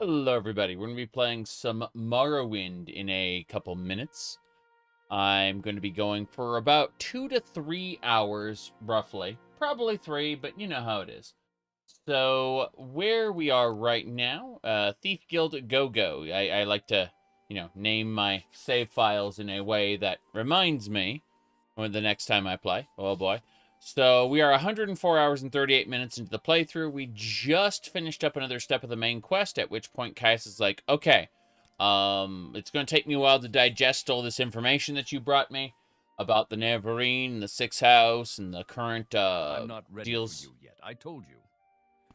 Hello, everybody. We're going to be playing some Morrowind in a couple minutes. I'm going to be going for about 2 to 3 hours, roughly. Probably 3, but you know how it is. So, where we are right now, Thieves Guild Go-Go. I like to, name my save files in a way that reminds me when the next time I play. Oh, boy. So we are 104 hours and 38 minutes into the playthrough. We just finished up another step of the main quest, at which point Caius is like, okay, it's going to take me a while to digest all this information that you brought me about the Neverine, the Sixth House, and the current I'm not ready deals. for you yet, I told you.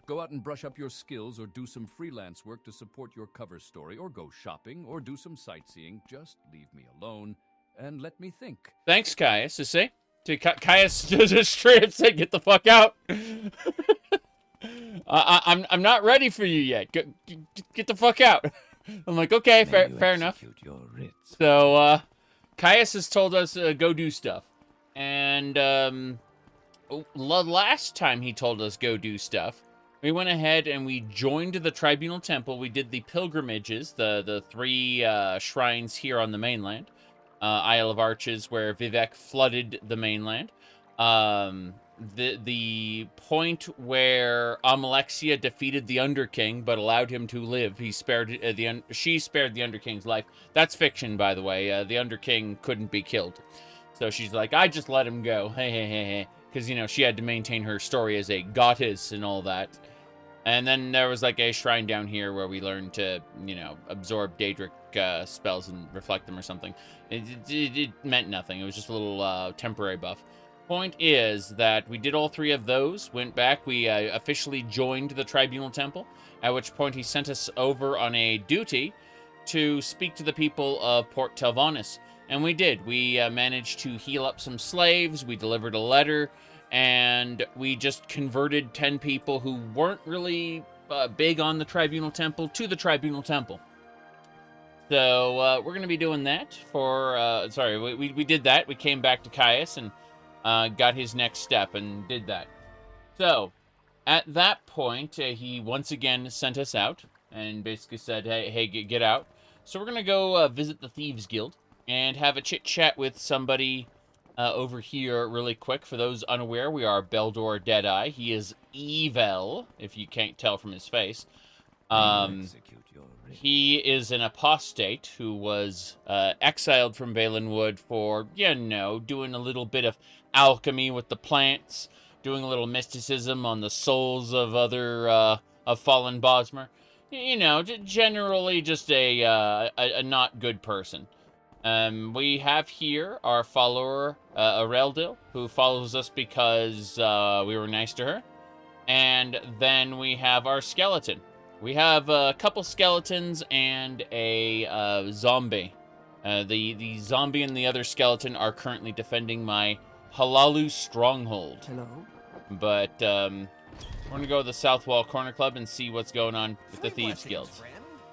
Go out and brush up your skills or do some freelance work to support your cover story, or go shopping, or do some sightseeing. Just leave me alone and let me think. Thanks, Caius. You see? Caius just straight up said, "Get the fuck out." I'm not ready for you yet. Get the fuck out. I'm like, okay, fair enough. So Caius has told us go do stuff, and last time he told us go do stuff, we went ahead and we joined the Tribunal Temple. We did the pilgrimages, the 3 shrines here on the mainland. Isle of Arches, where Vivek flooded the mainland. The point where Amalexia defeated the Underking, but allowed him to live. She spared the Underking's life. That's fiction, by the way. The Underking couldn't be killed, so she's like, I just let him go. Hey, because she had to maintain her story as a goddess and all that. And then there was like a shrine down here where we learned to, absorb Daedric spells and reflect them or something. It meant nothing. It was just a little temporary buff. Point is that we did all 3 of those, went back, we officially joined the Tribunal Temple, at which point he sent us over on a duty to speak to the people of Port Telvanus. And we did. We managed to heal up some slaves, we delivered a letter, and we just converted 10 people who weren't really big on the Tribunal Temple to the Tribunal Temple. So we're going to be doing that for, we did that. We came back to Caius and got his next step and did that. So at that point, he once again sent us out and basically said, hey, get out. So we're going to go visit the Thieves Guild and have a chit-chat with somebody over here really quick. For those unaware, we are Beldor Deadeye. He is evil, if you can't tell from his face. He is an apostate who was exiled from Valenwood for, doing a little bit of alchemy with the plants, doing a little mysticism on the souls of other of fallen Bosmer. Generally just a not good person. We have here our follower, Areldil, who follows us because we were nice to her. And then we have our skeleton. We have a couple skeletons and a zombie. The zombie and the other skeleton are currently defending my Halalu stronghold. Hello? But we're going to go to the South Wall Corner Club and see what's going on with the Thieves Guild.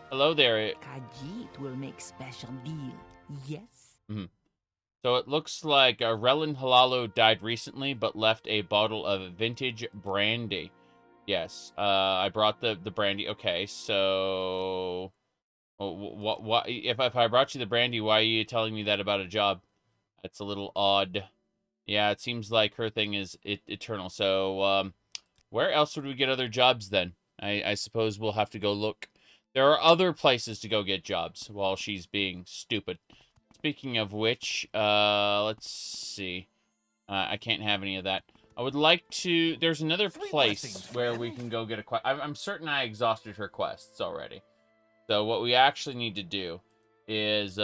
Hello there. Khajiit will make special deal. Yes? Mm-hmm. So it looks like Relin Halalo died recently, but left a bottle of vintage brandy. Yes, I brought the brandy. Okay, so what if I brought you the brandy, why are you telling me that about a job? That's a little odd. Yeah, it seems like her thing is eternal. So where else would we get other jobs then? I suppose we'll have to go look. There are other places to go get jobs while she's being stupid. Speaking of which, let's see. I can't have any of that. I would like to... There's another place where we can go get a quest. I'm certain I exhausted her quests already. So what we actually need to do is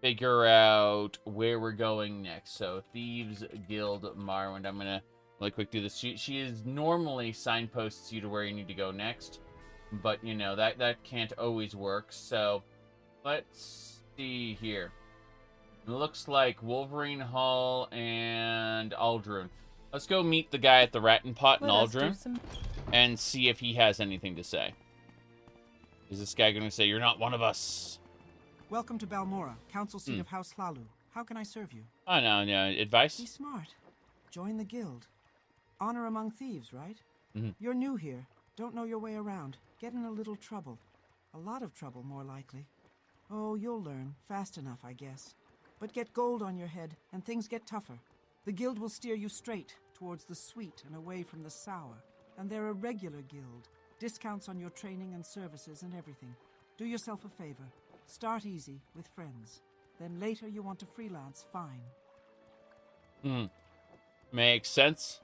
figure out where we're going next. So Thieves Guild Morrowind. I'm going to really quick do this. She is normally signposts you to where you need to go next. But, that can't always work. So let's see here. It looks like Wolverine Hall and Ald'ruhn. Let's go meet the guy at the Rat and Pot in Ald'ruhn and see if he has anything to say. Is this guy going to say, you're not one of us? Welcome to Balmora, council seat of House Hlalu. How can I serve you? Oh, no. Advice? Be smart. Join the guild. Honor among thieves, right? Mm-hmm. You're new here. Don't know your way around. Get in a little trouble. A lot of trouble, more likely. Oh, you'll learn. Fast enough, I guess. But get gold on your head, and things get tougher. The guild will steer you straight towards the sweet and away from the sour. And they're a regular guild. Discounts on your training and services and everything. Do yourself a favor. Start easy with friends. Then later you want to freelance, fine. Makes sense.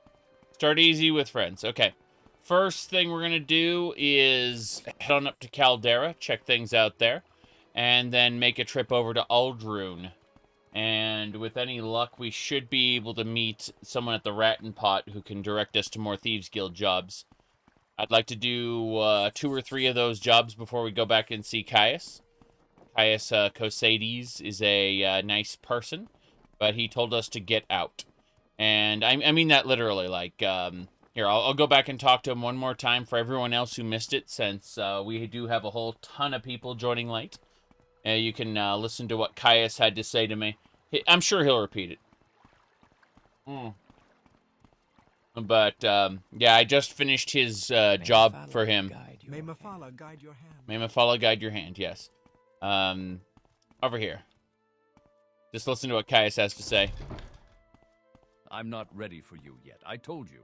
Start easy with friends. Okay. First thing we're going to do is head on up to Caldera, check things out there, and then make a trip over to Ald'ruhn. And with any luck, we should be able to meet someone at the Rat and Pot who can direct us to more Thieves Guild jobs. I'd like to do 2 or 3 of those jobs before we go back and see Caius. Caius Cosades is a nice person, but he told us to get out. And I mean that literally, like, here, I'll go back and talk to him one more time for everyone else who missed it, since we do have a whole ton of people joining late. You can listen to what Caius had to say to me. I'm sure he'll repeat it. But, yeah, I just finished his job for him. May Mafala guide your hand. May Mafala guide your hand, yes. Over here. Just listen to what Caius has to say. I'm not ready for you yet, I told you.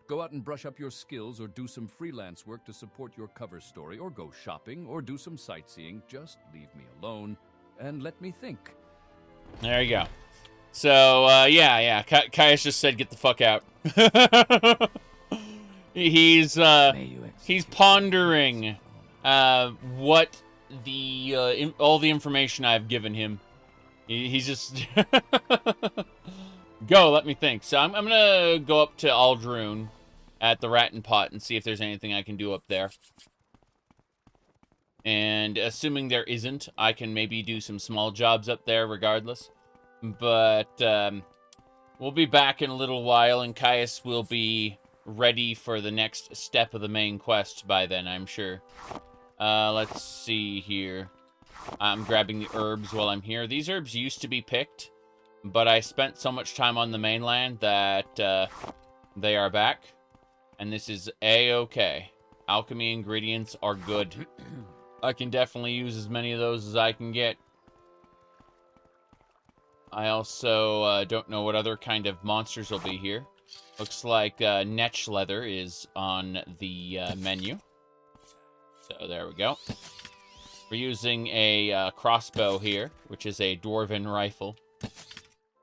Go out and brush up your skills or do some freelance work to support your cover story, or go shopping or do some sightseeing. Just leave me alone and let me think. There you go. So, yeah. Caius just said, get the fuck out. He's pondering what all the information I've given him. He's just... Go, let me think. So I'm gonna go up to Ald'ruhn at the Rat and Pot and see if there's anything I can do up there. And assuming there isn't, I can maybe do some small jobs up there regardless. But we'll be back in a little while, and Caius will be ready for the next step of the main quest by then, I'm sure. Let's see here. I'm grabbing the herbs while I'm here. These herbs used to be picked, but I spent so much time on the mainland that they are back. And this is A-okay. Alchemy ingredients are good. I can definitely use as many of those as I can get. I also don't know what other kind of monsters will be here. Looks like Netch Leather is on the menu. So there we go. We're using a crossbow here, which is a dwarven rifle.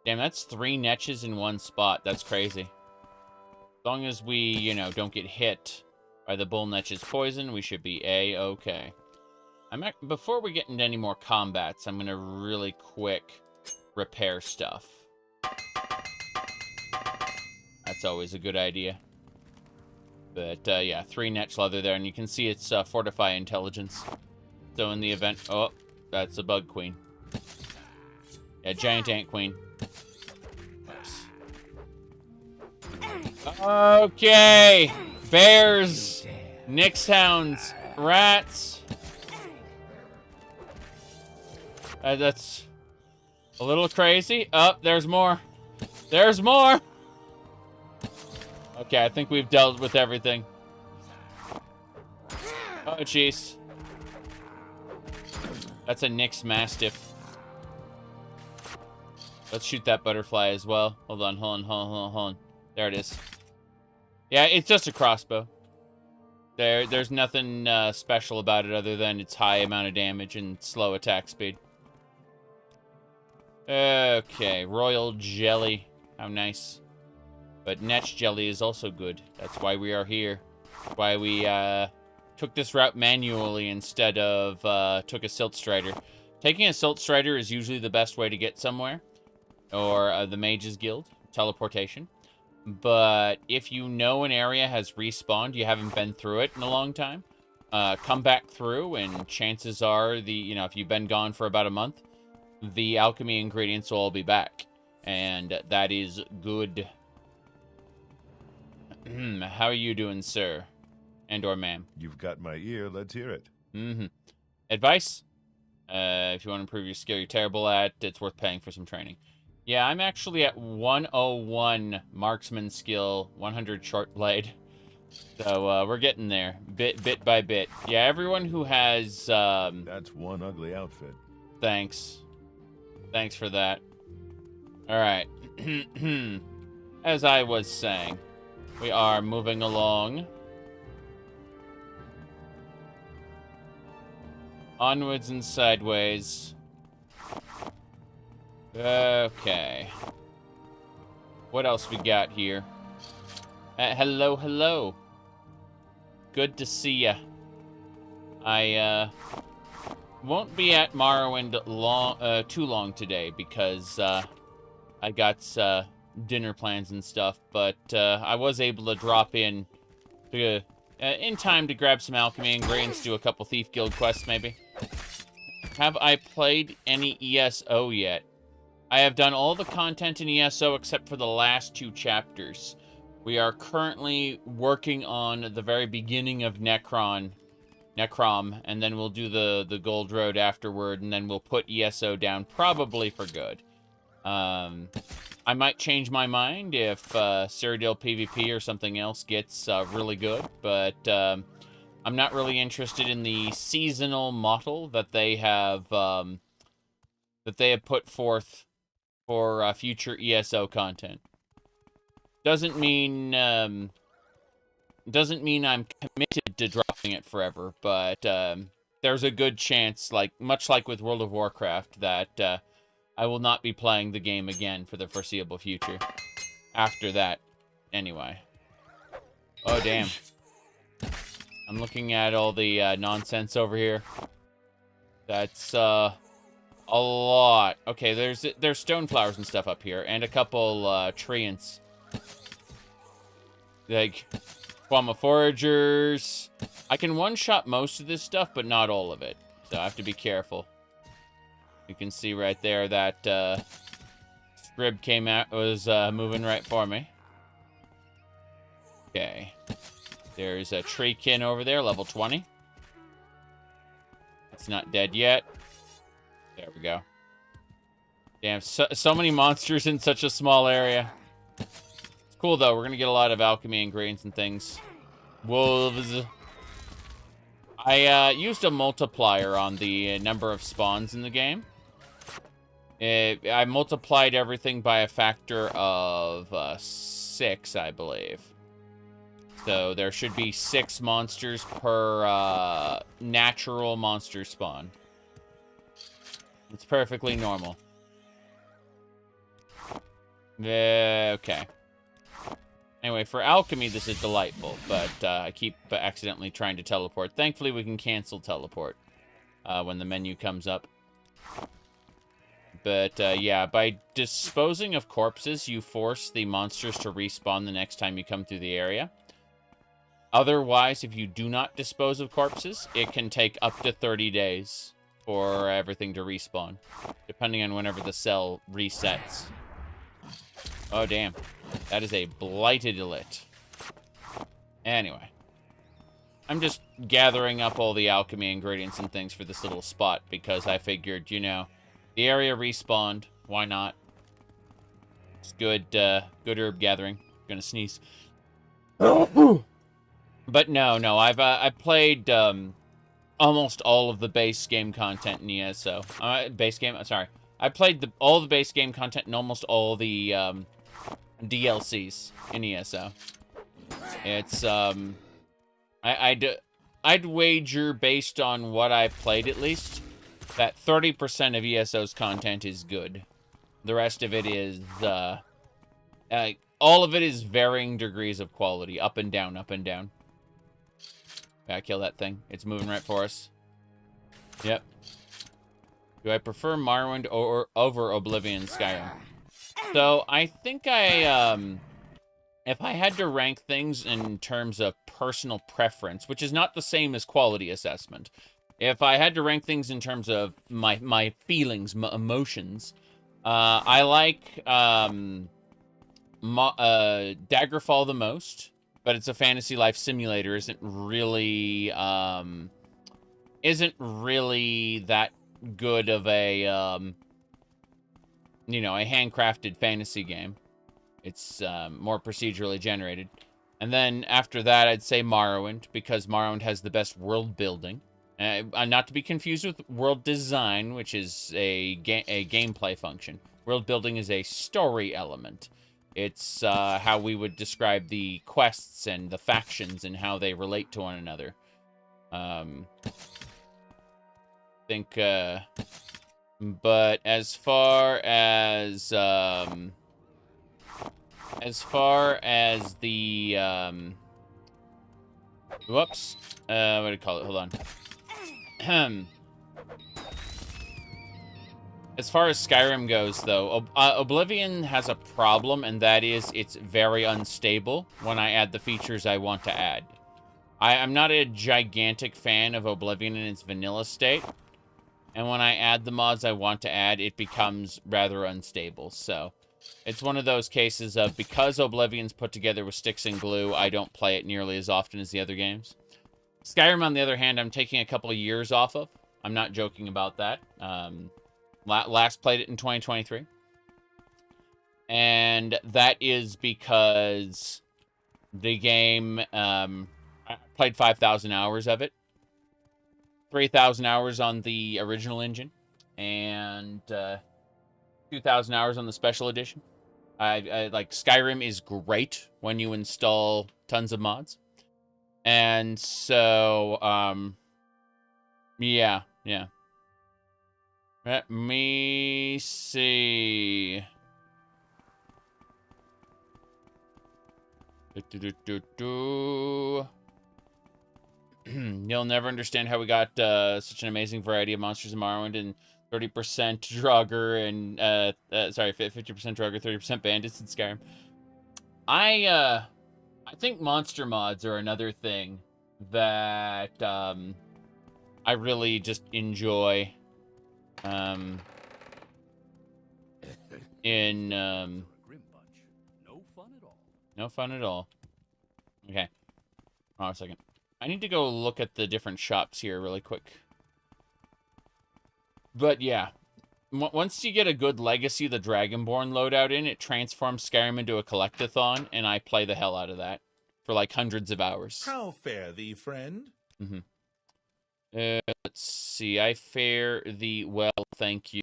Damn, that's 3 Netches in one spot. That's crazy. As long as we, you know, don't get hit by the bull Netch's poison, we should be A-okay. Before we get into any more combats, I'm going to really quick repair stuff. That's always a good idea. But, yeah, 3 Netch Leather there, and you can see it's Fortify Intelligence. So in the event... Oh, that's a Bug Queen. Yeah, Giant Ant Queen. Oops. Okay! Bears! Nixhounds! Rats! That's a little crazy. Oh, there's more. There's more! Okay, I think we've dealt with everything. Oh, jeez. That's a Nyx Mastiff. Let's shoot that butterfly as well. Hold on. There it is. Yeah, it's just a crossbow. There's nothing special about it other than its high amount of damage and slow attack speed. Okay, royal jelly. How nice. But Netch jelly is also good. That's why we are here. Why we took this route manually instead of took a Silt Strider. Taking a Silt Strider is usually the best way to get somewhere. Or the Mages Guild. Teleportation. But if you know an area has respawned, you haven't been through it in a long time, come back through, and chances are, if you've been gone for about a month, the alchemy ingredients will all be back. And that is good. How are you doing, sir? And or ma'am? You've got my ear. Let's hear it. Advice? If you want to improve your skill you're terrible at, it's worth paying for some training. Yeah, I'm actually at 101 marksman skill, 100 short blade. So, we're getting there, bit by bit. Yeah, everyone who has, That's one ugly outfit. Thanks. Thanks for that. Alright. As I was saying, we are moving along. Onwards and sideways. Okay. What else we got here? Hello, hello. Good to see ya. I, won't be at Morrowind too long today because, I got, dinner plans and stuff, but, I was able to drop in time to grab some alchemy ingredients, do a couple Thief Guild quests, maybe. Have I played any ESO yet? I have done all the content in ESO except for the last 2 chapters. We are currently working on the very beginning of Necrom, and then we'll do the Gold Road afterward, and then we'll put ESO down probably for good. I might change my mind if Cyrodiil PvP or something else gets really good, but I'm not really interested in the seasonal model that they have put forth for future ESO content. Doesn't mean I'm committed to dropping it forever, but there's a good chance, much like with World of Warcraft, that I will not be playing the game again for the foreseeable future. After that, anyway. Oh, damn. I'm looking at all the nonsense over here. That's a lot. Okay, there's stone flowers and stuff up here, and a couple treants. Like Quama foragers. I can one-shot most of this stuff, but not all of it. So I have to be careful. You can see right there that Scrib was moving right for me. Okay. There's a treekin over there, level 20. It's not dead yet. There we go. Damn, so many monsters in such a small area. It's cool, though. We're going to get a lot of alchemy ingredients and things. Wolves. I used a multiplier on the number of spawns in the game. I multiplied everything by a factor of 6, I believe. So there should be 6 monsters per natural monster spawn. It's perfectly normal. Okay. Anyway, for alchemy, this is delightful, but I keep accidentally trying to teleport. Thankfully, we can cancel teleport when the menu comes up. But, yeah, by disposing of corpses, you force the monsters to respawn the next time you come through the area. Otherwise, if you do not dispose of corpses, it can take up to 30 days for everything to respawn, depending on whenever the cell resets. Oh, damn. That is a blighted lit. Anyway. I'm just gathering up all the alchemy ingredients and things for this little spot, because I figured, you know, the area respawned. Why not? It's good, good herb gathering. I'm gonna sneeze. But no, I've played almost all of the base game content in ESO. Sorry. I played all the base game content and almost all the DLCs in ESO. It's I'd wager, based on what I've played at least, that 30% of ESO's content is good. The rest of it is all of it is varying degrees of quality, up and down, up and down. Gotta kill that thing. It's moving right for us. Yep. Do I prefer Morrowind over Oblivion Skyrim? So, I think if I had to rank things in terms of personal preference, which is not the same as quality assessment, if I had to rank things in terms of my feelings, my emotions, I like Daggerfall the most. But it's a fantasy life simulator, isn't really that good of a, you know, a handcrafted fantasy game. It's more procedurally generated. And then after that, I'd say Morrowind, because Morrowind has the best world building. Not to be confused with world design, which is a gameplay function. World building is a story element. It's how we would describe the quests and the factions and how they relate to one another. But as far as the whoops, what do you call it? Hold on. As far as Skyrim goes, though, Oblivion has a problem, and that is it's very unstable when I add the features I want to add. I'm not a gigantic fan of Oblivion in its vanilla state, and when I add the mods I want to add, it becomes rather unstable. So it's one of those cases of, because Oblivion's put together with sticks and glue, I don't play it nearly as often as the other games. Skyrim, on the other hand, I'm taking a couple of years off of. I'm not joking about that. Last played it in 2023. And that is because the game, I played 5,000 hours of it. 3,000 hours on the original engine. And 2,000 hours on the special edition. I like, Skyrim is great when you install tons of mods. And so, yeah. Let me see. You'll never understand how we got such an amazing variety of monsters in Morrowind and 30% Draugr and 50% Draugr, 30% bandits in Skyrim. I think monster mods are another thing that I really just enjoy. Grim bunch. No fun at all. No fun at all. Okay. Hold on a second. I need to go look at the different shops here really quick. But yeah, once you get a good Legacy the Dragonborn loadout in, it transforms Skyrim into a collectathon, and I play the hell out of that for like hundreds of hours. How fare thee, friend? Mm-hmm. Let's see. I fare thee well, thank you,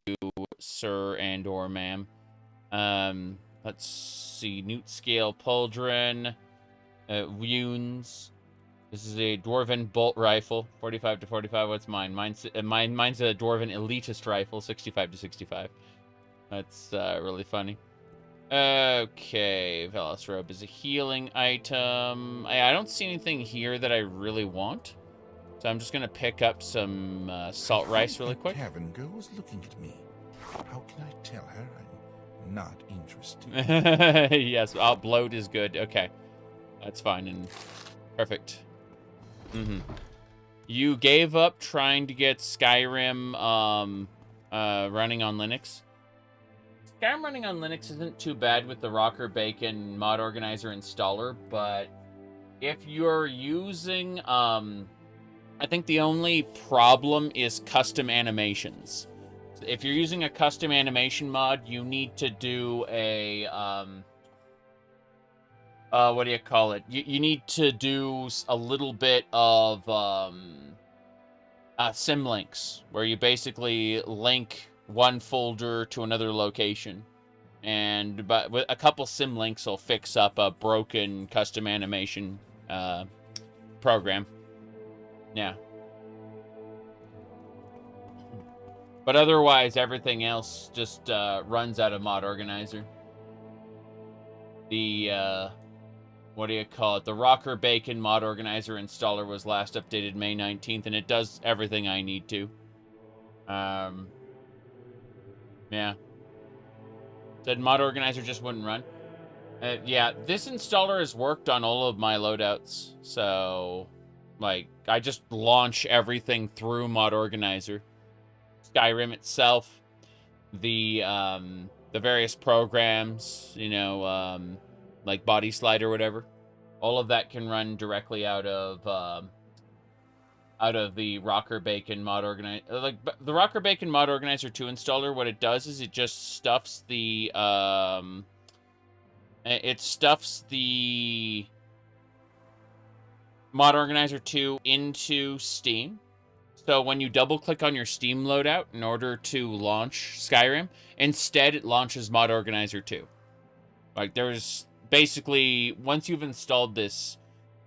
sir and or ma'am. Let's see. Newt Scale Pauldron. Wounds. This is a Dwarven bolt rifle. 45 to 45. What's mine? Mine's a Dwarven elitist rifle. 65 to 65. That's really funny. Okay. Velos Robe is a healing item. I don't see anything here that I really want. So I'm just going to pick up some salt rice really quick. The tavern girl was looking at me. How can I tell her I'm not interested? Yes, bloat is good. Okay. That's fine and perfect. You gave up trying to get Skyrim running on Linux. Skyrim running on Linux isn't too bad with the Rocker Bacon mod organizer installer, but if you're using I think the only problem is custom animations. If you're using a custom animation mod, you need to do a what do you call it? You need to do a little bit of symlinks, where you basically link one folder to another location, and but with a couple symlinks will fix up a broken custom animation program. Yeah. But otherwise, everything else just runs out of mod organizer. The what do you call it? The Rocker Bacon mod organizer installer was last updated May 19th, and it does everything I need to. Yeah. Said mod organizer just wouldn't run. Yeah, this installer has worked on all of my loadouts, so like I just launch everything through mod organizer. Skyrim itself, the various programs, you know, like Body Slide or whatever, all of that can run directly out of the Rocker Bacon mod organizer. Like the Rocker Bacon mod organizer 2 installer, what it does is it just stuffs the Mod Organizer 2 into Steam. So when you double-click on your Steam loadout in order to launch Skyrim, instead it launches Mod Organizer 2. Like, there's basically, once you've installed this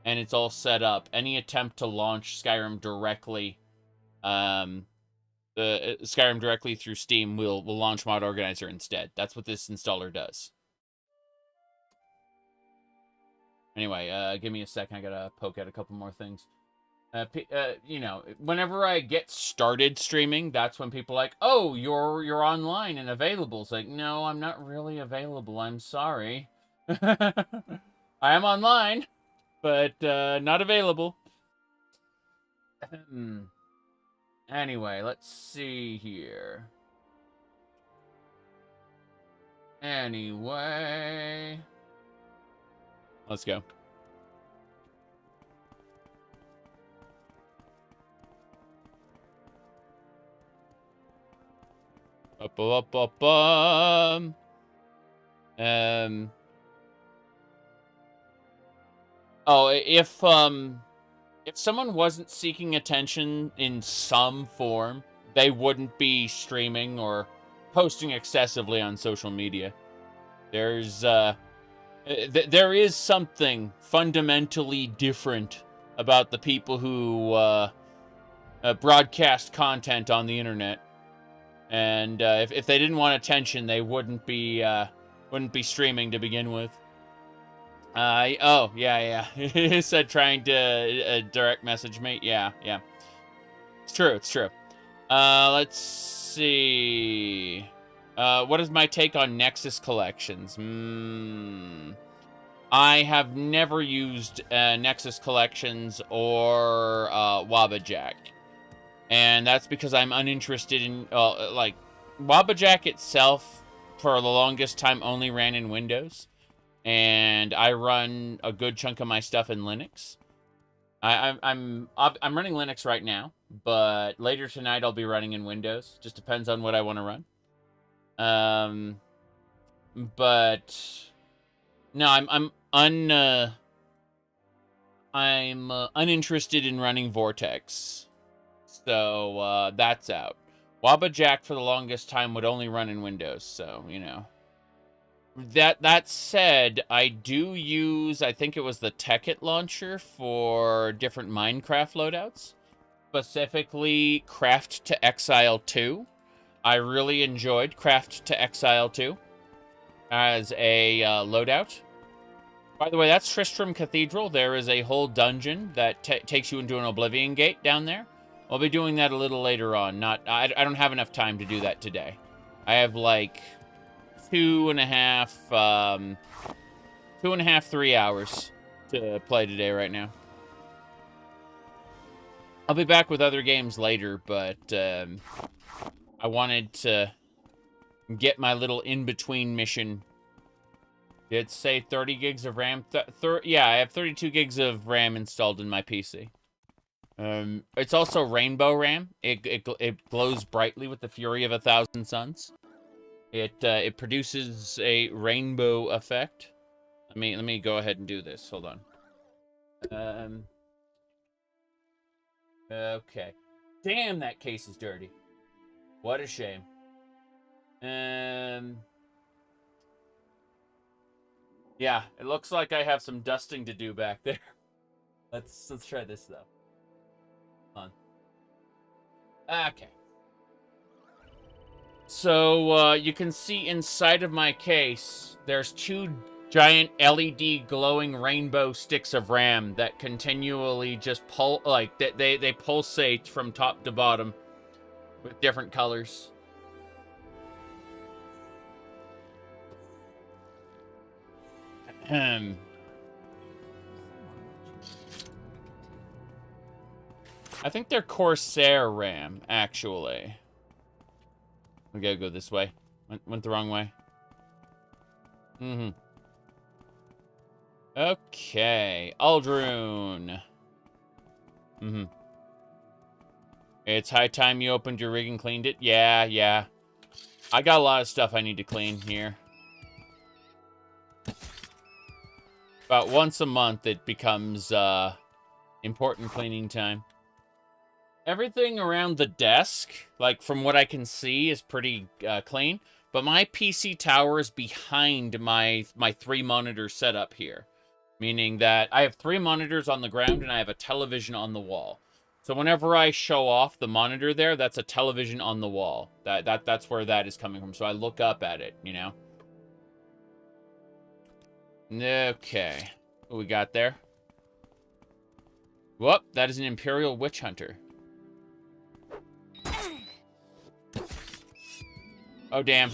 and it's all set up, any attempt to launch Skyrim directly, Skyrim directly through Steam will launch Mod Organizer instead. That's what this installer does. Anyway, give me a second. I gotta poke at a couple more things. You know, whenever I get started streaming, that's when people are like, oh, you're online and available. It's like, no, I'm not really available. I'm sorry. I am online, but not available. Anyway, let's see here. Anyway, let's go. Oh, if someone wasn't seeking attention in some form, they wouldn't be streaming or posting excessively on social media. There is something fundamentally different about the people who broadcast content on the internet. And if they didn't want attention, they wouldn't be streaming to begin with. Oh, yeah. He said trying to direct message me. Yeah. It's true. Let's see. What is my take on Nexus collections? I have never used Nexus collections or Wabbajack. And that's because I'm uninterested in, like, Wabbajack itself, for the longest time, only ran in Windows. And I run a good chunk of my stuff in Linux. I'm running Linux right now, but later tonight I'll be running in Windows. Just depends on what I want to run. But no, I'm uninterested in running Vortex. So, that's out. Wabbajack for the longest time would only run in Windows, so, you know. That said, I do use, I think it was the Tekkit launcher for different Minecraft loadouts. Specifically, Craft to Exile 2. I really enjoyed Craft to Exile 2 as a loadout. By the way, that's Tristram Cathedral. There is a whole dungeon that takes you into an Oblivion Gate down there. I'll be doing that a little later on. I don't have enough time to do that today. I have like 2.5, 3 hours to play today right now. I'll be back with other games later, but I wanted to get my little in-between mission. Did it say 30 gigs of RAM? Yeah, I have 32 gigs of RAM installed in my PC. It's also rainbow RAM. It glows brightly with the fury of 1,000 suns. It produces a rainbow effect. Let me go ahead and do this. Hold on. Okay. Damn, that case is dirty. What a shame. Yeah, it looks like I have some dusting to do back there. Let's try this though. Okay. So, you can see inside of my case, there's 2 giant LED glowing rainbow sticks of RAM that continually just they pulsate from top to bottom with different colors. I think they're Corsair RAM, actually. We gotta go this way. Went the wrong way. Okay. Ald'ruhn. It's high time you opened your rig and cleaned it. Yeah. I got a lot of stuff I need to clean here. About once a month, it becomes, Important cleaning time. Everything around the desk, like from what I can see, is pretty clean. But my PC tower is behind my 3-monitor setup here. Meaning that I have 3 monitors on the ground and I have a television on the wall. So whenever I show off the monitor there, that's a television on the wall. That's where that is coming from. So I look up at it, you know? Okay. What we got there? Whoop, that is an Imperial Witch Hunter. Oh, damn.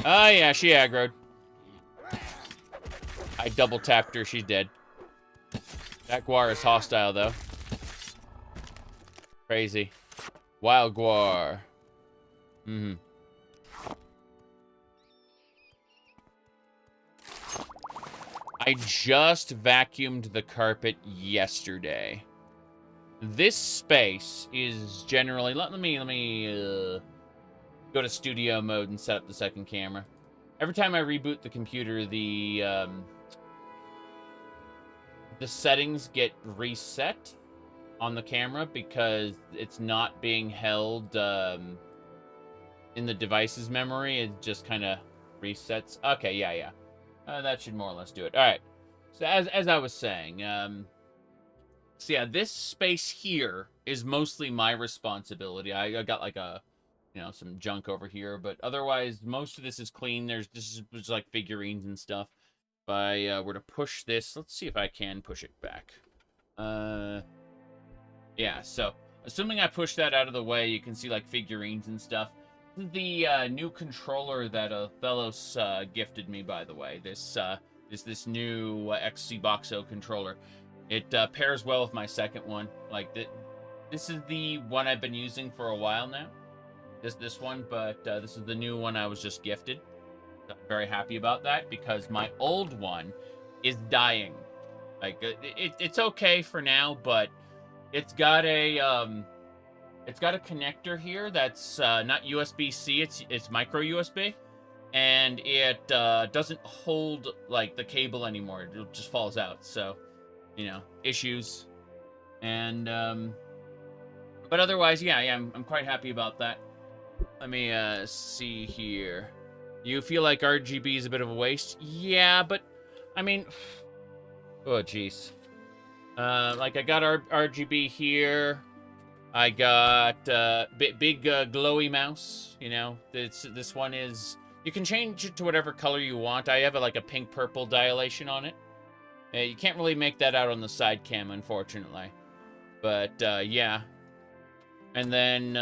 Oh, yeah, she aggroed. I double tapped her, she's dead. That Guar is hostile, though. Crazy. Wild Guar. Mm-hmm. I just vacuumed the carpet yesterday. This space is generally... Let me go to studio mode and set up the second camera. Every time I reboot the computer, the settings get reset on the camera because it's not being held in the device's memory. It just kind of resets. Okay, yeah. That should more or less do it. All right. So as I was saying, so yeah, this space here is mostly my responsibility. I got like a, you know, some junk over here, but otherwise most of this is clean. This is like figurines and stuff. If I were to push this, let's see if I can push it back. Yeah, so assuming I push that out of the way, you can see like figurines and stuff. This is the new controller that Thelos gifted me, by the way. This new XC Boxo controller. It pairs well with my second one. Like this is the one I've been using for a while now. This one, but this is the new one I was just gifted. I'm very happy about that because my old one is dying. Like it's okay for now, but it's got a connector here that's not USB-C, it's micro USB, and it doesn't hold like the cable anymore. It just falls out. So, you know, issues. And but otherwise, yeah, I'm quite happy about that. Let me see here. You feel like RGB is a bit of a waste? Yeah, but I mean, oh jeez. Like I got RGB here. I got big glowy mouse. You know, this one is. You can change it to whatever color you want. I have like a pink purple dilation on it. You can't really make that out on the side cam, unfortunately. But yeah. And then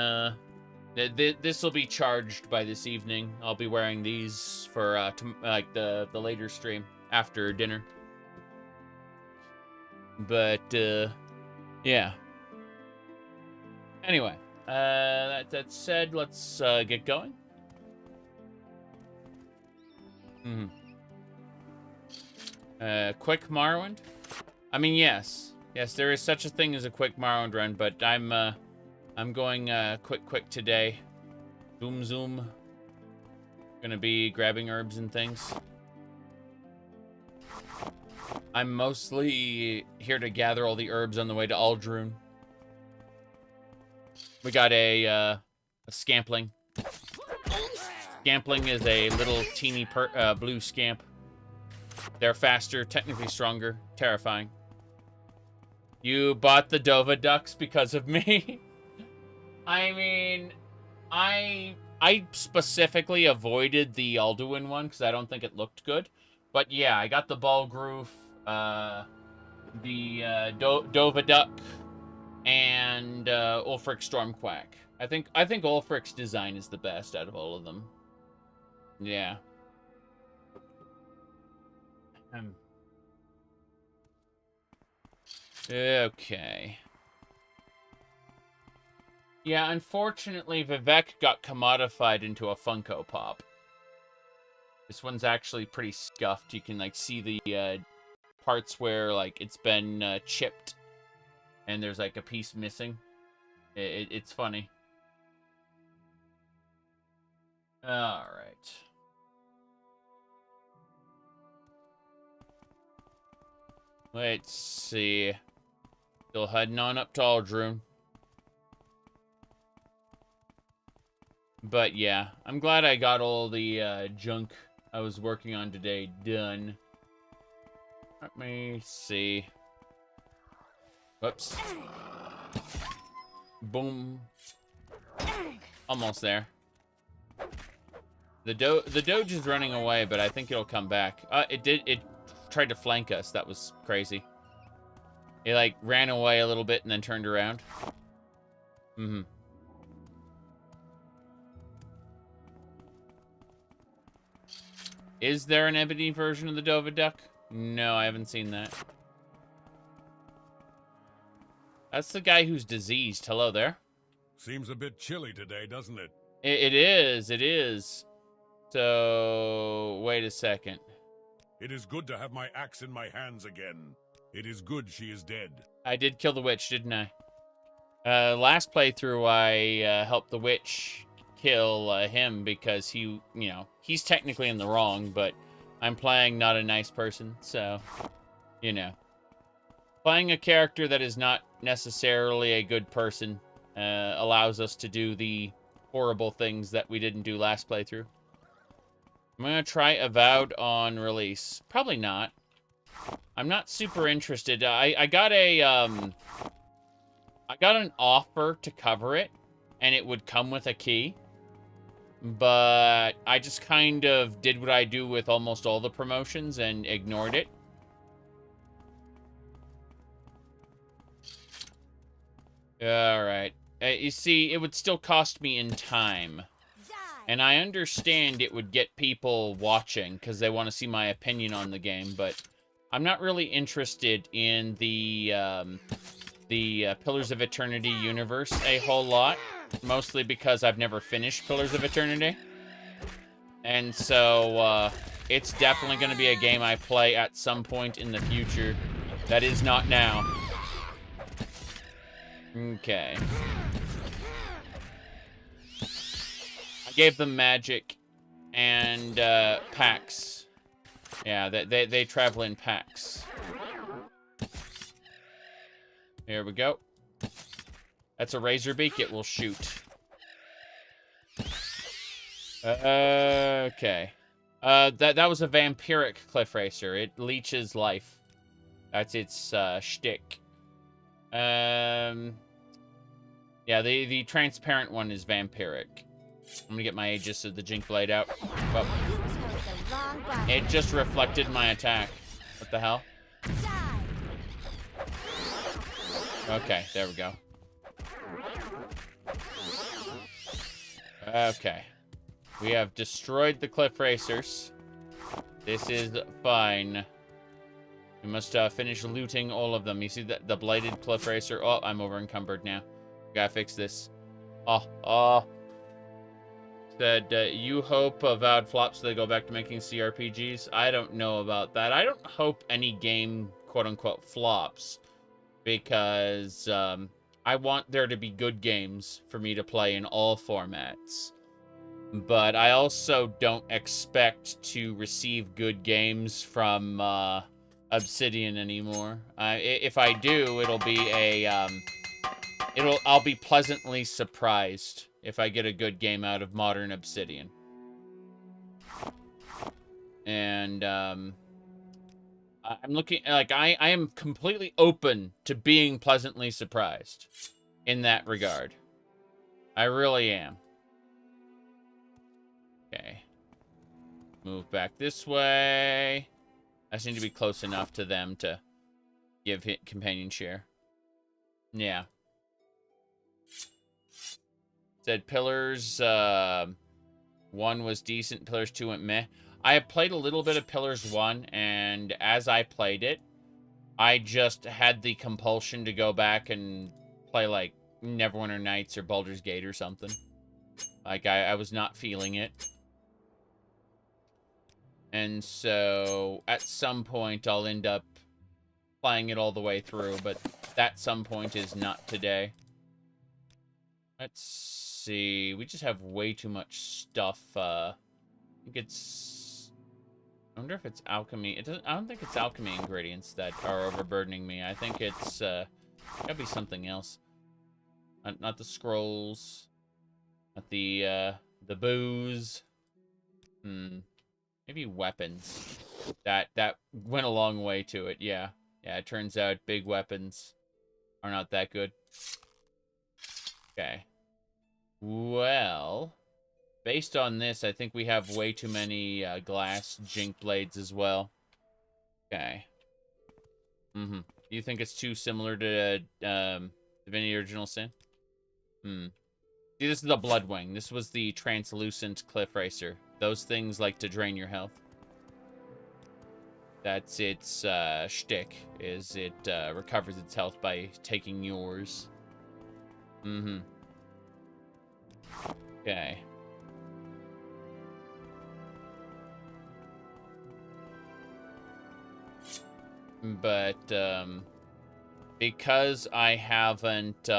this will be charged by this evening. I'll be wearing these for like the later stream after dinner. But yeah. Anyway, that said, let's get going. Quick Morrowind. I mean, yes, there is such a thing as a quick Morrowind run, but I'm going quick today. Zoom. Gonna be grabbing herbs and things. I'm mostly here to gather all the herbs on the way to Ald'ruhn. We got a scampling. Scampling is a little teeny blue scamp. They're faster, technically stronger, terrifying. You bought the Dova ducks because of me? I mean, I specifically avoided the Ald'ruhn one because I don't think it looked good. But yeah, I got the Balgroof, the Dova duck, and Ulfric Stormquack. I think Ulfric's design is the best out of all of them. Yeah. Okay. Yeah, unfortunately, Vivek got commodified into a Funko Pop. This one's actually pretty scuffed. You can, like, see the parts where, like, it's been chipped. And there's, like, a piece missing. It's funny. Alright. Let's see. Still heading on up to Ald'ruhn. But yeah, I'm glad I got all the junk I was working on today done. Let me see. Whoops. Boom. Almost there. The Doge is running away, but I think it'll come back. It tried to flank us. That was crazy. It, like, ran away a little bit and then turned around. Mm-hmm. Is there an ebony version of the Doviduck? No, I haven't seen that. That's the guy who's diseased. Hello there. Seems a bit chilly today, doesn't it? It is. So, wait a second. It is good to have my axe in my hands again. It is good she is dead. I did kill the witch, didn't I? Last playthrough, I helped the witch kill him because he, you know, he's technically in the wrong, but I'm playing not a nice person, so, you know. Playing a character that is not necessarily a good person allows us to do the horrible things that we didn't do last playthrough. I'm going to try Avowed on release. Probably not. I'm not super interested. I got a, I got an offer to cover it, and it would come with a key. But I just kind of did what I do with almost all the promotions and ignored it. Alright. You see, it would still cost me in time. And I understand it would get people watching because they want to see my opinion on the game, but I'm not really interested in the Pillars of Eternity universe a whole lot. Mostly because I've never finished Pillars of Eternity. And so, it's definitely going to be a game I play at some point in the future. That is not now. Okay. I gave them magic and packs. Yeah, they travel in packs. Here we go. That's a razor beak. It will shoot. Okay. That was a vampiric cliff racer. It leeches life. That's its shtick. Yeah, the transparent one is vampiric. I'm gonna get my Aegis of the Jink Blade out. Well, it just reflected my attack. What the hell? Okay, there we go. Okay. We have destroyed the cliff racers. This is fine. We must finish looting all of them. You see the bladed cliff racer? Oh, I'm over encumbered now. Gotta fix this. Oh. Said, you hope Avowed flops so they go back to making CRPGs? I don't know about that. I don't hope any game, quote-unquote, flops. Because, I want there to be good games for me to play in all formats. But I also don't expect to receive good games from, Obsidian anymore. If I do, it'll be a, I'll be pleasantly surprised if I get a good game out of modern Obsidian. And, I'm looking, like, I am completely open to being pleasantly surprised in that regard. I really am. Okay. Move back this way. I just need to be close enough to them to give companion share. Yeah. Said Pillars, 1 was decent, Pillars 2 went meh. I have played a little bit of Pillars 1, and as I played it, I just had the compulsion to go back and play, like, Neverwinter Nights or Baldur's Gate or something. Like, I was not feeling it. And so, at some point, I'll end up playing it all the way through, but that some point is not today. Let's see. We just have way too much stuff. I think it's... I wonder if it's alchemy. I don't think it's alchemy ingredients that are overburdening me. I think it's Gotta be something else. Not the scrolls. Not the booze. Maybe weapons. That went a long way to it, yeah. Yeah, it turns out big weapons are not that good. Okay. Well, based on this, I think we have way too many glass jink blades as well. Okay. You think it's too similar to Divinity Original Sin? See, this is the Bloodwing. This was the translucent Cliff Racer. Those things like to drain your health. That's its shtick, is it recovers its health by taking yours. Okay. But, because I haven't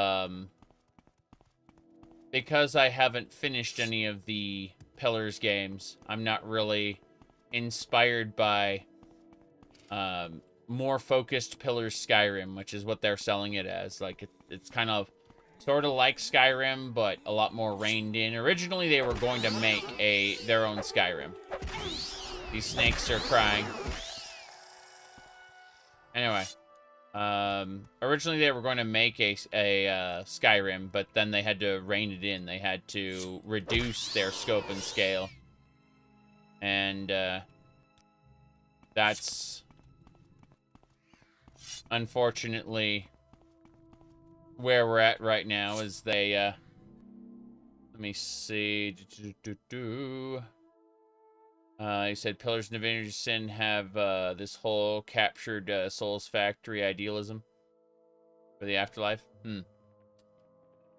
finished any of the Pillars games, I'm not really inspired by more focused Pillars Skyrim, which is what they're selling it as. Like, it's kind of sort of like Skyrim, but a lot more reined in. Originally, they were going to make their own Skyrim. These snakes are crying. Anyway, originally they were going to make a Skyrim, but then they had to rein it in. They had to reduce their scope and scale. And that's unfortunately where we're at right now. Is they let me see. He said Pillars of Divinity Sin have this whole captured Souls Factory idealism for the afterlife.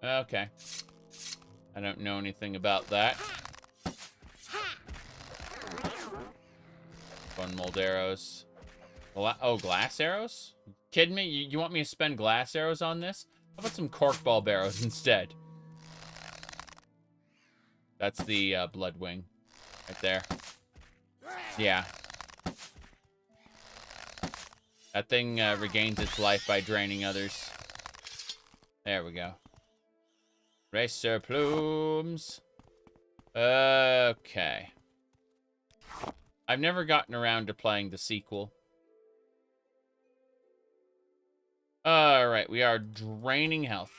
Okay. I don't know anything about that. Bone mold arrows. Oh, glass arrows? Kidding me? You want me to spend glass arrows on this? How about some cork bulb arrows instead? That's the Bloodwing right there. Yeah. That thing regains its life by draining others. There we go. Racer plumes. Okay. I've never gotten around to playing the sequel. Alright, we are draining health.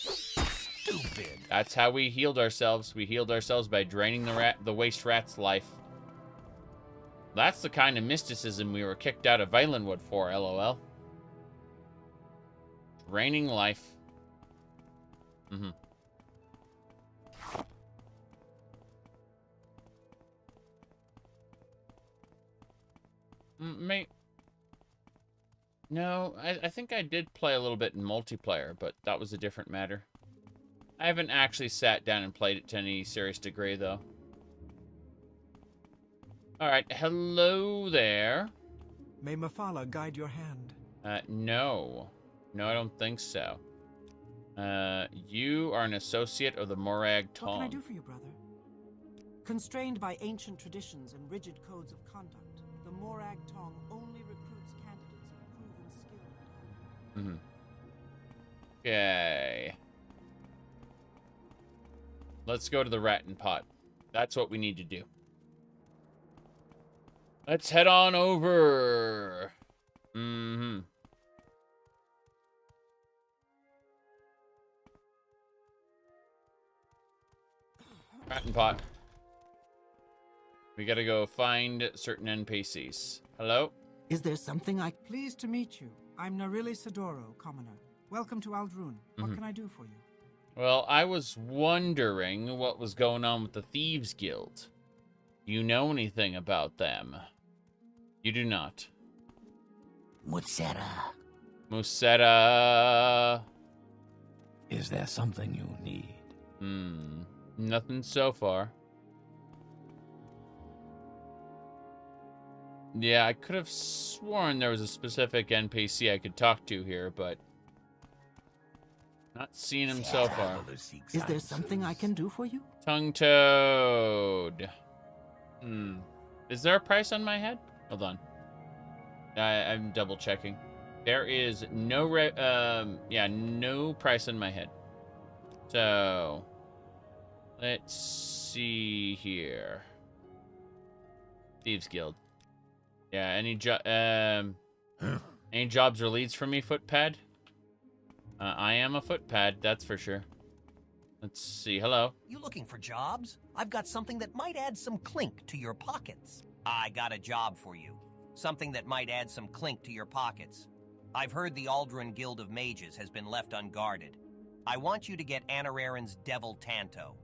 Stupid. That's how we healed ourselves. We healed ourselves by draining the waste rat's life. That's the kind of mysticism we were kicked out of Valenwood for, LOL. Draining life. No, I think I did play a little bit in multiplayer, but that was a different matter. I haven't actually sat down and played it to any serious degree, though. Alright, hello there. May Mephala guide your hand. No. No, I don't think so. You are an associate of the Morag Tong. What can I do for you, brother? Constrained by ancient traditions and rigid codes of conduct, the Morag Tong only recruits candidates of proven skill and honor. Okay. Let's go to the Rattan Pot. That's what we need to do. Let's head on over. Rattan Pot. We gotta go find certain NPCs. Hello? Is there something I... Pleased to meet you. I'm Narili Sidoro, commoner. Welcome to Ald'ruhn. What can I do for you? Well, I was wondering what was going on with the Thieves Guild. Do you know anything about them? You do not. Musetta. Is there something you need? Nothing so far. Yeah, I could have sworn there was a specific NPC I could talk to here, but not seen him so far. Is there something I can do for you? Tongue Toad. Is there a price on my head? Hold on. I'm double checking. There is no no price in my head. So let's see here. Thieves Guild. Yeah, any jobs or leads for me, footpad? I am a footpad, that's for sure. Let's see. Hello. You looking for jobs? I've got something that might add some clink to your pockets. I got a job for you. Something that might add some clink to your pockets. I've heard the Ald'ruhn Guild of Mages has been left unguarded. I want you to get Anararen's Devil Tanto.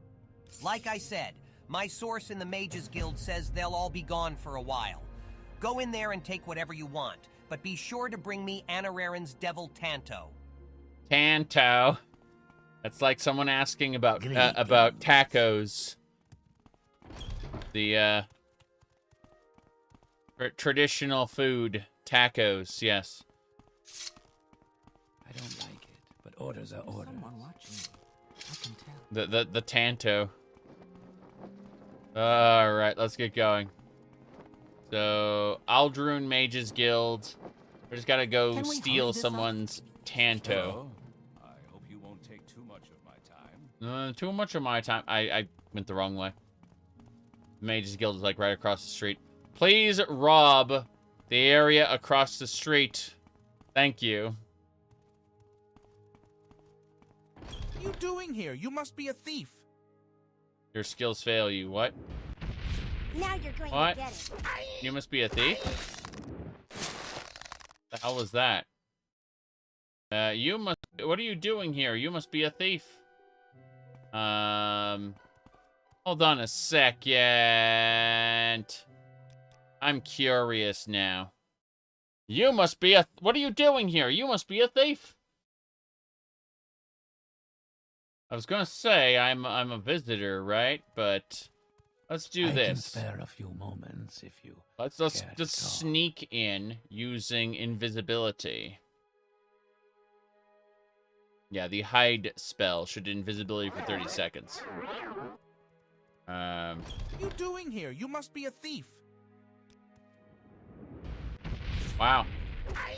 Like I said, my source in the Mages Guild says they'll all be gone for a while. Go in there and take whatever you want, but be sure to bring me Anararen's Devil Tanto. Tanto. That's like someone asking about tacos. The traditional food, tacos. Yes. I don't like it, but orders are orders. Someone watching you. I can tell. The Tanto. All right, let's get going. So, Ald'ruhn Mages Guild. We just gotta go steal someone's Tanto. I hope you won't take too much of my time. Too much of my time. I went the wrong way. Mages Guild is like right across the street. Please rob the area across the street. Thank you. What are you doing here? You must be a thief. Your skills fail you. What? Now you're going What? to get it. You must be a thief? The hell was that? You must... What are you doing here? You must be a thief. Hold on a second. I'm curious now. You must be a... What are you doing here? You must be a thief. I was gonna say I'm a visitor, right? But let's do I this. can spare a few moments if you. Let's care just to talk. sneak in using invisibility. Yeah, the hide spell should do invisibility for 30 seconds. What are you doing here? You must be a thief. Wow. I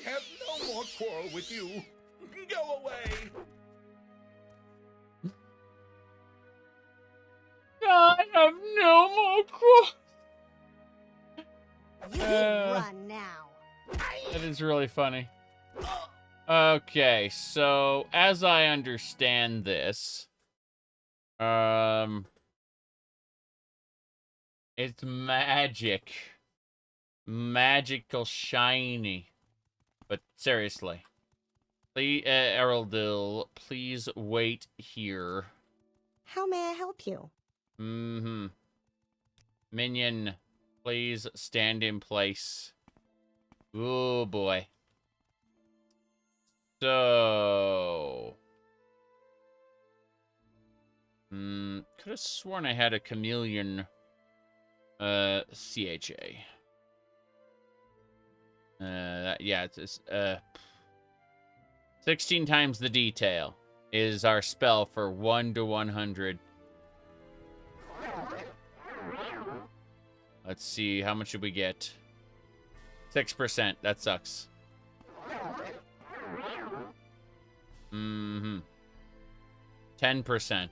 have no more quarrel with you. Go away. I have no more You can run now. That is really funny. Okay, so as I understand this, it's magic. Magical shiny. But seriously. Please, Eraldil, please wait here. How may I help you? Minion, please stand in place. Oh boy. So... could have sworn I had a chameleon, CHA. Yeah, it's, 16 times the detail is our spell for 1 to 100. Let's see, how much did we get? 6%, that sucks. 10%. 44%.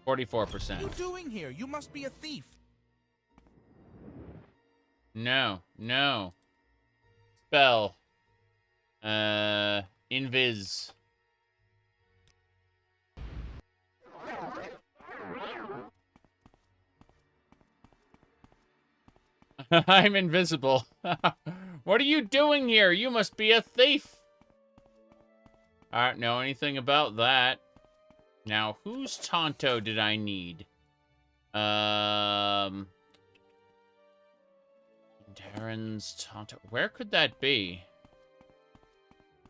What are you doing here? You must be a thief. No. Spell. Invis. I'm invisible. What are you doing here? You must be a thief. I don't know anything about that. Now, whose Tonto did I need? Darren's Tonto. Where could that be?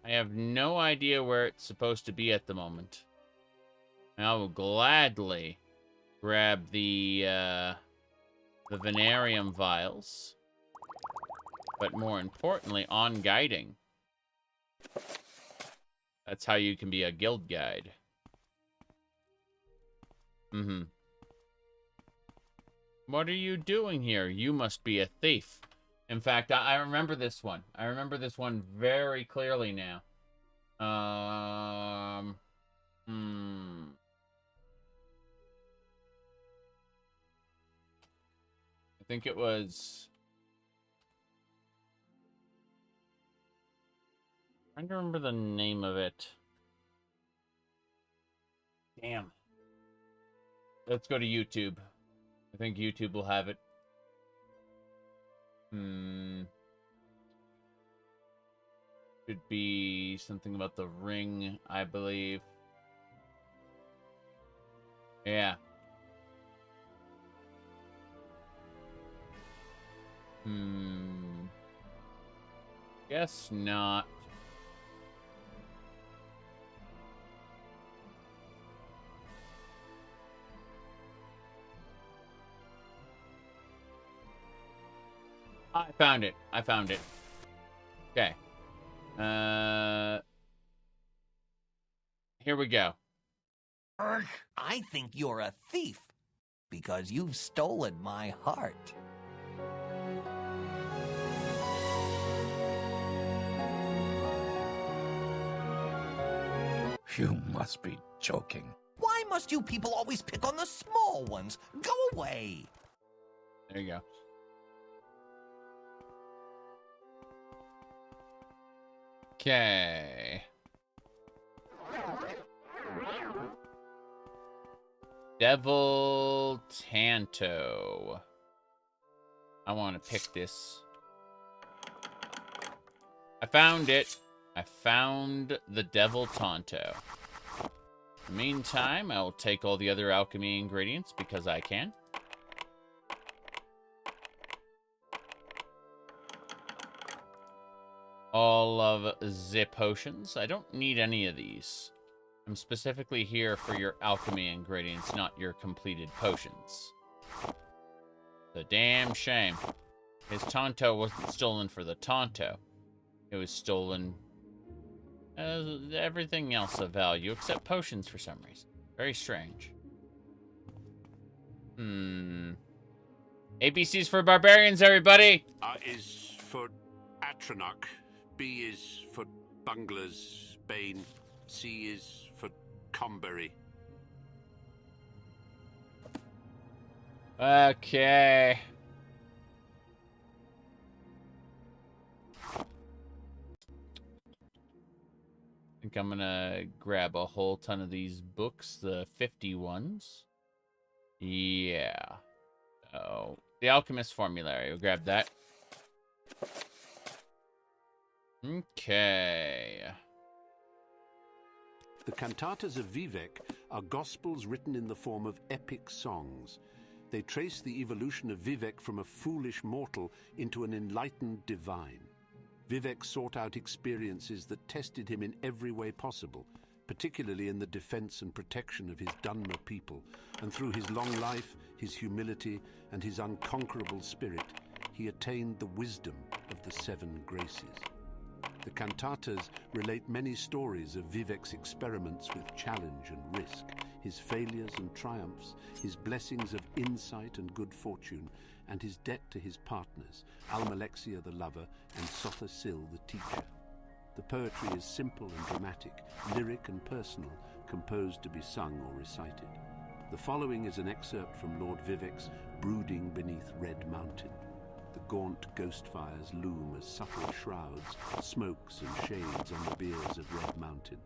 I have no idea where it's supposed to be at the moment. I will gladly grab the Venarium vials. But more importantly, on guiding. That's how you can be a guild guide. What are you doing here? You must be a thief. In fact, I remember this one. I remember this one very clearly now. I think it was... I'm trying to remember the name of it. Damn. Let's go to YouTube. I think YouTube will have it. Should be something about the ring, I believe. Yeah. Guess not. I found it. I found it. Okay. Here we go. I think you're a thief because you've stolen my heart. You must be joking. Why must you people always pick on the small ones? Go away. There you go. Okay. Devil Tanto. I want to pick this. I found it. I found the Devil Tanto. In the meantime, I will take all the other alchemy ingredients because I can. All of the potions. I don't need any of these. I'm specifically here for your alchemy ingredients, not your completed potions. The damn shame. His Tonto wasn't stolen for the Tonto. It was stolen as everything else of value, except potions for some reason. Very strange. ABCs for barbarians, everybody! A is for Atronach. B is for Bunglers, Bane. C is for Comberry. Okay. I think I'm gonna grab a whole ton of these books, the 50 ones. Yeah. Oh, the Alchemist Formulary. We'll grab that. Okay. The cantatas of Vivec are gospels written in the form of epic songs. They trace the evolution of Vivec from a foolish mortal into an enlightened divine. Vivec sought out experiences that tested him in every way possible, particularly in the defense and protection of his Dunmer people, and through his long life, his humility, and his unconquerable spirit, he attained the wisdom of the 7 graces. The cantatas relate many stories of Vivec's experiments with challenge and risk, his failures and triumphs, his blessings of insight and good fortune, and his debt to his partners, Almalexia the lover and Sotha Sil the teacher. The poetry is simple and dramatic, lyric and personal, composed to be sung or recited. The following is an excerpt from Lord Vivec's Brooding Beneath Red Mountain. The gaunt ghost fires loom as subtle shrouds, smokes and shades on the biers of Red Mountain.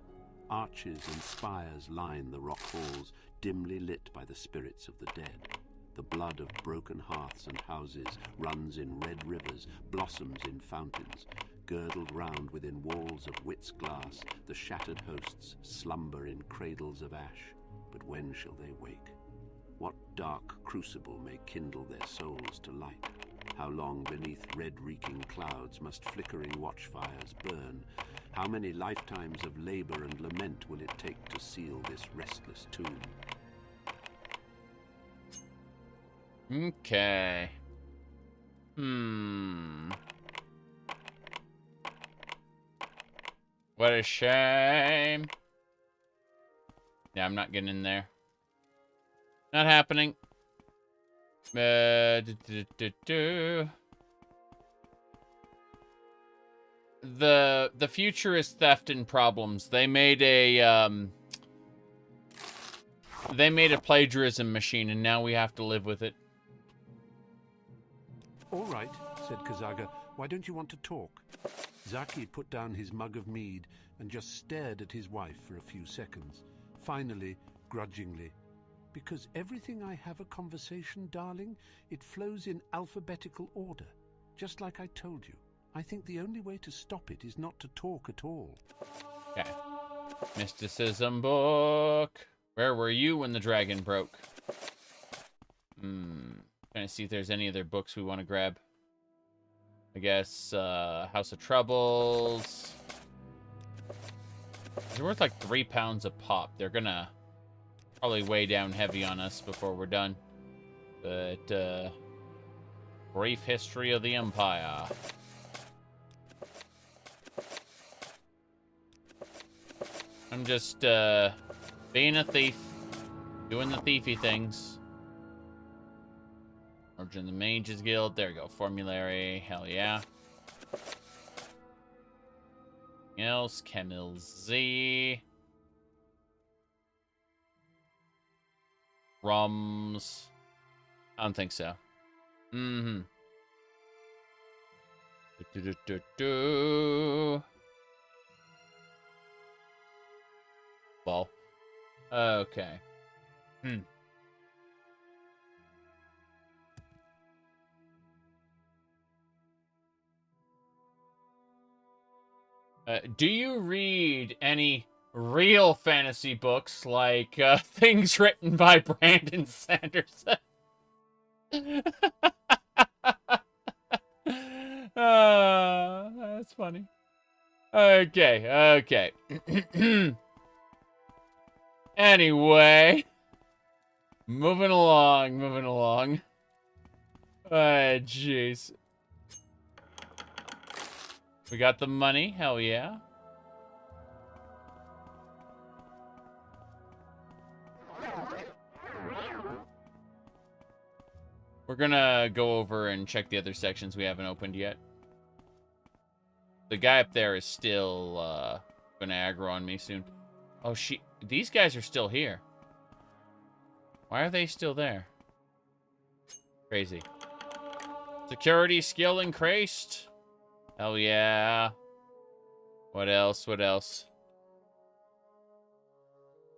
Arches and spires line the rock halls, dimly lit by the spirits of the dead. The blood of broken hearths and houses runs in red rivers, blossoms in fountains. Girdled round within walls of Wit's glass, the shattered hosts slumber in cradles of ash. But when shall they wake? What dark crucible may kindle their souls to light? How long beneath red-reeking clouds must flickering watchfires burn? How many lifetimes of labor and lament will it take to seal this restless tomb? Okay. What a shame. Yeah, I'm not getting in there. Not happening. The future is theft and problems. They made a plagiarism machine, and now we have to live with it. All right, said Kazaga. Why don't you want to talk? Zaki put down his mug of mead and just stared at his wife for a few seconds. Finally, grudgingly, because everything I have a conversation, darling, it flows in alphabetical order, just like I told you. I think the only way to stop it is not to talk at all. Okay. Mysticism book. Where were you when the dragon broke? Trying to see if there's any other books we want to grab. I guess, House of Troubles. They're worth like £3 a pop. They're gonna probably weigh down heavy on us before we're done. But, Brief History of the Empire. I'm just, being a thief. Doing the thiefy things. Origin of the Mages Guild. There we go. Formulary. Hell yeah. Anything else? Camille Z. Rums. I don't think so. Ball. Okay. Do you read any real fantasy books like things written by Brandon Sanderson? That's funny. Okay. Anyway, moving along. Jeez. We got the money, hell yeah. We're gonna go over and check the other sections we haven't opened yet. The guy up there is still, gonna aggro on me soon. Oh, these guys are still here. Why are they still there? Crazy. Security skill increased. Hell yeah. What else?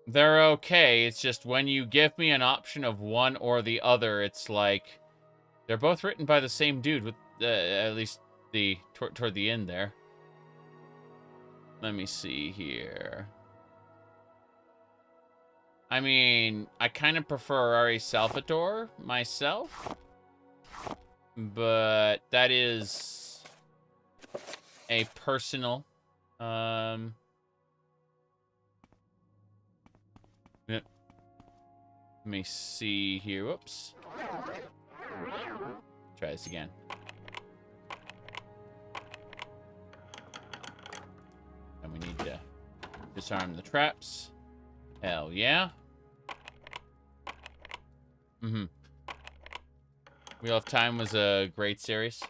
They're okay. It's just when you give me an option of one or the other, it's like they're both written by the same dude with at least the toward the end there. Let me see here. I mean, I kind of prefer Ari Salvatore myself, but that is a personal Let me see here. Whoops. Try this again. And we need to disarm the traps. Hell yeah. Wheel of Time was a great series.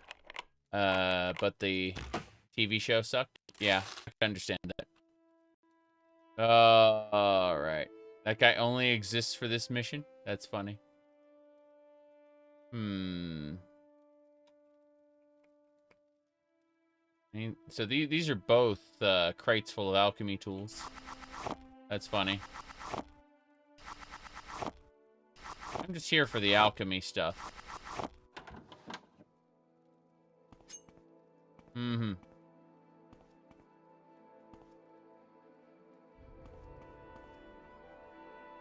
But the TV show sucked. Yeah, I can understand that. Alright. That guy only exists for this mission? That's funny. So these are both crates full of alchemy tools. That's funny. I'm just here for the alchemy stuff.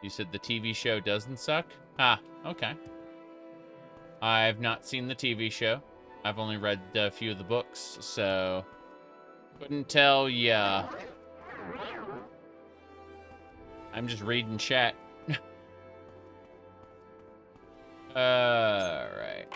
You said the TV show doesn't suck? Ah, okay. I've not seen the TV show. I've only read a few of the books, so couldn't tell ya. I'm just reading chat. Alright.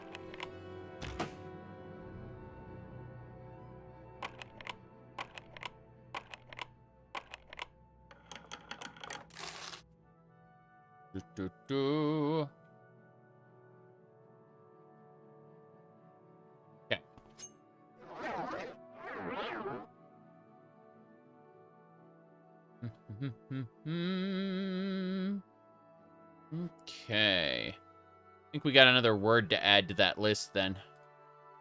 Okay. I think we got another word to add to that list then.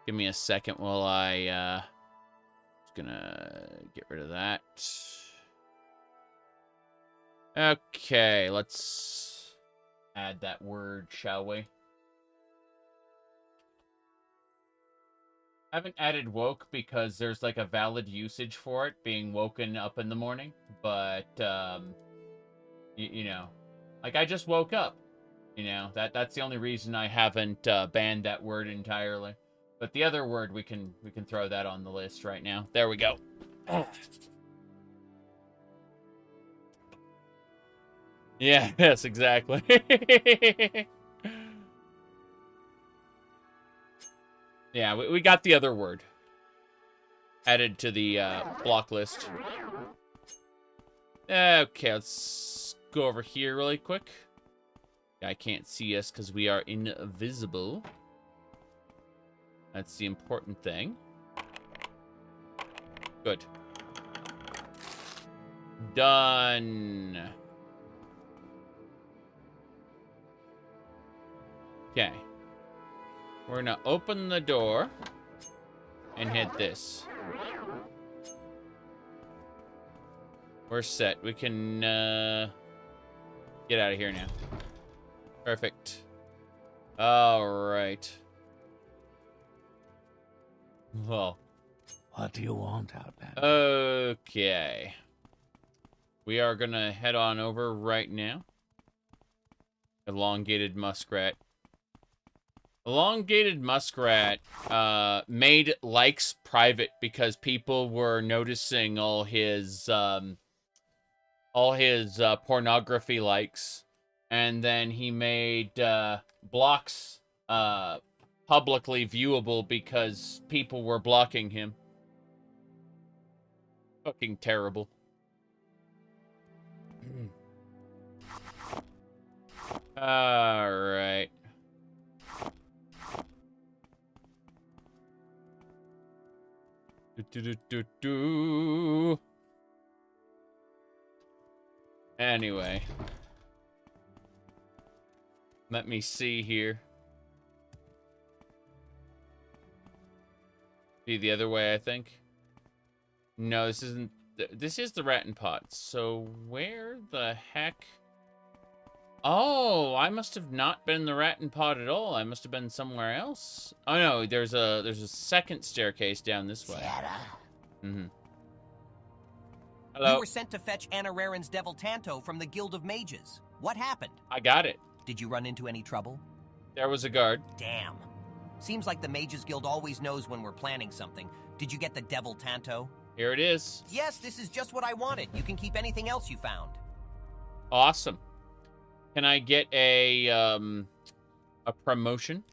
Give me a second while I just gonna get rid of that. Okay, let's add that word, shall we? I haven't added woke because there's like a valid usage for it, being woken up in the morning, but you know, like I just woke up. You know, that's the only reason I haven't banned that word entirely. But the other word, we can throw that on the list right now. There we go. Yeah, yes, exactly. Yeah, we got the other word added to the block list. Okay, let's go over here really quick. Guy can't see us because we are invisible. That's the important thing. Good. Done. Okay. We're gonna open the door and hit this. We're set. We can get out of here now. Perfect. All right. Well, what do you want out there? Okay. We are gonna head on over right now. Elongated muskrat. Elongated muskrat made likes private because people were noticing all his pornography likes, and then he made blocks publicly viewable because people were blocking him. Fucking terrible. All right. Anyway. Let me see here. Be the other way, I think. No, this isn't. This is the rat and pot. So where the heck? Oh, I must have not been the rat and pot at all. I must have been somewhere else. Oh no, there's a second staircase down this way. Mm-hmm. Hello. You were sent to fetch Anararen's Devil Tanto from the Guild of Mages. What happened? I got it. Did you run into any trouble? There was a guard. Damn. Seems like the Mages Guild always knows when we're planning something. Did you get the Devil Tanto? Here it is. Yes, this is just what I wanted. You can keep anything else you found. Awesome. Can I get a promotion?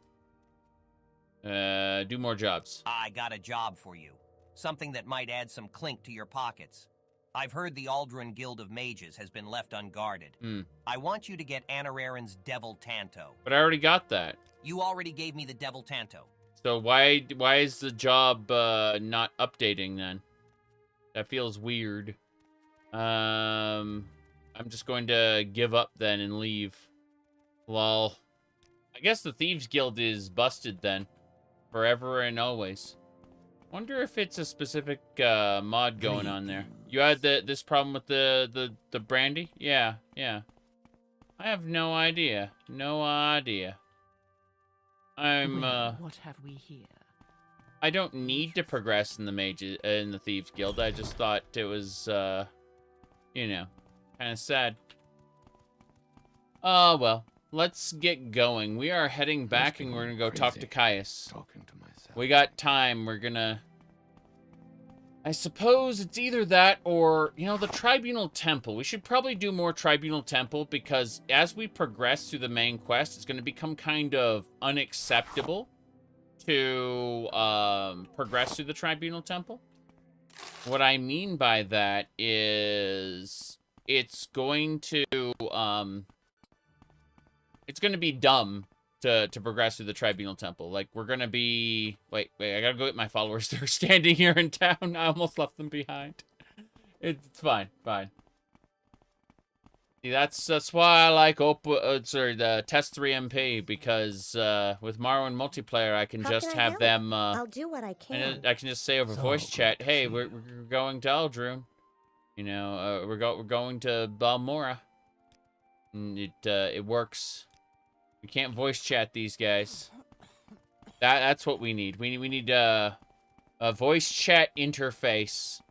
Do more jobs. I got a job for you. Something that might add some clink to your pockets. I've heard the Ald'ruhn Guild of Mages has been left unguarded. I want you to get Anararen's Devil Tanto. But I already got that. You already gave me the Devil Tanto. So why is the job not updating then? That feels weird. I'm just going to give up then and leave. Lol. I guess the Thieves Guild is busted then. Forever and always. Wonder if it's a specific mod going on there. You had this problem with the brandy? Yeah. I have no idea. No idea. What have we here? I don't need to progress in the Thieves Guild. I just thought it was you know, kind of sad. Oh well, let's get going. We are heading back and we're gonna go talk to Caius. Talking to myself. We got time. We're gonna, I suppose it's either that or, you know, the Tribunal Temple. We should probably do more Tribunal Temple because as we progress through the main quest, it's going to become kind of unacceptable to progress through the Tribunal Temple. What I mean by that is it's going to be dumb to progress through the Tribunal Temple. Like, we're gonna be... Wait, I gotta go get my followers. They're standing here in town. I almost left them behind. It's fine. See, that's why I like the Test 3 MP, because with Morrowind multiplayer, I can How just can I have help? them. I'll do what I can. I can just say over voice chat, "Hey, we're going to Ald'ruhn. You know, we're going to Balmora." And it works. We can't voice chat these guys. That's what we need. We need a voice chat interface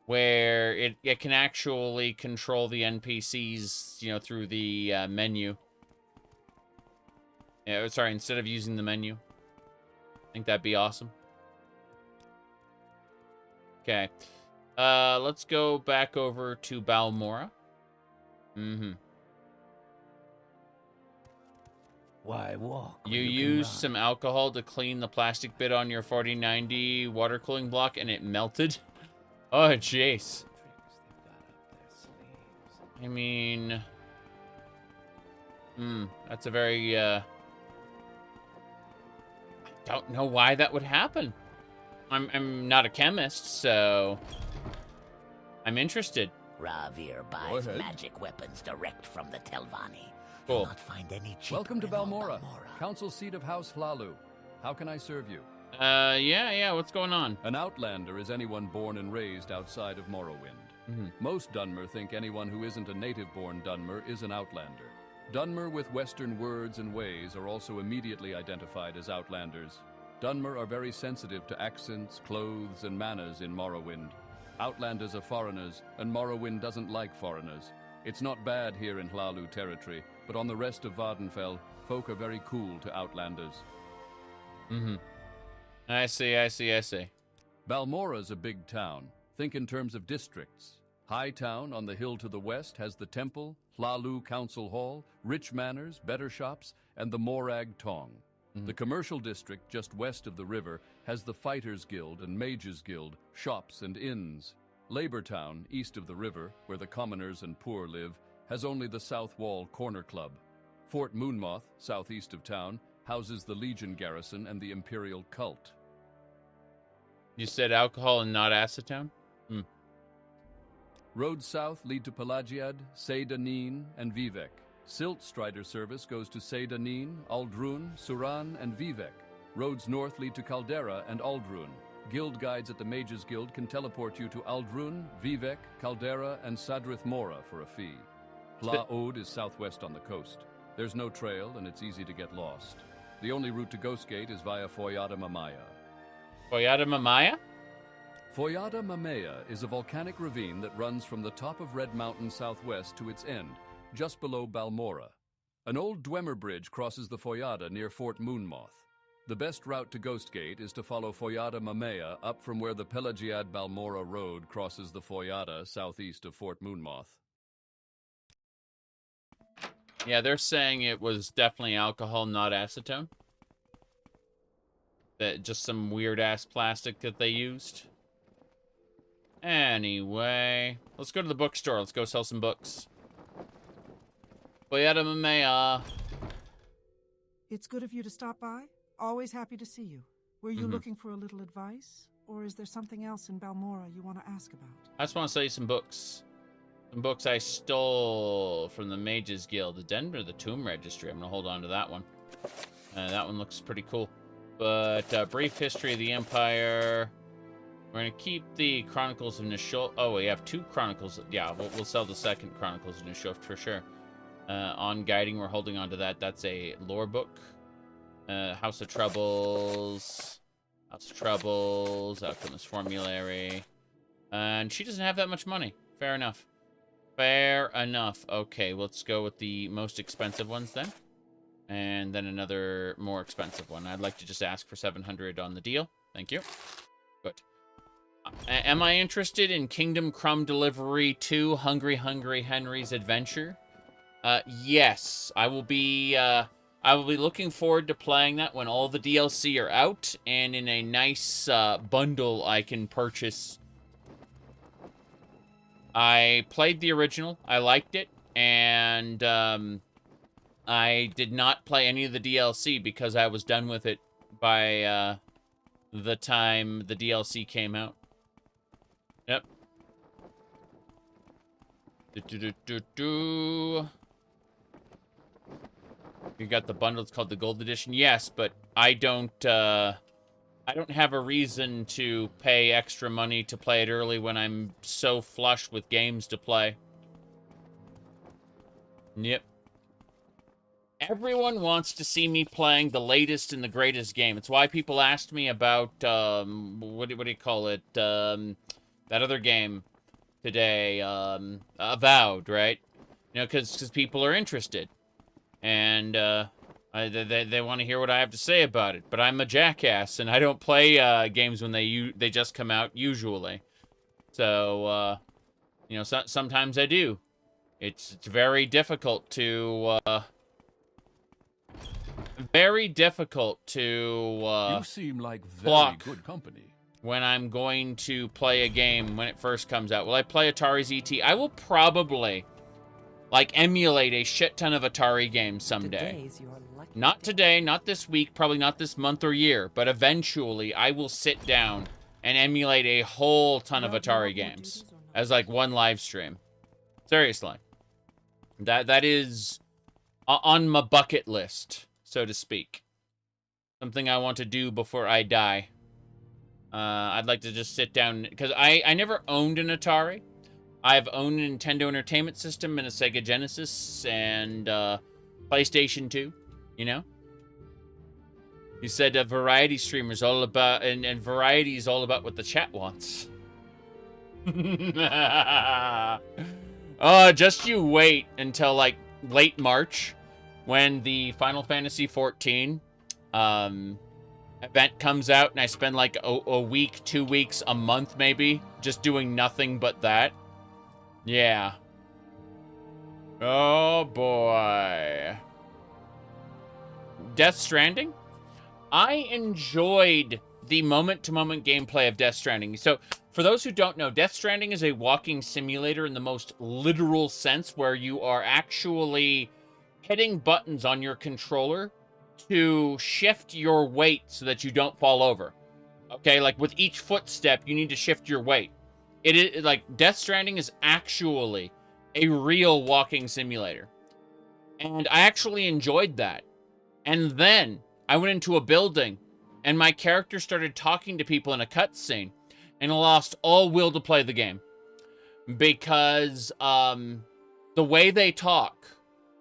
where it can actually control the NPCs, you know, through the menu. Yeah, sorry, instead of using the menu. I think that'd be awesome. Okay. Let's go back over to Balmora. Why walk? You used some alcohol to clean the plastic bit on your 4090 water cooling block and it melted? Oh, jeez. I mean... that's a very, I don't know why that would happen. I'm not a chemist, so... I'm interested. Ravir buys magic weapons direct from the Telvanni. Cool. You'll not find any cheaper Welcome to in all Balmora, council seat of House Hlalu. How can I serve you? Yeah, what's going on? An outlander is anyone born and raised outside of Morrowind. Most Dunmer think anyone who isn't a native-born Dunmer is an outlander. Dunmer with Western words and ways are also immediately identified as outlanders. Dunmer are very sensitive to accents, clothes, and manners in Morrowind. Outlanders are foreigners, and Morrowind doesn't like foreigners. It's not bad here in Hlalu territory, but on the rest of Vvardenfell, folk are very cool to outlanders. I see. Balmora's a big town. Think in terms of districts. High Town on the hill to the west has the Temple, Hlalu Council Hall, rich manors, better shops, and the Morag Tong. The commercial district just west of the river has the Fighters Guild and Mages Guild, shops and inns. Labor Town, east of the river, where the commoners and poor live, has only the South Wall Corner Club. Fort Moonmoth, southeast of town, houses the Legion garrison and the Imperial cult. You said alcohol and not acetone? Roads south lead to Pelagiad, Seyda-Neen, and Vivek. Silt Strider service goes to Seyda-Neen, Ald'ruhn, Suran, and Vivek. Roads north lead to Caldera and Ald'ruhn. Guild guides at the Mages Guild can teleport you to Ald'ruhn, Vivek, Caldera, and Sadrith Mora for a fee. Hla-Od is southwest on the coast. There's no trail, and it's easy to get lost. The only route to Ghostgate is via Foyada Mamaya. Foyada Mamaya? Foyada Mamaya is a volcanic ravine that runs from the top of Red Mountain southwest to its end, just below Balmora. An old Dwemer bridge crosses the Foyada near Fort Moonmoth. The best route to Ghostgate is to follow Foyada Mamaya up from where the Pelagiad Balmora Road crosses the Foyada southeast of Fort Moonmoth. Yeah, they're saying it was definitely alcohol, not acetone. That just some weird-ass plastic that they used. Anyway, let's go to the bookstore. Let's go sell some books. Foyada Mamaya. It's good of you to stop by. Always happy to see you. Were you looking for a little advice? Or is there something else in Balmora you want to ask about? I just want to sell you some books. Some books I stole from the Mages Guild, the Den or the Tomb Registry. I'm going to hold on to that one. That one looks pretty cool. But brief history of the Empire. We're going to keep the Chronicles of Nishulf. Oh, we have 2 Chronicles. Yeah, we'll sell the second Chronicles of Nishulf for sure. On guiding, we're holding on to that. That's a lore book. House of Troubles. Alchemist Formulary. And she doesn't have that much money. Fair enough. Okay, let's go with the most expensive ones then. And then another more expensive one. I'd like to just ask for 700 on the deal. Thank you. Good. Am I interested in Kingdom Crumb Delivery 2 Hungry Henry's Adventure? Yes. I will be looking forward to playing that when all the DLC are out and in a nice bundle I can purchase. I played the original. I liked it. And I did not play any of the DLC because I was done with it by the time the DLC came out. Yep. You got the bundle. It's called the Gold Edition. Yes, but I don't have a reason to pay extra money to play it early when I'm so flush with games to play. Yep. Everyone wants to see me playing the latest and the greatest game. It's why people asked me about, what do you call it? That other game today, Avowed, right? You know, because people are interested. And, they want to hear what I have to say about it. But I'm a jackass, and I don't play, games when they just come out, usually. So, you know, sometimes I do. It's very difficult to, you seem like very good company. When I'm going to play a game when it first comes out. Will I play Atari's ET? I will probably, like, emulate a shit ton of Atari games someday. Not today, not this week, probably not this month or year, but eventually I will sit down and emulate a whole ton of Atari games as, like, one live stream. Seriously. That is on my bucket list, so to speak. Something I want to do before I die. I'd like to just sit down, because I never owned an Atari. I've owned a Nintendo Entertainment System and a Sega Genesis and PlayStation 2, you know? You said a variety streamer's all about, and variety is all about what the chat wants. Just you wait until, like, late March when the Final Fantasy XIV event comes out and I spend, like, a week, 2 weeks, a month, maybe, just doing nothing but that. Yeah. Oh, boy. Death Stranding? I enjoyed the moment-to-moment gameplay of Death Stranding. So, for those who don't know, Death Stranding is a walking simulator in the most literal sense, where you are actually hitting buttons on your controller to shift your weight so that you don't fall over. Okay, like with each footstep, you need to shift your weight. It is like Death Stranding is actually a real walking simulator. And I actually enjoyed that. And then I went into a building and my character started talking to people in a cutscene, and I lost all will to play the game. Because the way they talk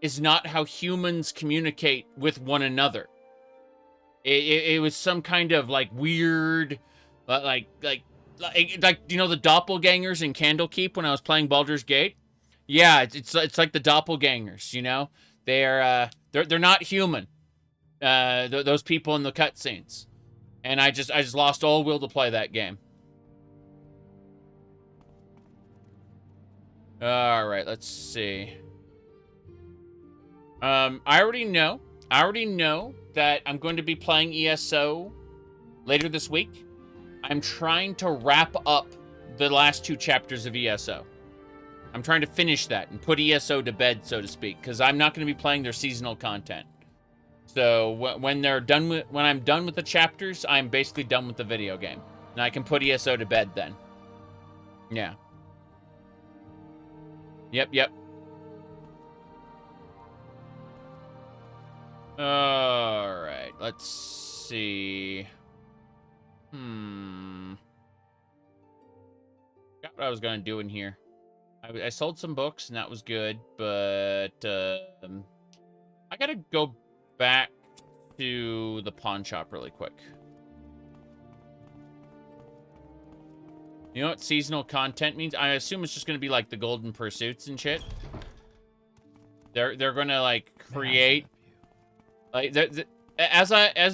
is not how humans communicate with one another. It was some kind of, like, weird, like you know the doppelgangers in Candlekeep when I was playing Baldur's Gate? Yeah, it's like the doppelgangers, you know? They're not human. Those people in the cutscenes. And I just lost all will to play that game. All right, let's see. I already know that I'm going to be playing ESO later this week. I'm trying to wrap up the last 2 chapters of ESO. I'm trying to finish that and put ESO to bed, so to speak, because I'm not going to be playing their seasonal content. So when I'm done with the chapters, I'm basically done with the video game, and I can put ESO to bed then. Yeah. Yep. Alright, let's see. Got what I was going to do in here. I sold some books, and that was good, but I gotta go back to the pawn shop really quick. You know what seasonal content means? I assume it's just going to be like the Golden Pursuits and shit. They're going to, like, create, like, as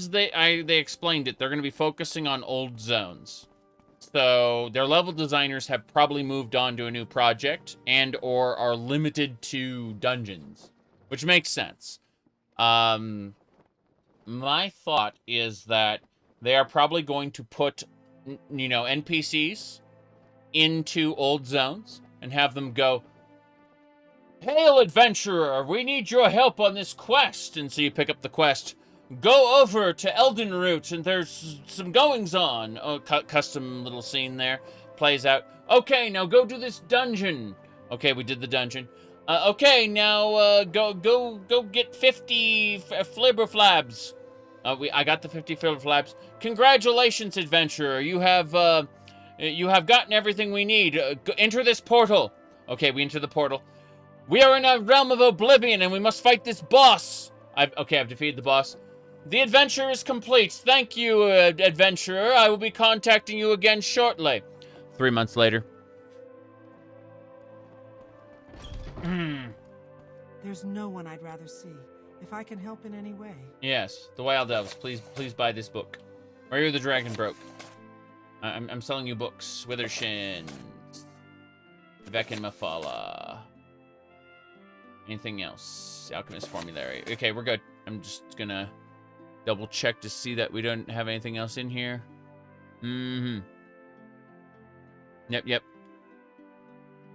they explained it, they're going to be focusing on old zones. So their level designers have probably moved on to a new project and or are limited to dungeons, which makes sense. My thought is that they are probably going to put, you know, NPCs into old zones and have them go, "Hail, adventurer, we need your help on this quest." And so you pick up the quest. Go over to Ald'ruhn, and there's some goings-on. Oh, custom little scene there. Plays out. Okay, now go to this dungeon. Okay, we did the dungeon. Okay, now go get 50 flibberflabs. I got the 50 flibberflabs. Congratulations, adventurer. You have gotten everything we need. Enter this portal. Okay, we enter the portal. We are in a realm of oblivion, and we must fight this boss. I've defeated the boss. The adventure is complete. Thank you, adventurer. I will be contacting you again shortly. 3 months later. There's no one I'd rather see. If I can help in any way. Yes, the Wild Elves. Please buy this book. Where are the Dragon Broke? I'm selling you books. Withershins. Vivek and Mafala. Anything else? Alchemist Formulary. Okay, we're good. I'm just gonna double check to see that we don't have anything else in here. Yep.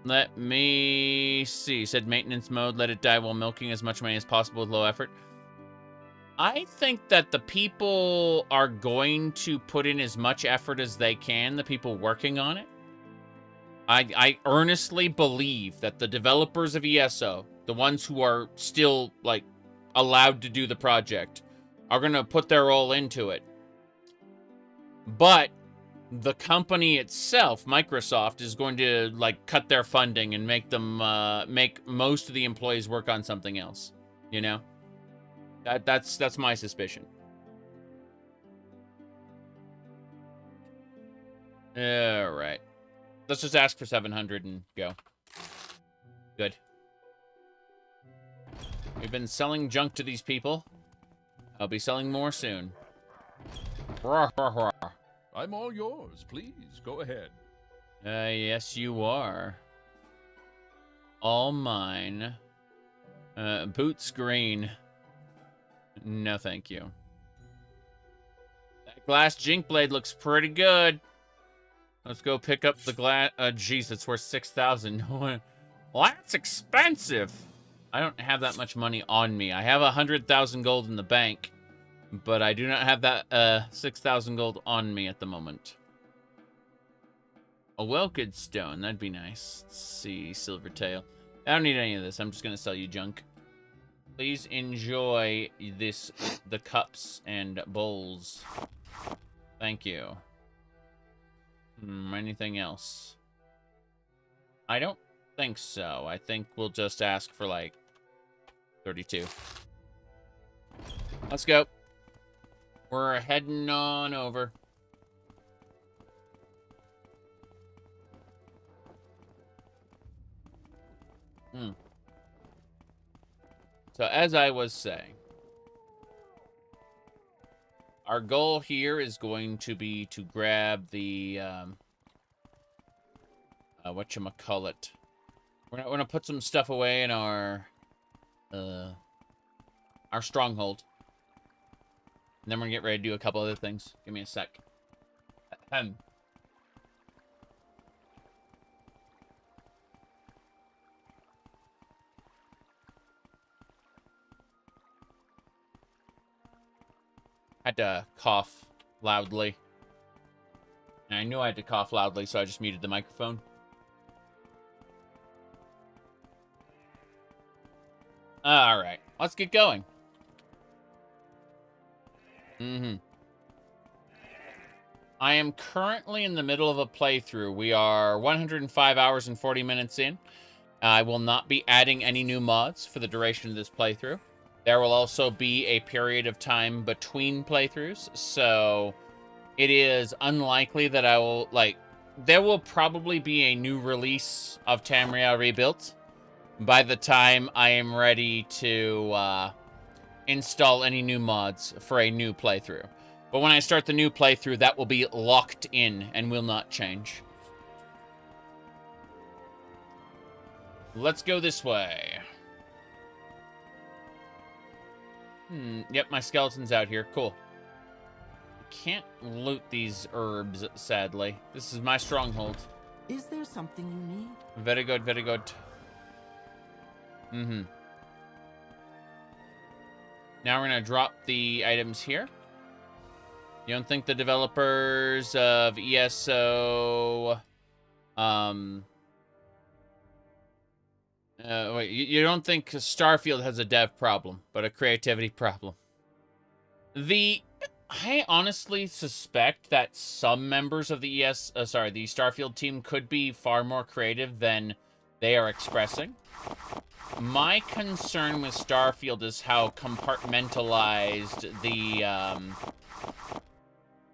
Let me see. Said maintenance mode. Let it die while milking as much money as possible with low effort. I think that the people are going to put in as much effort as they can, the people working on it. I earnestly believe that the developers of ESO, the ones who are still, like, allowed to do the project, are going to put their all into it. But the company itself, Microsoft, is going to, like, cut their funding and make them, make most of the employees work on something else. You know? That's my suspicion. Alright. Let's just ask for 700 and go. Good. We've been selling junk to these people. I'll be selling more soon. I'm all yours. Please, go ahead. Yes, you are. All mine. Boots green. No, thank you. That glass jink blade looks pretty good. Let's go pick up the glass. Jeez, it's worth 6,000. Well, that's expensive. I don't have that much money on me. I have 100,000 gold in the bank, but I do not have that 6,000 gold on me at the moment. A well-good stone. That'd be nice. Let's see, Silvertail. I don't need any of this. I'm just gonna sell you junk. Please enjoy the cups and bowls. Thank you. Anything else? I don't think so. I think we'll just ask for, like, 32. Let's go. We're heading on over. So, as I was saying, our goal here is going to be to grab the, whatchamacallit. We're gonna put some stuff away in our stronghold. And then we're gonna get ready to do a couple other things. Give me a sec. Had to cough loudly. And I knew I had to cough loudly, so I just muted the microphone. Alright, let's get going. I am currently in the middle of a playthrough. We are 105 hours and 40 minutes in. I will not be adding any new mods for the duration of this playthrough. There will also be a period of time between playthroughs, so it is unlikely that I will, like, there will probably be a new release of Tamriel Rebuilt by the time I am ready to install any new mods for a new playthrough. But when I start the new playthrough, that will be locked in and will not change. Let's go this way. Yep, my skeleton's out here. Cool. I can't loot these herbs, sadly. This is my stronghold. Is there something you need? Very good, very good. Now we're gonna drop the items here. You don't think the developers of ESO Wait, you don't think Starfield has a dev problem, but a creativity problem? I honestly suspect that some members of the the Starfield team could be far more creative than they are expressing. My concern with Starfield is how compartmentalized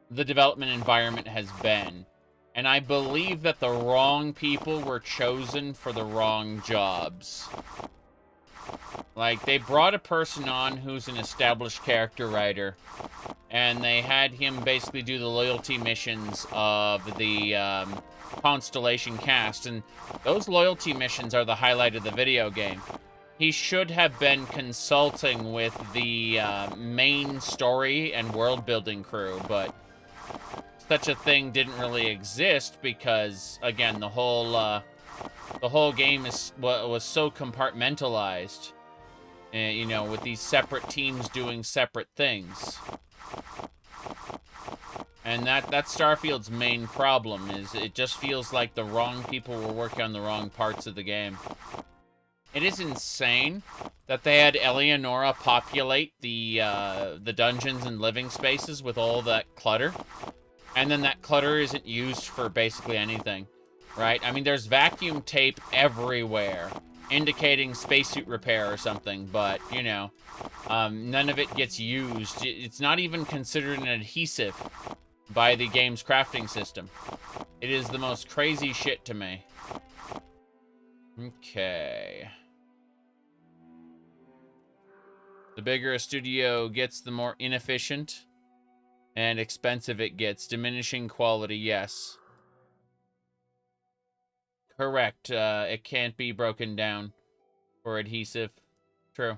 the development environment has been. And I believe that the wrong people were chosen for the wrong jobs. Like, they brought a person on who's an established character writer, and they had him basically do the loyalty missions of the Constellation cast, and those loyalty missions are the highlight of the video game. He should have been consulting with the main story and world-building crew, but such a thing didn't really exist because, again, the whole game was so compartmentalized, you know, with these separate teams doing separate things. And that's Starfield's main problem, is it just feels like the wrong people were working on the wrong parts of the game. It is insane that they had Eleonora populate the dungeons and living spaces with all that clutter. And then that clutter isn't used for basically anything, right? I mean, there's vacuum tape everywhere, indicating spacesuit repair or something, but, you know, none of it gets used. It's not even considered an adhesive by the game's crafting system. It is the most crazy shit to me. Okay. The bigger a studio gets, the more inefficient and expensive it gets. Diminishing quality, yes. Correct. It can't be broken down for adhesive. True.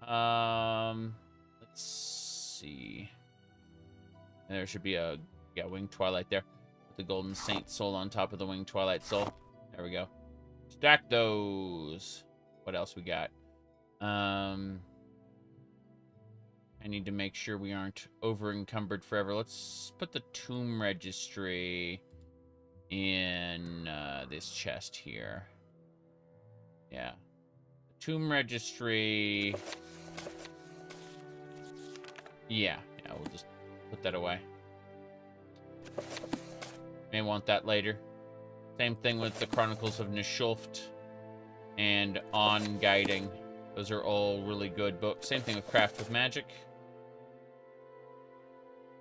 Let's see. There should be a Winged Twilight there. With the Golden Saint Soul on top of the Winged Twilight Soul. There we go. Stack those. What else we got? I need to make sure we aren't over-encumbered forever. Let's put the Tomb Registry in this chest here. Yeah. Tomb Registry... Yeah, we'll just put that away. May want that later. Same thing with the Chronicles of Nishulft and On Guiding. Those are all really good books. Same thing with Craft with Magic.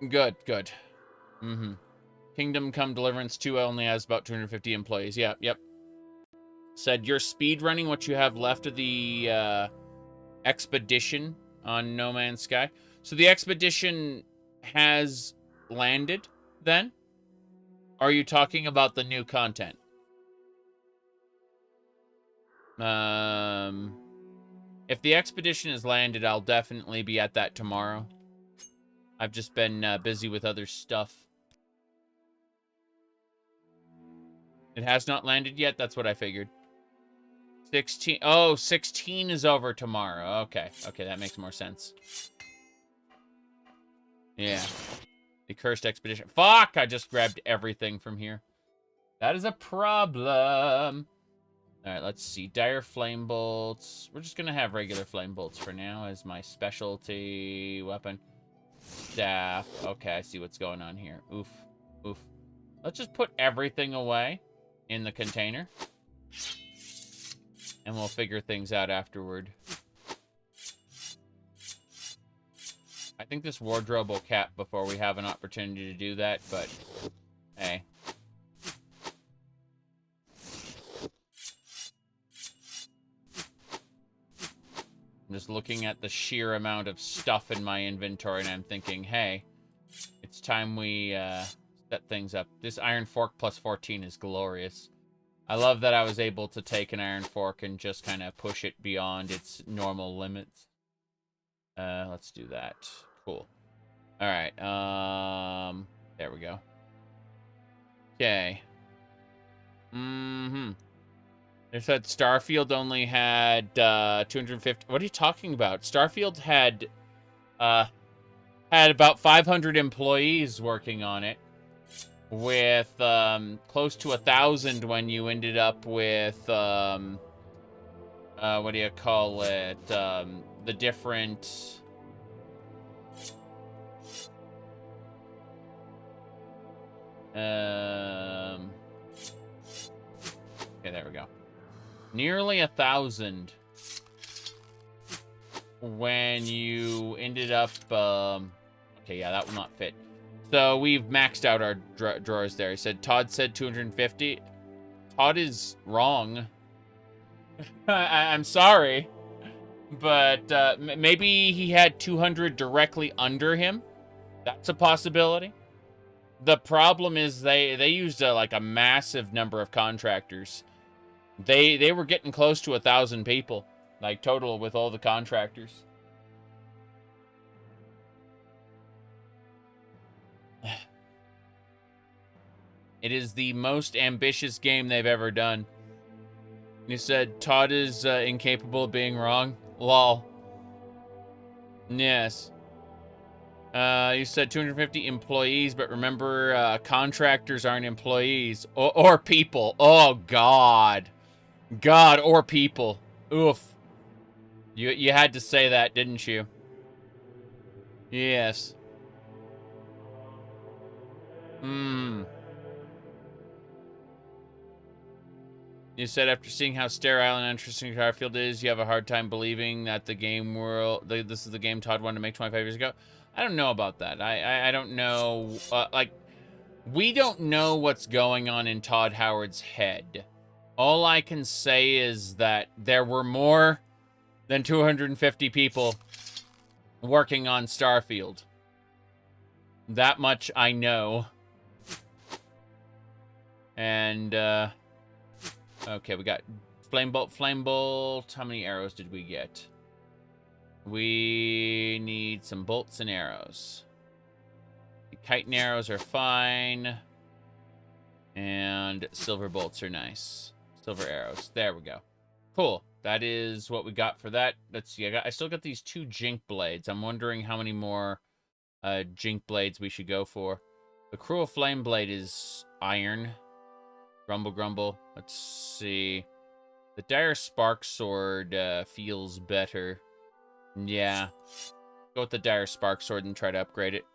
Good. Kingdom Come Deliverance 2 only has about 250 employees. Yep. Said you're speed running what you have left of the expedition on No Man's Sky. So the expedition has landed then? Are you talking about the new content? If the expedition has landed, I'll definitely be at that tomorrow. I've just been busy with other stuff. It has not landed yet? That's what I figured. 16. Oh, 16 is over tomorrow. Okay, that makes more sense. Yeah. The Cursed Expedition. Fuck! I just grabbed everything from here. That is a problem. Alright, let's see. Dire Flame Bolts. We're just gonna have regular Flame Bolts for now as my specialty weapon. Staff. Okay, I see what's going on here. Oof. Let's just put everything away in the container. And we'll figure things out afterward. I think this wardrobe will cap before we have an opportunity to do that, but hey. I'm just looking at the sheer amount of stuff in my inventory, and I'm thinking, hey, it's time we set things up. This Iron Fork plus 14 is glorious. I love that I was able to take an Iron Fork and just kind of push it beyond its normal limits. Let's do that. Cool. Alright, there we go. Okay. They said Starfield only had 250... What are you talking about? Starfield had about 500 employees working on it, with close to 1,000 when you ended up with what do you call it? The different... Okay, there we go. Nearly 1,000 when you ended up, okay, yeah, that will not fit. So we've maxed out our drawers there. He said, Todd said 250. Todd is wrong. I'm sorry. But maybe he had 200 directly under him. That's a possibility. The problem is they used like a massive number of contractors. They were getting close to 1,000 people, like total with all the contractors. It is the most ambitious game they've ever done. You said Todd is incapable of being wrong? Lol. Yes. You said 250 employees, but remember, contractors aren't employees. Or people. Oh, God. God, or people. Oof. You had to say that, didn't you? Yes. Hmm. You said after seeing how sterile and interesting Starfield is, you have a hard time believing that the game world... This is the game Todd wanted to make 25 years ago. I don't know about that. I don't know. Like, we don't know what's going on in Todd Howard's head. All I can say is that there were more than 250 people working on Starfield. That much I know. And, okay, we got flame bolt. How many arrows did we get? We need some bolts and arrows. The kite and arrows are fine. And silver bolts are nice. Silver arrows. There we go. Cool. That is what we got for that. Let's see. I still got these 2 jink blades. I'm wondering how many more jink blades we should go for. The cruel flame blade is iron. Grumble, grumble. Let's see. The dire spark sword feels better. Yeah. Go with the dire spark sword and try to upgrade it.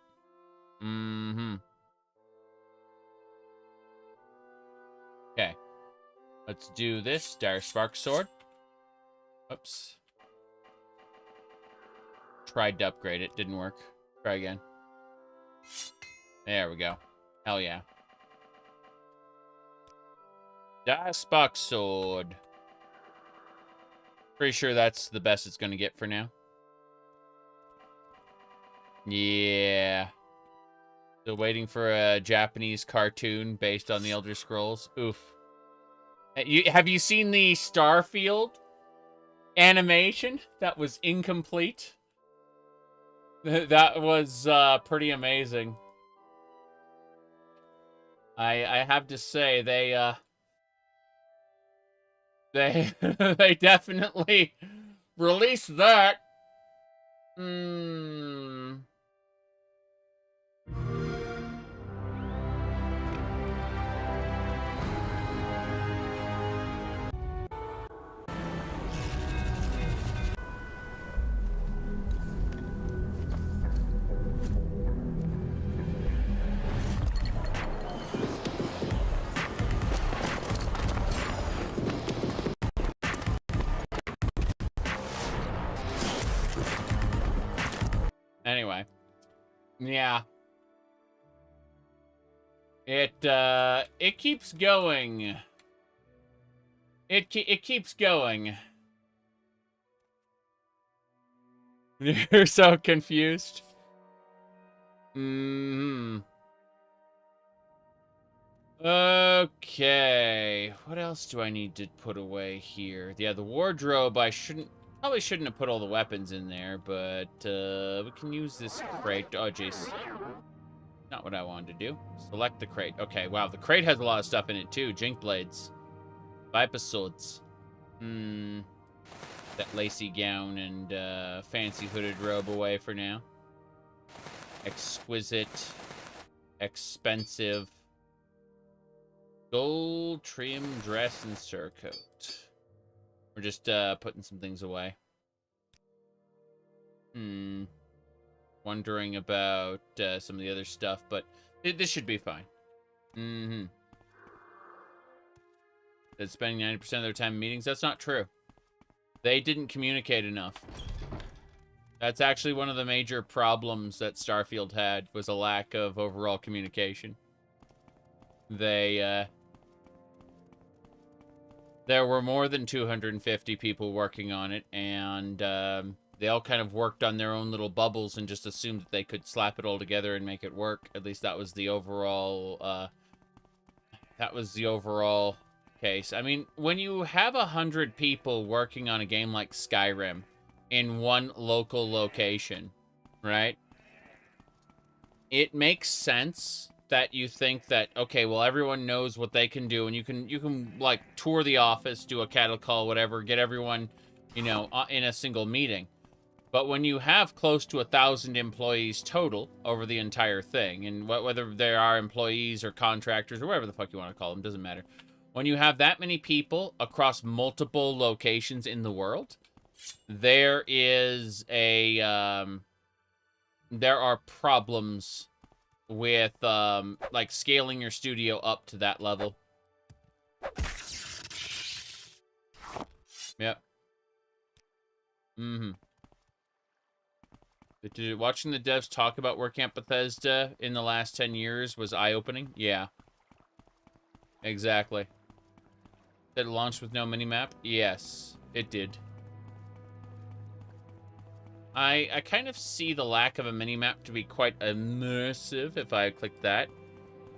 Okay. Let's do this. Dire spark sword. Oops. Tried to upgrade it. Didn't work. Try again. There we go. Hell yeah. Dire spark sword. Pretty sure that's the best it's going to get for now. Yeah. Still waiting for a Japanese cartoon based on the Elder Scrolls. Oof. Have you seen the Starfield animation? That was incomplete. That was pretty amazing. I have to say they definitely released that. Anyway, yeah, it keeps going. It keeps going. You're so confused. Okay, what else do I need to put away here? Yeah, the wardrobe. Probably shouldn't have put all the weapons in there, but we can use this crate. Oh, jeez. Not what I wanted to do. Select the crate. Okay, wow, the crate has a lot of stuff in it, too. Jink blades. Viper swords. That lacy gown and fancy hooded robe away for now. Exquisite. Expensive. Gold trim dress and surcoat. We're just putting some things away. Wondering about some of the other stuff, but this should be fine. That spending 90% of their time in meetings. That's not true. They didn't communicate enough. That's actually one of the major problems that Starfield had, was a lack of overall communication. There were more than 250 people working on it, and they all kind of worked on their own little bubbles and just assumed that they could slap it all together and make it work. At least that was the overall, case. I mean, when you have 100 people working on a game like Skyrim in one local location, right? It makes sense that you think that, okay, well, everyone knows what they can do, and you can like tour the office, do a cattle call, whatever, get everyone, you know, in a single meeting. But when you have close to 1,000 employees total over the entire thing, and whether there are employees or contractors or whatever the fuck you want to call them, doesn't matter. When you have that many people across multiple locations in the world, there is there are problems with like scaling your studio up to that level. Yep. Watching the devs talk about working at Bethesda in the last 10 years was eye-opening. Yeah. Exactly. Did it launch with no minimap? Yes, it did. I kind of see the lack of a minimap to be quite immersive if I click that.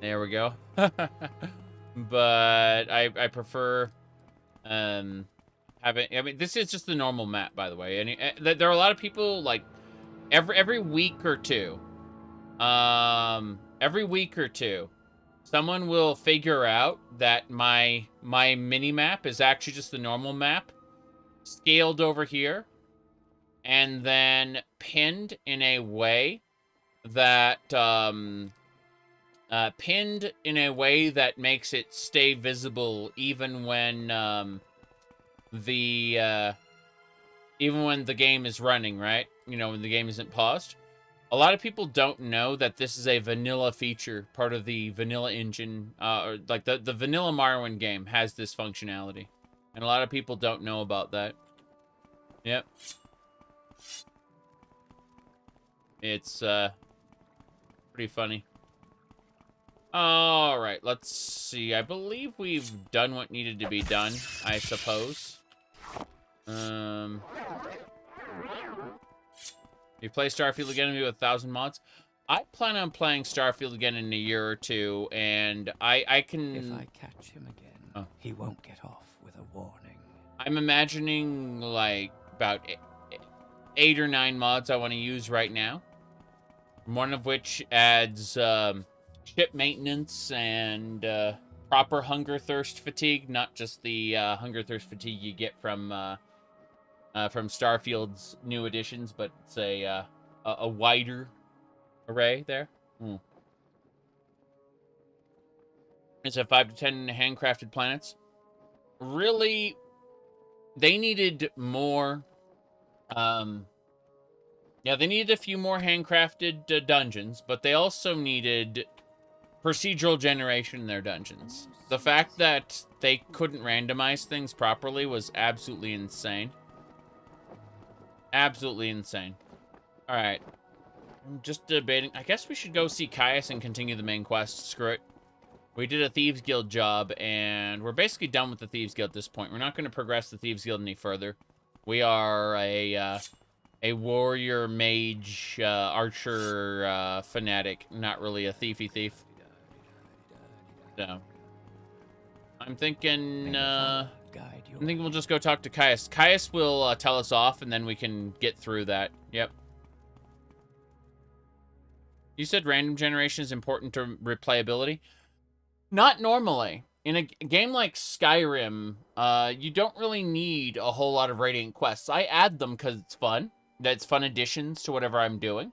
There we go. But I prefer having... I mean, this is just the normal map, by the way. And there are a lot of people, like, every week or two, someone will figure out that my mini-map is actually just the normal map, scaled over here, and then pinned in a way that makes it stay visible even when the game is running, right? You know, when the game isn't paused. A lot of people don't know that this is a vanilla feature, part of the vanilla engine, or like the vanilla Morrowind game has this functionality. And a lot of people don't know about that. Yep. It's pretty funny. All right, let's see. I believe we've done what needed to be done, I suppose. You play Starfield again with 1,000 mods? I plan on playing Starfield again in a year or two, and I can... If I catch him again, he won't get off with a warning. I'm imagining, like, about 8 or 9 mods I want to use right now. One of which adds ship maintenance and proper hunger thirst fatigue, not just the hunger thirst fatigue you get from Starfield's new additions, but it's a wider array there. It's a 5 to 10 handcrafted planets. Really, they needed more. Yeah, they needed a few more handcrafted dungeons, but they also needed procedural generation in their dungeons. The fact that they couldn't randomize things properly was absolutely insane. Absolutely insane. All right. I'm just debating. I guess we should go see Caius and continue the main quest. Screw it. We did a Thieves Guild job, and we're basically done with the Thieves Guild at this point. We're not going to progress the Thieves Guild any further. We are a warrior, mage, archer, fanatic. Not really a thiefy thief. So, I'm thinking we'll just go talk to Caius. Caius will tell us off, and then we can get through that. Yep. You said random generation is important to replayability. Not normally. In a game like Skyrim, you don't really need a whole lot of Radiant quests. I add them because it's fun. That's fun additions to whatever I'm doing.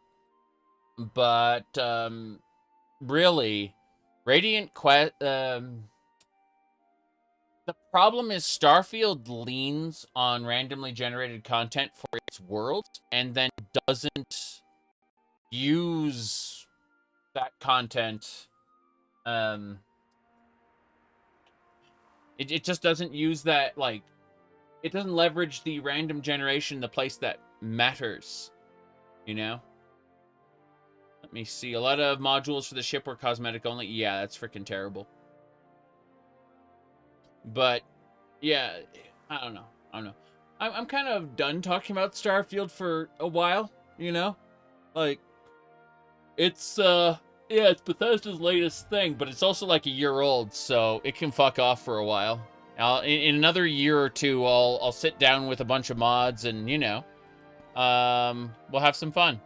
But, really, Radiant The problem is Starfield leans on randomly generated content for its worlds and then doesn't use that content. It just doesn't use that, like, it doesn't leverage the random generation in the place that matters, you know? Let me see. A lot of modules for the ship were cosmetic only. Yeah, that's freaking terrible. But, yeah, I don't know. I'm kind of done talking about Starfield for a while, you know? Like, it's, yeah, it's Bethesda's latest thing, but it's also like a year old, so it can fuck off for a while. In another year or two, I'll sit down with a bunch of mods and, you know, we'll have some fun.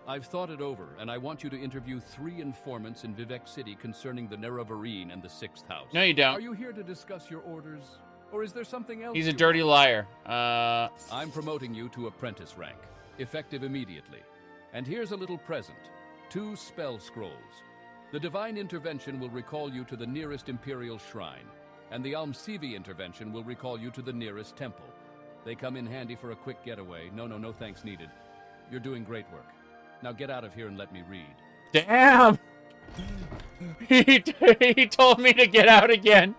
I've thought it over, and I want you to interview 3 informants in Vivec City concerning the Nerevarine and the 6th house. No, you don't. Are you here to discuss your orders, or is there something else? He's a dirty liar. I'm promoting you to apprentice rank, effective immediately. And here's a little present. 2 spell scrolls. The Divine Intervention will recall you to the nearest Imperial Shrine, and the Almsivi Intervention will recall you to the nearest temple. They come in handy for a quick getaway. No thanks needed. You're doing great work. Now get out of here and let me read. Damn! He told me to get out again.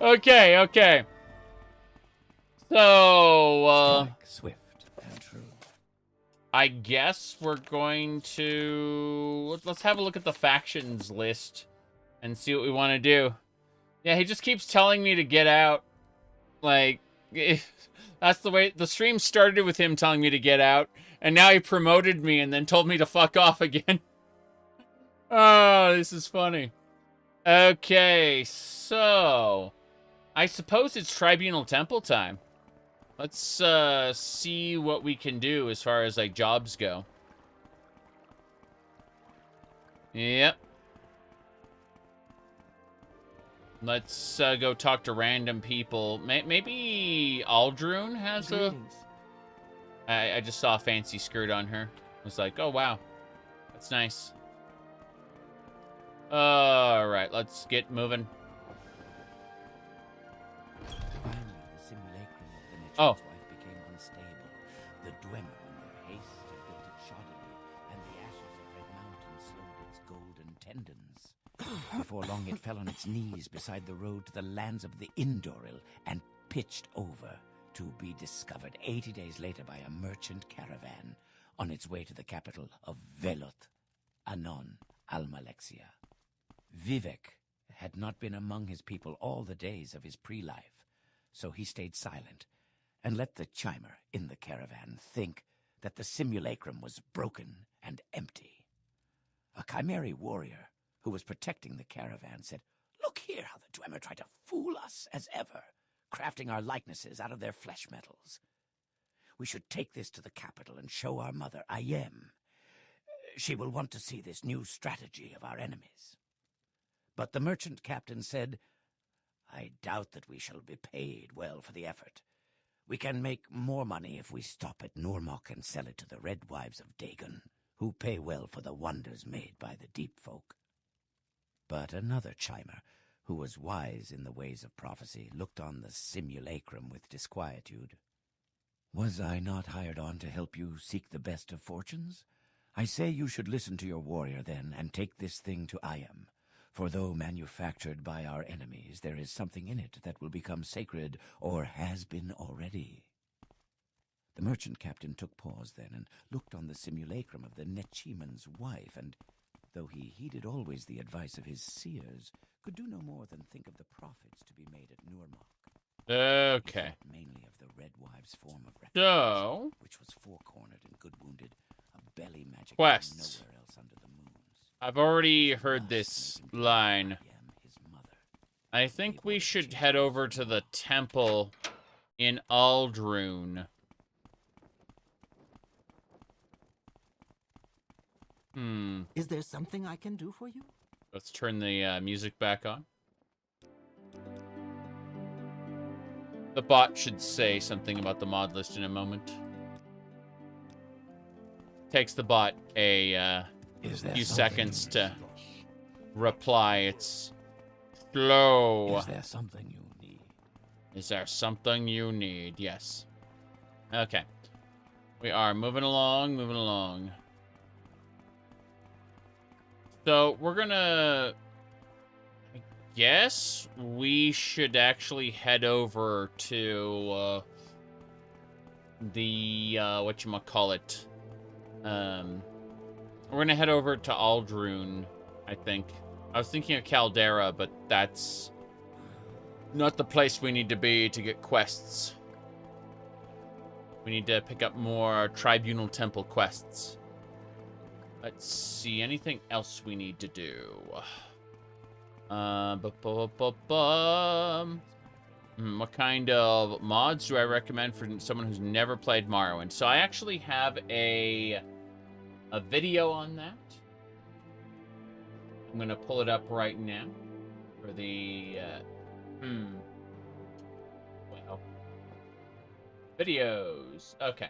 Okay. So, swift and true. I guess we're going to... Let's have a look at the factions list and see what we want to do. Yeah, he just keeps telling me to get out. Like, that's the way... The stream started with him telling me to get out, and now he promoted me and then told me to fuck off again. Oh, this is funny. Okay, so... I suppose it's Tribunal Temple time. Let's see what we can do as far as, like, jobs go. Yep. Let's go talk to random people. Maybe Ald'ruhn has a... I just saw a fancy skirt on her. I was like, oh, wow. That's nice. All right, let's get moving. Finally, the simulacrum of the Nich's Oh. wife became unstable. The Dwemer, in their haste, had built it shoddily, and the ashes of Red Mountain slowed its golden tendons. Before long, it fell on its knees beside the road to the lands of the Indoril and pitched over, to be discovered 80 days later by a merchant caravan on its way to the capital of Veloth, anon Almalexia. Vivec had not been among his people all the days of his pre-life, so he stayed silent and let the chimer in the caravan think that the simulacrum was broken and empty. A Chimeri warrior who was protecting the caravan said, "Look here how the Dwemer try to fool us as ever, crafting our likenesses out of their flesh metals. We should take this to the capital and show our mother, Ayem. She will want to see this new strategy of our enemies." But the merchant captain said, "I doubt that we shall be paid well for the effort. We can make more money if we stop at Normok and sell it to the Red Wives of Dagon, who pay well for the wonders made by the deep folk." But another chimer, who was wise in the ways of prophecy, looked on the simulacrum with disquietude. "Was I not hired on to help you seek the best of fortunes? I say you should listen to your warrior then, and take this thing to Ayem. For though manufactured by our enemies, there is something in it that will become sacred, or has been already." The merchant captain took pause then, and looked on the simulacrum of the Nechiman's wife, and, though he heeded always the advice of his seers, could do no more than think of the profits to be made at Normok. Okay. Mainly of the Red Wife's form of So, which was four-cornered and good-wounded, a belly magic quests. nowhere else under the moons. I've already heard this line. I think we should head over to the temple in Ald'ruhn. Is there something I can do for you? Let's turn the music back on. The bot should say something about the mod list in a moment. Takes the bot a few seconds to reply. It's slow. Is there something you need? Is there something you need? Yes. Okay. We are moving along, moving along. So, we're gonna... I guess we should actually head over to, the, whatchamacallit. We're gonna head over to Ald'ruhn, I think. I was thinking of Caldera, but that's not the place we need to be to get quests. We need to pick up more Tribunal Temple quests. Let's see, anything else we need to do? What kind of mods do I recommend for someone who's never played Morrowind? So I actually have a video on that. I'm gonna pull it up right now for the well, videos. Okay.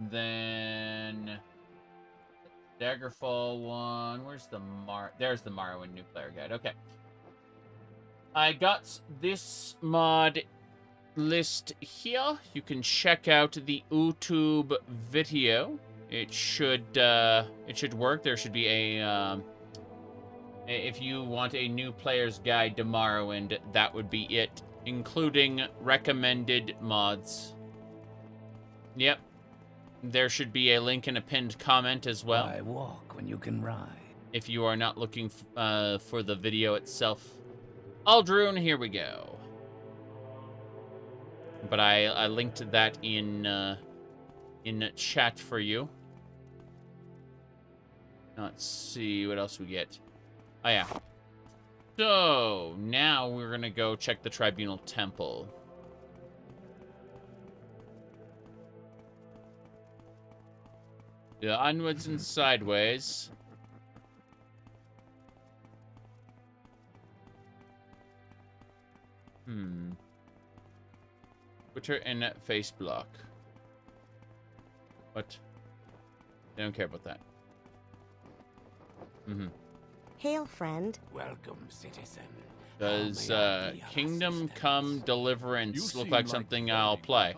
Then Daggerfall one. Where's the There's the Morrowind new player guide. Okay. I got this mod list here. You can check out the YouTube video. It should work. There should be a if you want a new player's guide to Morrowind, that would be it, including recommended mods. Yep. There should be a link in a pinned comment as well. Why walk when you can ride? If you are not looking for the video itself. Ald'ruhn, here we go. But I linked that in chat for you. Let's see what else we get. Oh yeah. So now we're gonna go check the Tribunal Temple. Yeah, onwards and sideways. Twitter and face block. What? They don't care about that. Hail, friend. Welcome, citizen. Does Kingdom Come Deliverance look like something I'll play?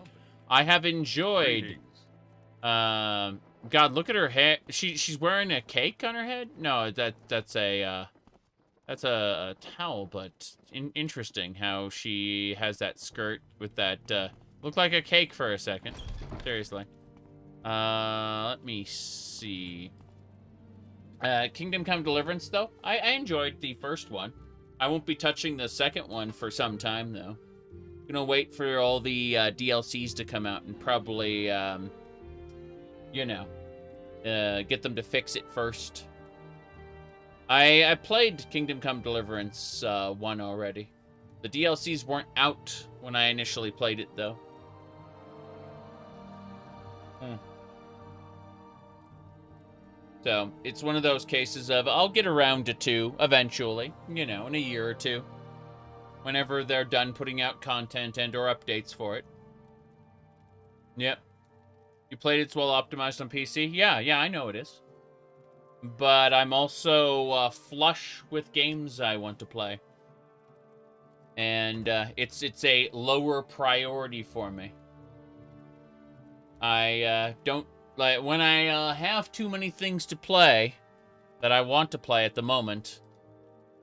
I have enjoyed. God, look at her hair. She's wearing a cake on her head. No, that's a towel. But interesting how she has that skirt with that. Looked like a cake for a second. Seriously. Let me see. Kingdom Come Deliverance, though, I enjoyed the first one. I won't be touching the second one for some time, though. Gonna wait for all the DLCs to come out and probably, you know, get them to fix it first. I played Kingdom Come Deliverance 1 already. The DLCs weren't out when I initially played it, though. So, it's one of those cases of, I'll get around to 2 eventually, you know, in a year or 2. Whenever they're done putting out content and or updates for it. Yep. You played it's well optimized on PC? Yeah, I know it is. But I'm also flush with games I want to play. And it's a lower priority for me. I don't... Like, when I have too many things to play that I want to play at the moment,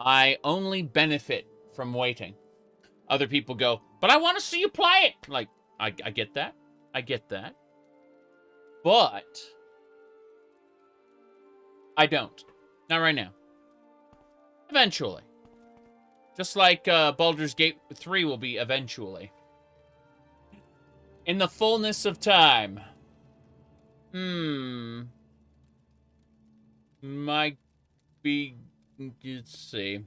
I only benefit from waiting. Other people go, but I want to see you play it! Like, I get that. I get that. But I don't. Not right now. Eventually. Just like Baldur's Gate 3 will be eventually. In the fullness of time. Might be... Let's see.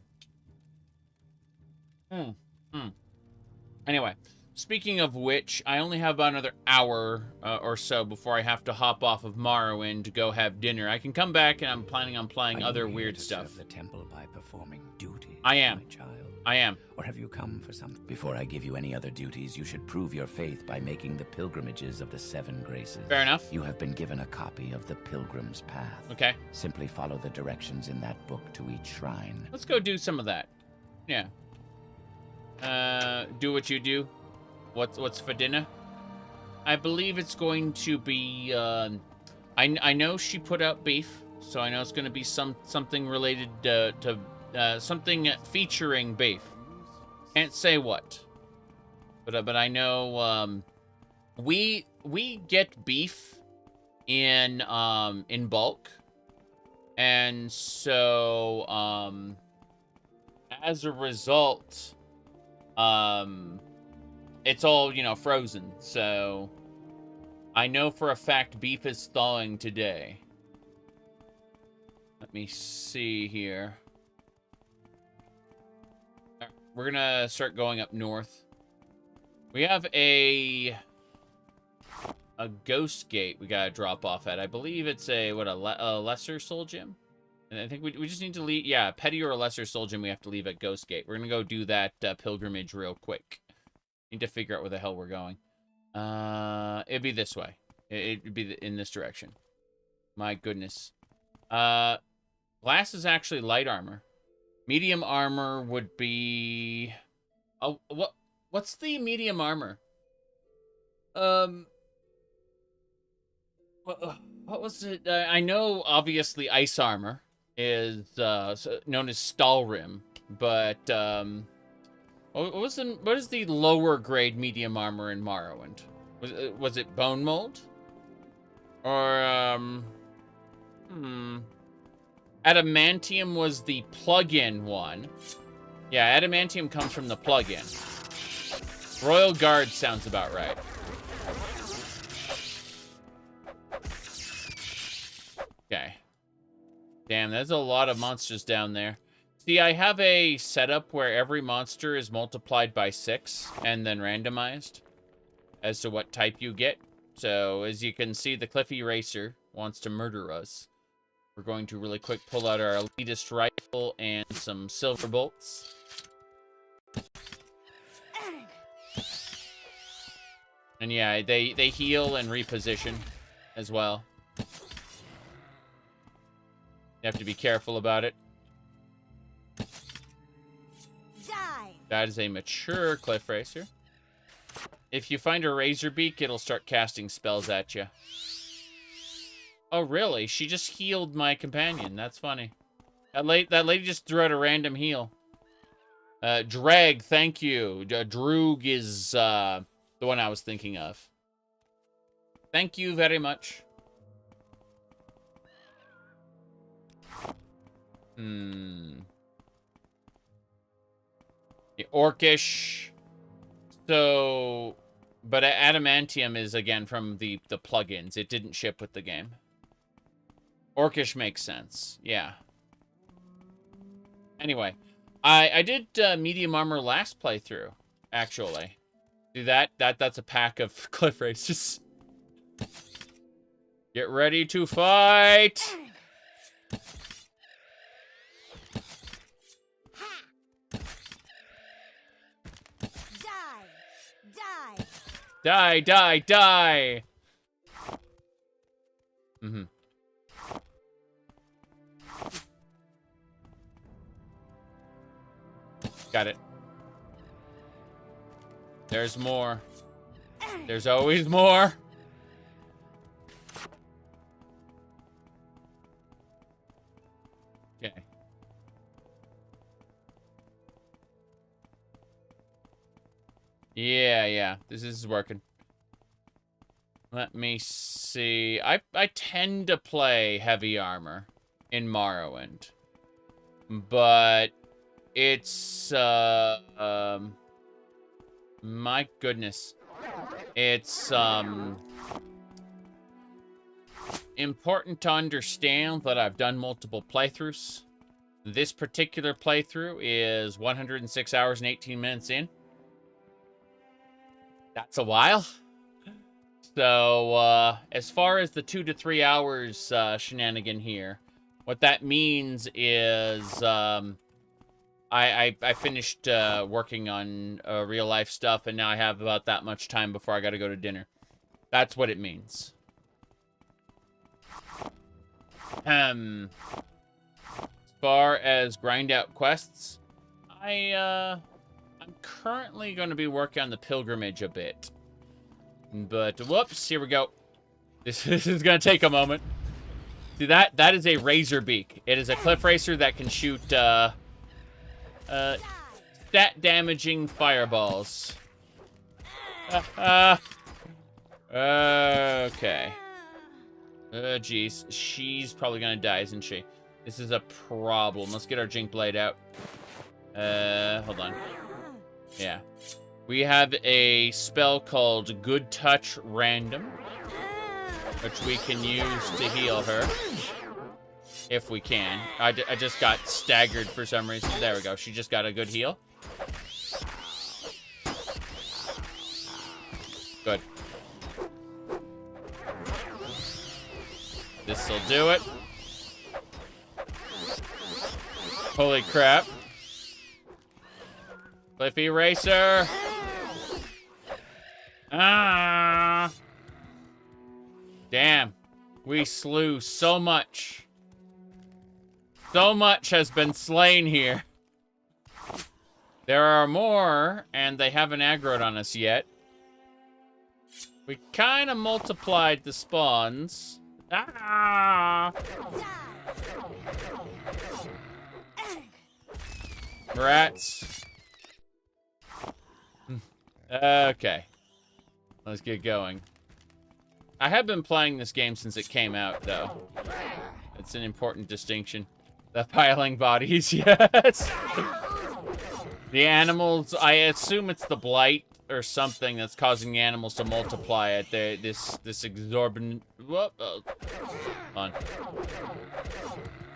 Anyway, speaking of which, I only have about another hour or so before I have to hop off of Morrowind to go have dinner. I can come back, and I'm planning on playing other weird stuff. Serve the temple by performing duties, I am. my child. I am. Or have you come for something? Before I give you any other duties, you should prove your faith by making the pilgrimages of the 7 graces. Fair enough. You have been given a copy of the Pilgrim's Path. Okay. Simply follow the directions in that book to each shrine. Let's go do some of that. Yeah. Do what you do. What's for dinner? I believe it's going to be. I know she put out beef, so I know it's going to be something related to something featuring beef. Can't say what, but I know we get beef in bulk, and so as a result, it's all, frozen. So I know for a fact beef is thawing today. Let me see here. We're gonna start going up north. We have a ghost gate we gotta drop off at. I believe it's a lesser soul gem. And I think we just need to leave. Yeah, petty or a lesser soul gem we have to leave at Ghost Gate. We're gonna go do that pilgrimage real quick. Need to figure out where the hell we're going. It'd be this way. It'd be in this direction. My goodness. Glass is actually light armor. Medium armor would be... Oh, what's the medium armor? What was it? I know, obviously, ice armor is known as Stalrim, but what is the lower grade medium armor in Morrowind? Was it bone mold? Or adamantium was the plug-in one. Yeah, adamantium comes from the plug-in. Royal Guard sounds about right. Okay. Damn, there's a lot of monsters down there. See, I have a setup where every monster is multiplied by 6 and then randomized as to what type you get. So, as you can see, the Cliffy Racer wants to murder us. We're going to really quick pull out our elitist rifle and some silver bolts. And yeah, they heal and reposition as well. You have to be careful about it. Die. That is a mature Cliff Racer. If you find a razor beak, it'll start casting spells at you. Oh, really? She just healed my companion. That's funny. That lady just threw out a random heal. Dreg, thank you. Droog is the one I was thinking of. Thank you very much. The Orcish. So, but adamantium is again from the plugins. It didn't ship with the game. Orcish makes sense. Yeah. Anyway, I did medium armor last playthrough. Actually, see that's a pack of Cliff Racers. Get ready to fight. Die, die, die! Mm-hmm. Got it. There's more. There's always more. Okay. Yeah. This is working. Let me see. I tend to play heavy armor in Morrowind. But it's my goodness. It's important to understand that I've done multiple playthroughs. This particular playthrough is 106 hours and 18 minutes in. That's a while. So, as far as the 2 to 3 hours shenanigan here, what that means is I finished working on real life stuff, and now I have about that much time before I got to go to dinner. That's what it means. As far as grind out quests, I'm currently going to be working on the pilgrimage a bit. But, whoops, here we go. This is going to take a moment. See, that is a razor beak. It is a cliff racer that can shoot, stat-damaging fireballs. Okay. Jeez. She's probably going to die, isn't she? This is a problem. Let's get our Jink Blade out. Hold on. Yeah. We have a spell called Good Touch Random, which we can use to heal her. If we can. I just got staggered for some reason. There we go. She just got a good heal. Good. This'll do it. Holy crap. Cliffy Racer. Ah. Damn. We slew so much. So much has been slain here. There are more, and they haven't aggroed on us yet. We kind of multiplied the spawns. Ah! Rats. Okay. Let's get going. I have been playing this game since it came out, though. It's an important distinction. The piling bodies, yes. The animals, I assume it's the blight or something that's causing the animals to multiply at this exorbitant. Whoop, on.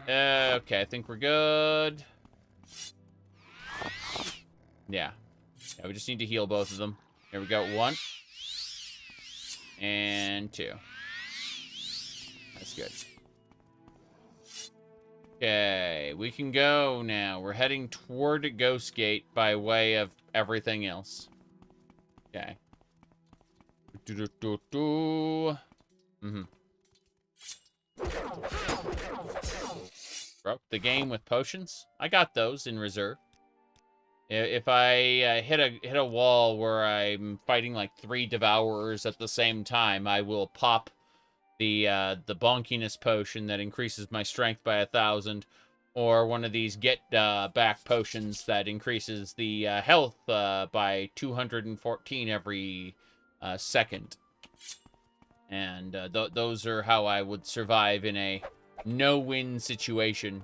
Okay, I think we're good. Yeah. Yeah, we just need to heal both of them. Here we go. 1. And 2. That's good. Okay, we can go now. We're heading toward Ghost Gate by way of everything else. Okay. Broke the game with potions. I got those in reserve. If I hit a wall where I'm fighting like 3 devourers at the same time, I will pop the bonkiness potion that increases my strength by 1,000, or one of these get back potions that increases the health by 214 every second. And those are how I would survive in a no-win situation.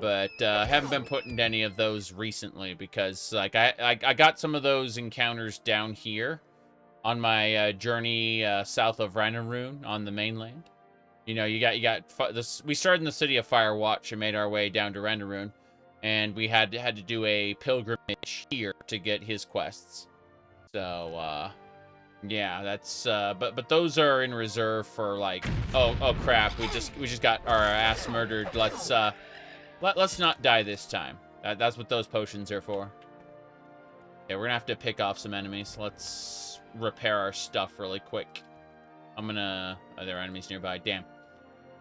But haven't been putting any of those recently because like I got some of those encounters down here on my journey south of Ald'ruhn on the mainland. You know, you got this. We started in the city of Firewatch and made our way down to Ald'ruhn, and we had to do a pilgrimage here to get his quests. So yeah, that's but those are in reserve for like oh crap, we just got our ass murdered. Let's not die this time. That's what those potions are for. Okay, we're gonna have to pick off some enemies. Let's repair our stuff really quick. I'm gonna... Oh, there are enemies nearby. Damn.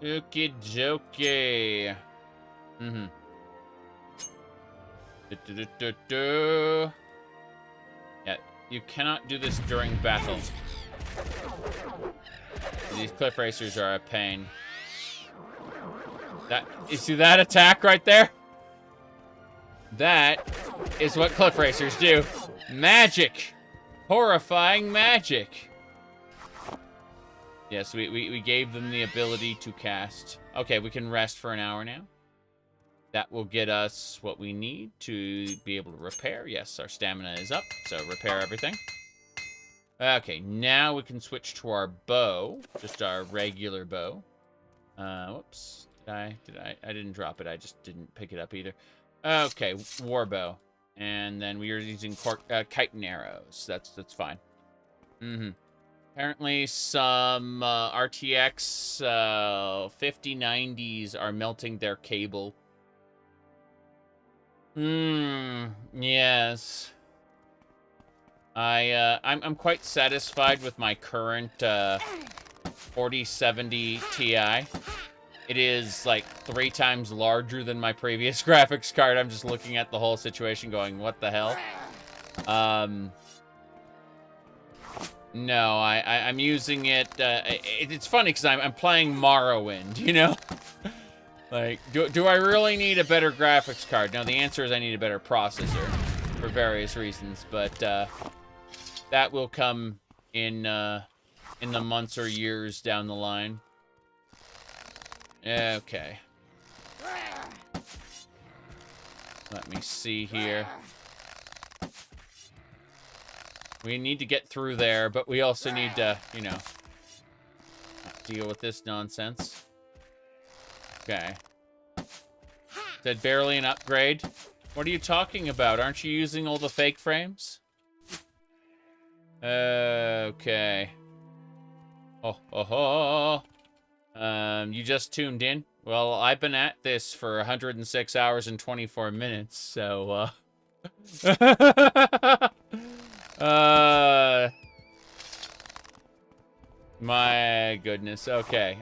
Okie dokie. Yeah, you cannot do this during battle. These cliff racers are a pain. You see that attack right there? That is what cliff racers do. Magic. Horrifying magic. Yes, we gave them the ability to cast. Okay, we can rest for an hour now. That will get us what we need to be able to repair. Yes, our stamina is up, so repair everything. Okay, now we can switch to our bow. Just our regular bow. Whoops. I didn't drop it. I just didn't pick it up either. Okay, warbow. And then we are using chitin arrows. That's fine. Apparently some RTX 5090s are melting their cable. Yes. I'm quite satisfied with my current 4070 Ti. It is like 3 times larger than my previous graphics card. I'm just looking at the whole situation going, what the hell? No, I'm using it. It's funny because I'm playing Morrowind, you know? Like, do I really need a better graphics card? No, the answer is I need a better processor for various reasons, but that will come in the months or years down the line. Okay. Let me see here. We need to get through there, but we also need to, you know, deal with this nonsense. Okay. Said barely an upgrade. What are you talking about? Aren't you using all the fake frames? Okay. You just tuned in? Well, I've been at this for 106 hours and 24 minutes, so, my goodness. Okay.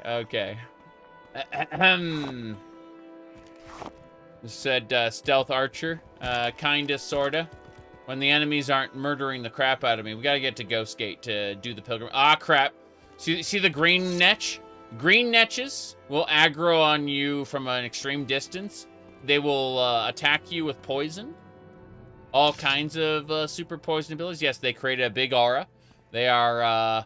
Said, stealth archer. Kinda, sorta. When the enemies aren't murdering the crap out of me. We gotta get to Ghost Gate to do the pilgrim. Ah, crap. See the green netch? Green netches will aggro on you from an extreme distance. They will attack you with poison. All kinds of super poison abilities. Yes, they create a big aura. They are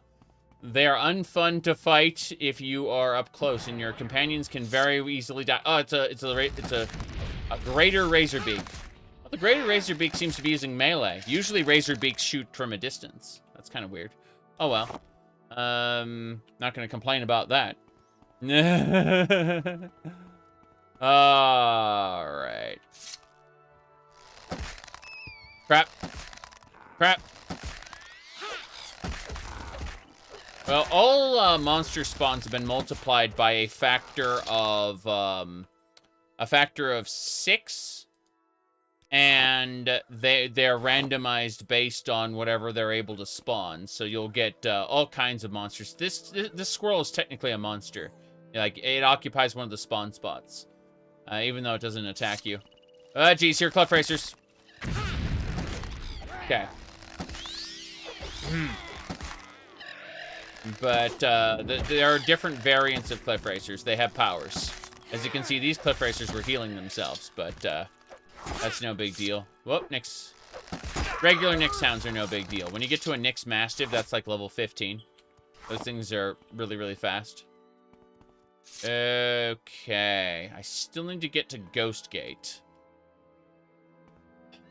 unfun to fight if you are up close, and your companions can very easily die. Oh, it's a greater Razorbeak. Well, the greater Razorbeak seems to be using melee. Usually Razorbeaks shoot from a distance. That's kind of weird. Oh well. Not gonna complain about that. Alright. Crap. Well, all monster spawns have been multiplied by a factor of 6, and they're randomized based on whatever they're able to spawn. So you'll get all kinds of monsters. This squirrel is technically a monster. Like, it occupies one of the spawn spots, even though it doesn't attack you. Geez, here, Clef Racers. Okay. But there are different variants of Cliff Racers. They have powers. As you can see, these Cliff Racers were healing themselves, but that's no big deal. Whoop, Nyx. Regular Nyx Hounds are no big deal. When you get to a Nyx Mastiff, that's like level 15. Those things are really, really fast. Okay. I still need to get to Ghost Gate.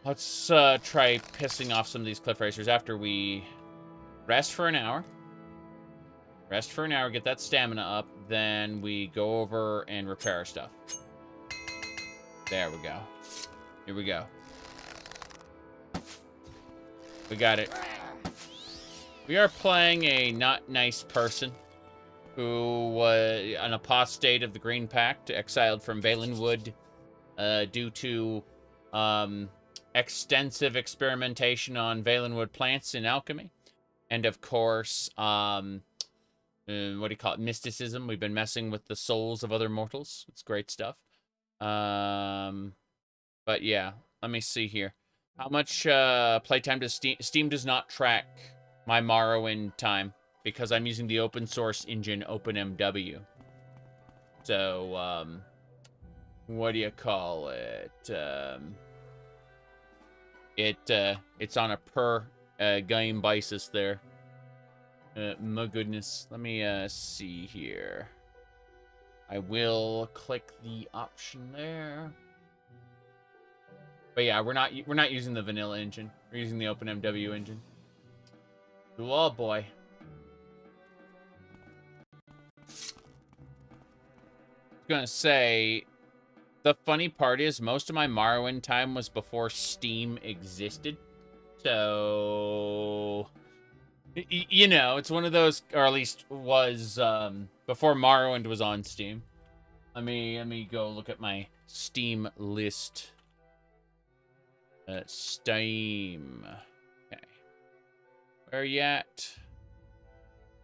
Let's try pissing off some of these Cliff Racers after we rest for an hour. Rest for an hour, get that stamina up, then we go over and repair our stuff. There we go. Here we go. We got it. We are playing a not nice person who was an apostate of the Green Pact, exiled from Valenwood due to extensive experimentation on Valenwood plants in alchemy. And of course, what do you call it? Mysticism. We've been messing with the souls of other mortals. It's great stuff. But yeah, let me see here. How much playtime does Steam does not track my Morrowind time because I'm using the open source engine OpenMW. So, what do you call it? It's on a per game basis there. My goodness. Let me see here. I will click the option there. But yeah, we're not using the vanilla engine. We're using the OpenMW engine. Oh boy. I was gonna say, the funny part is most of my Morrowind time was before Steam existed. So, you know, it's one of those, or at least was before Morrowind was on Steam. Let me go look at my Steam list. Steam. Okay. Where are you at?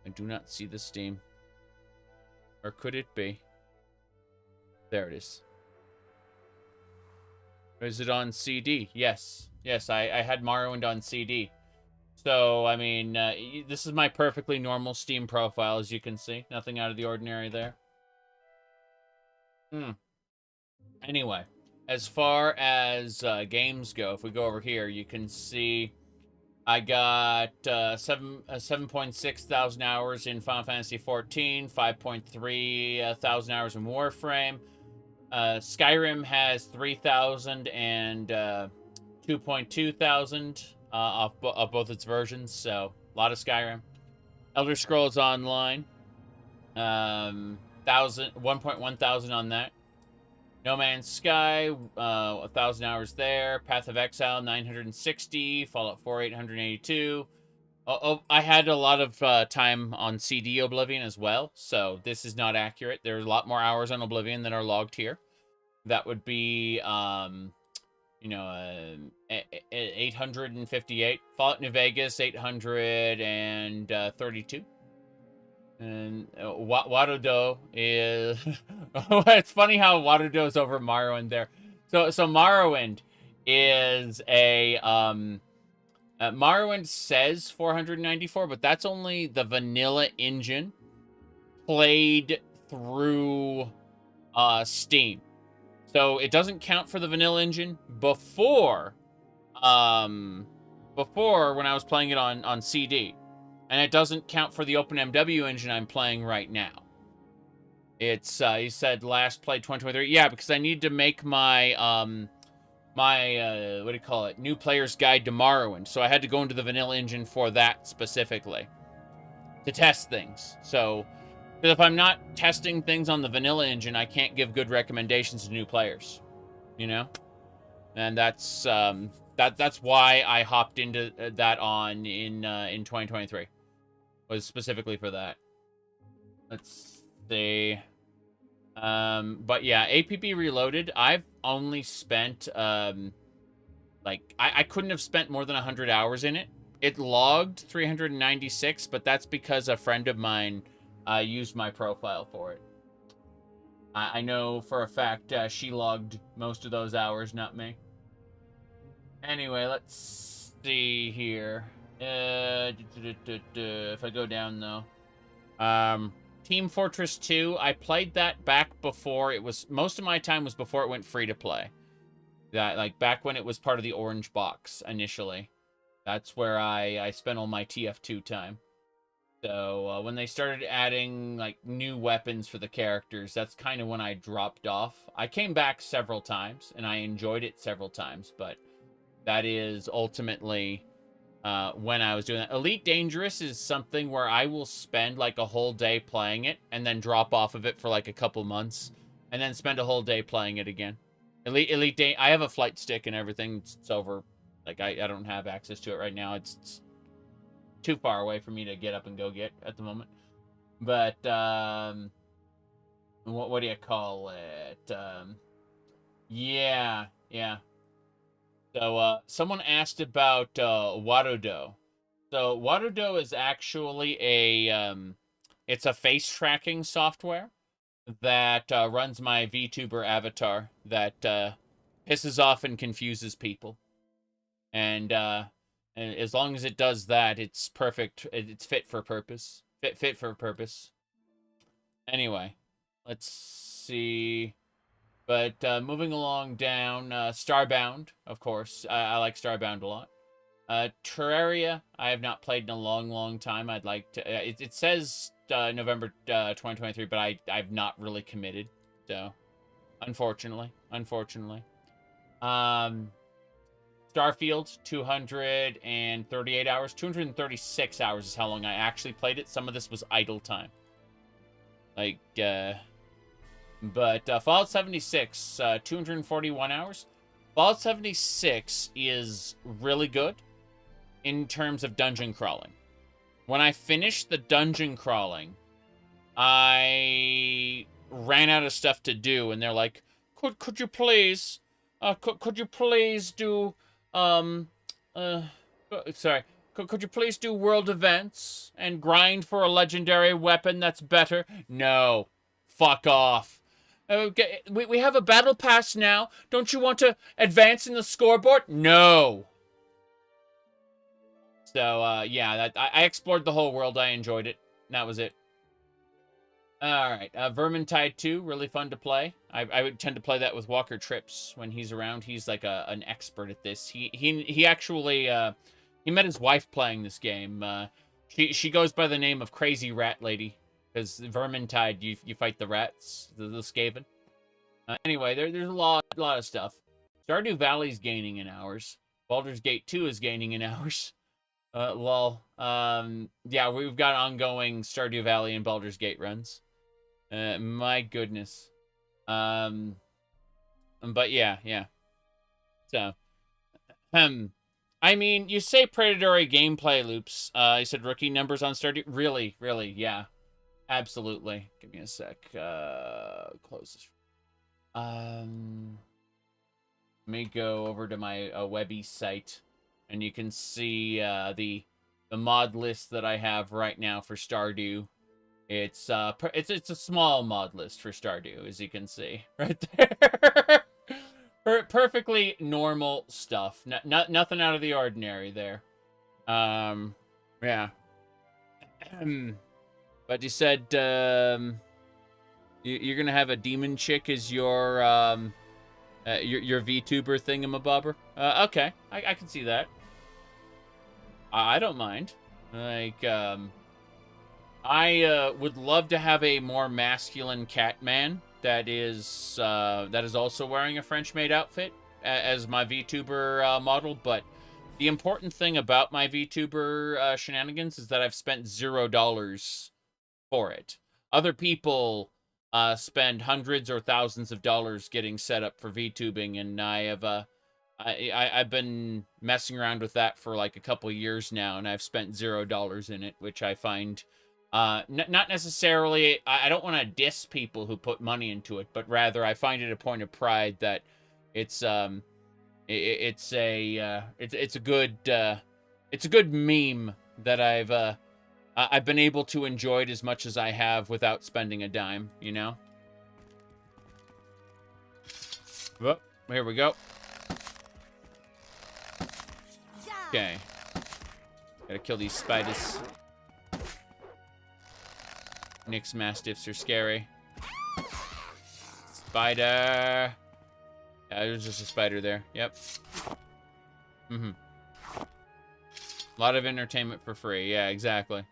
I do not see the Steam. Or could it be? There it is. Is it on CD? Yes. Yes, I had Morrowind on CD. So, I mean, this is my perfectly normal Steam profile, as you can see. Nothing out of the ordinary there. Anyway, as far as games go, if we go over here, you can see I got 7.6 thousand hours in Final Fantasy XIV, 5.3 thousand hours in Warframe. Skyrim has 3,000 and 2.2 thousand of both its versions, so a lot of Skyrim. Elder Scrolls Online, 1.1 thousand on that. No Man's Sky, 1,000 hours there. Path of Exile, 960. Fallout 4, 882. I had a lot of time on CD Oblivion as well, so this is not accurate. There's a lot more hours on Oblivion than are logged here. That would be, 858. Fallout New Vegas, 832. And Warudo is... it's funny how Warudo is over Morrowind there. So Morrowind is a... Morrowind says 494, but that's only the vanilla engine played through Steam. So it doesn't count for the vanilla engine before when I was playing it on CD. And it doesn't count for the OpenMW engine I'm playing right now. It's, he said last played 2023. Yeah, because I need to make my, what do you call it? New Player's Guide to Morrowind. So I had to go into the vanilla engine for that specifically. To test things. So, because if I'm not testing things on the vanilla engine, I can't give good recommendations to new players. You know? And that's, that's why I hopped into that in 2023. Was specifically for that. Let's see. But yeah, APP Reloaded, I've only spent, like, I couldn't have spent more than 100 hours in it. It logged 396, but that's because a friend of mine used my profile for it. I know for a fact she logged most of those hours, not me. Anyway, let's see here. If I go down though, Team Fortress 2, I played that back before it was, most of my time was before it went free to play. That, like, back when it was part of the orange box initially. That's where I spent all my TF2 time. So when they started adding like new weapons for the characters, that's kind of when I dropped off. I came back several times and I enjoyed it several times, but that is ultimately when I was doing that. Elite Dangerous is something where I will spend like a whole day playing it and then drop off of it for like a couple months and then spend a whole day playing it again. I have a flight stick and everything. It's over. Like, I don't have access to it right now. It's too far away for me to get up and go get at the moment. But, what do you call it? Yeah. So, someone asked about Warudo. So, Warudo is actually it's a face tracking software that runs my VTuber avatar that pisses off and confuses people. And as long as it does that, it's perfect. It's fit for purpose. Fit for purpose. Anyway, let's see. But moving along down, Starbound, of course. I like Starbound a lot. Terraria, I have not played in a long time. I'd like to... it says November 2023, but I've not really committed. So, unfortunately. Starfield, 238 hours. 236 hours is how long I actually played it. Some of this was idle time. Like, But Fallout 76, 241 hours. Fallout 76 is really good in terms of dungeon crawling. When I finished the dungeon crawling, I ran out of stuff to do, and they're like, could you please do, sorry, could you please do world events and grind for a legendary weapon that's better? No. Fuck off. Okay, we have a battle pass now. Don't you want to advance in the scoreboard? No. So, yeah, I explored the whole world. I enjoyed it. That was it. Alright, Vermintide 2, really fun to play. I would tend to play that with Walker Trips when he's around. He's like an expert at this. He actually, he met his wife playing this game. She goes by the name of Crazy Rat Lady. Because Vermintide, you fight the rats, the Skaven. Anyway, there's a lot of stuff. Stardew Valley's gaining in hours. Baldur's Gate 2 is gaining in hours. Lol. Yeah, we've got ongoing Stardew Valley and Baldur's Gate runs. My goodness. But yeah. So, I mean, you say predatory gameplay loops. You said rookie numbers on Stardew. Really, yeah. Absolutely. Give me a sec. Close this. Let me go over to my Webby site, and you can see the mod list that I have right now for Stardew. It's a small mod list for Stardew, as you can see right there. Perfectly normal stuff. Nothing out of the ordinary there. Yeah. But you said you're gonna have a demon chick as your VTuber thingamabobber. Okay, I can see that. I don't mind. Like, I would love to have a more masculine Catman that is also wearing a French-made outfit as my VTuber model. But the important thing about my VTuber shenanigans is that I've spent $0 for it. Other people spend hundreds or thousands of dollars getting set up for VTubing, and I've been messing around with that for like a couple years now, and I've spent $0 in it, which I find not necessarily. I don't want to diss people who put money into it, but rather I find it a point of pride that it's a good meme that I've been able to enjoy it as much as I have without spending a dime, you know? Well, here we go. Okay. Gotta kill these spiders. Nick's Mastiffs are scary. Spider! Yeah, there's just a spider there. Yep. A lot of entertainment for free. Yeah, exactly.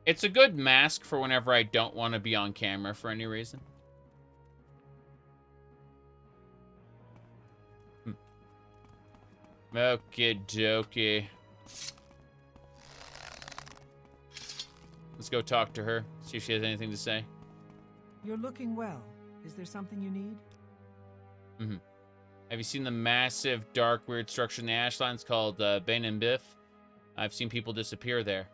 It's a good mask for whenever I don't want to be on camera for any reason. Okie dokie. Let's go talk to her. See if she has anything to say. You're looking well. Is there something you need? Have you seen the massive, dark, weird structure in the Ashlands called Bain and Biff? I've seen people disappear there.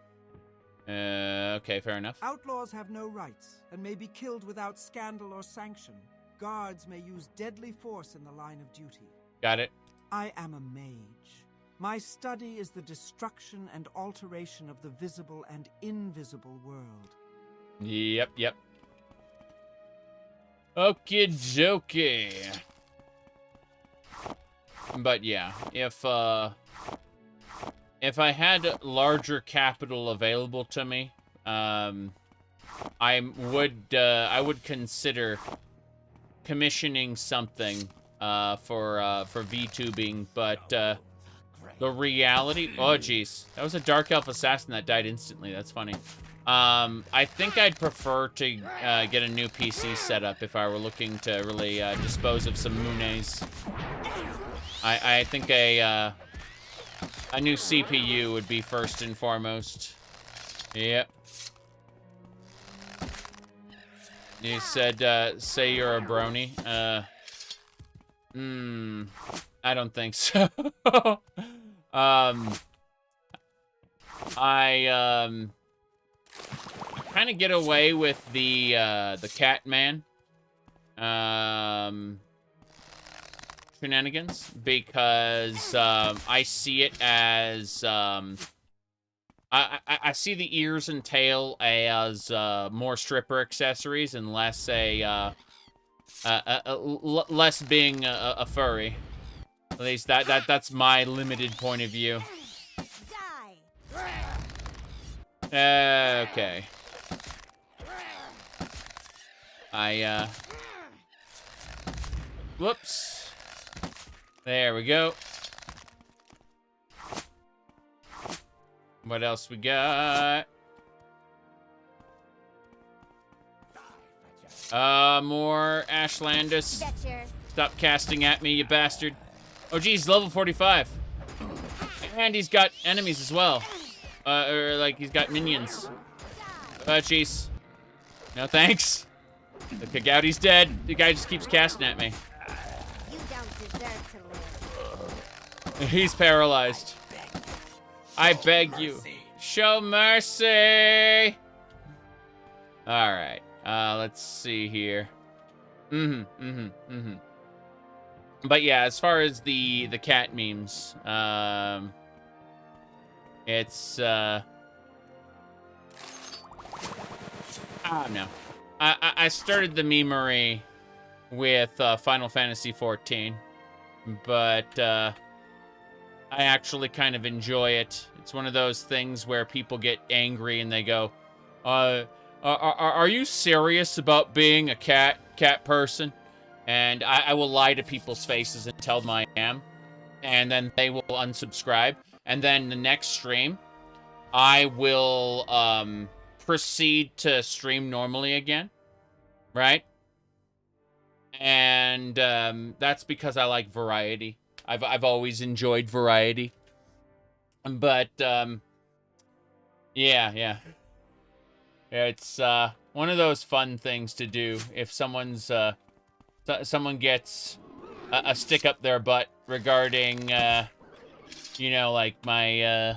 Okay, fair enough. Outlaws have no rights and may be killed without scandal or sanction. Guards may use deadly force in the line of duty. Got it. I am a mage. My study is the destruction and alteration of the visible and invisible world. Yep. Okie dokie. But yeah, if I had larger capital available to me, I would consider commissioning something for VTubing, but the reality... Oh, jeez. That was a Dark Elf Assassin that died instantly. That's funny. I think I'd prefer to get a new PC setup if I were looking to really dispose of some Munes. I think a new CPU would be first and foremost. Yep. You said, say you're a brony. I don't think so. I kind of get away with the cat man shenanigans because I see it as I see the ears and tail as more stripper accessories and less less being a furry. At least that's my limited point of view. Okay. Whoops. There we go. What else we got? More Ashlandus. Stop casting at me, you bastard. Oh, geez, level 45. And he's got enemies as well. Or, like, he's got minions. Jeez. No thanks. The Kagouty's dead. The guy just keeps casting at me. You don't deserve to live. He's paralyzed. I beg you. Show mercy. All right. Let's see here. But yeah, as far as the cat memes, it's no. I started the memery with Final Fantasy XIV, but I actually kind of enjoy it. It's one of those things where people get angry and they go, are you serious about being a cat person? And I will lie to people's faces and tell them I am, and then they will unsubscribe. And then the next stream, I will proceed to stream normally again, right? And that's because I like variety. I've always enjoyed variety. But yeah. It's one of those fun things to do if someone's someone gets a stick up their butt regarding you know, like my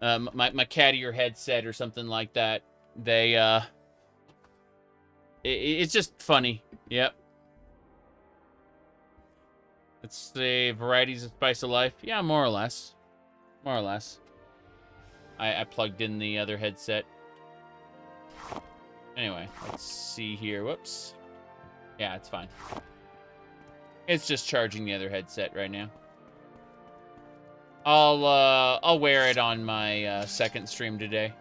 my cat ear headset or something like that. They it's just funny. Yep. It's the varieties of spice of life. Yeah, more or less. More or less. I plugged in the other headset. Anyway, let's see here. Whoops. Yeah, it's fine. It's just charging the other headset right now. I'll wear it on my second stream today.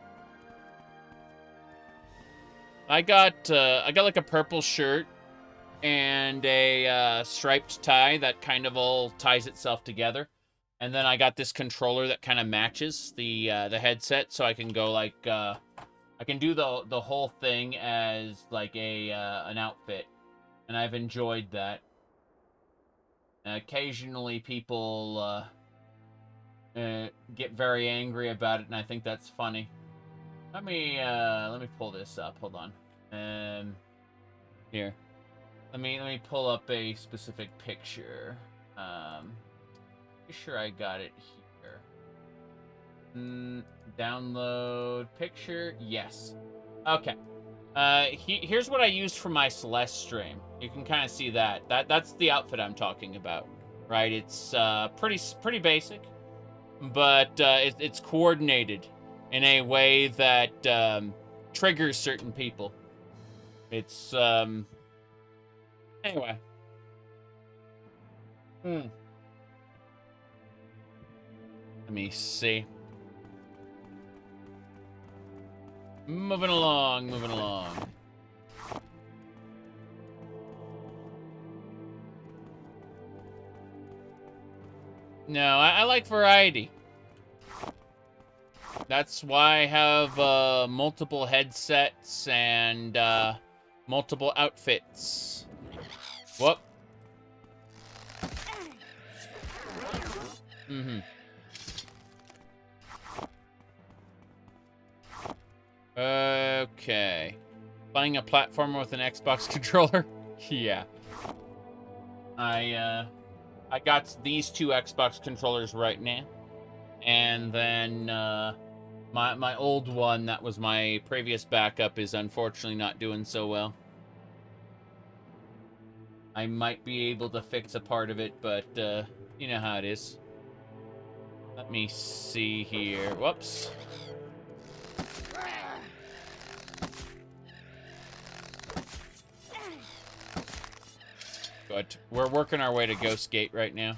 I got like a purple shirt and a striped tie that kind of all ties itself together. And then I got this controller that kind of matches the headset, so I can go like I can do the whole thing as like an outfit, and I've enjoyed that. Occasionally, people get very angry about it, and I think that's funny. Let me pull this up. Hold on. Here. Let me pull up a specific picture. Pretty sure I got it here. Download picture. Yes. Okay. Here's what I used for my Celeste stream. You can kind of see that. That's the outfit I'm talking about, right? It's pretty basic, but it's coordinated in a way that triggers certain people. It's anyway. Let me see. Moving along. No, I like variety. That's why I have multiple headsets and multiple outfits. Whoop. Okay. Buying a platformer with an Xbox controller? Yeah. I got these 2 Xbox controllers right now. And then my old one that was my previous backup is unfortunately not doing so well. I might be able to fix a part of it, but you know how it is. Let me see here. Whoops. But we're working our way to Ghost Gate right now.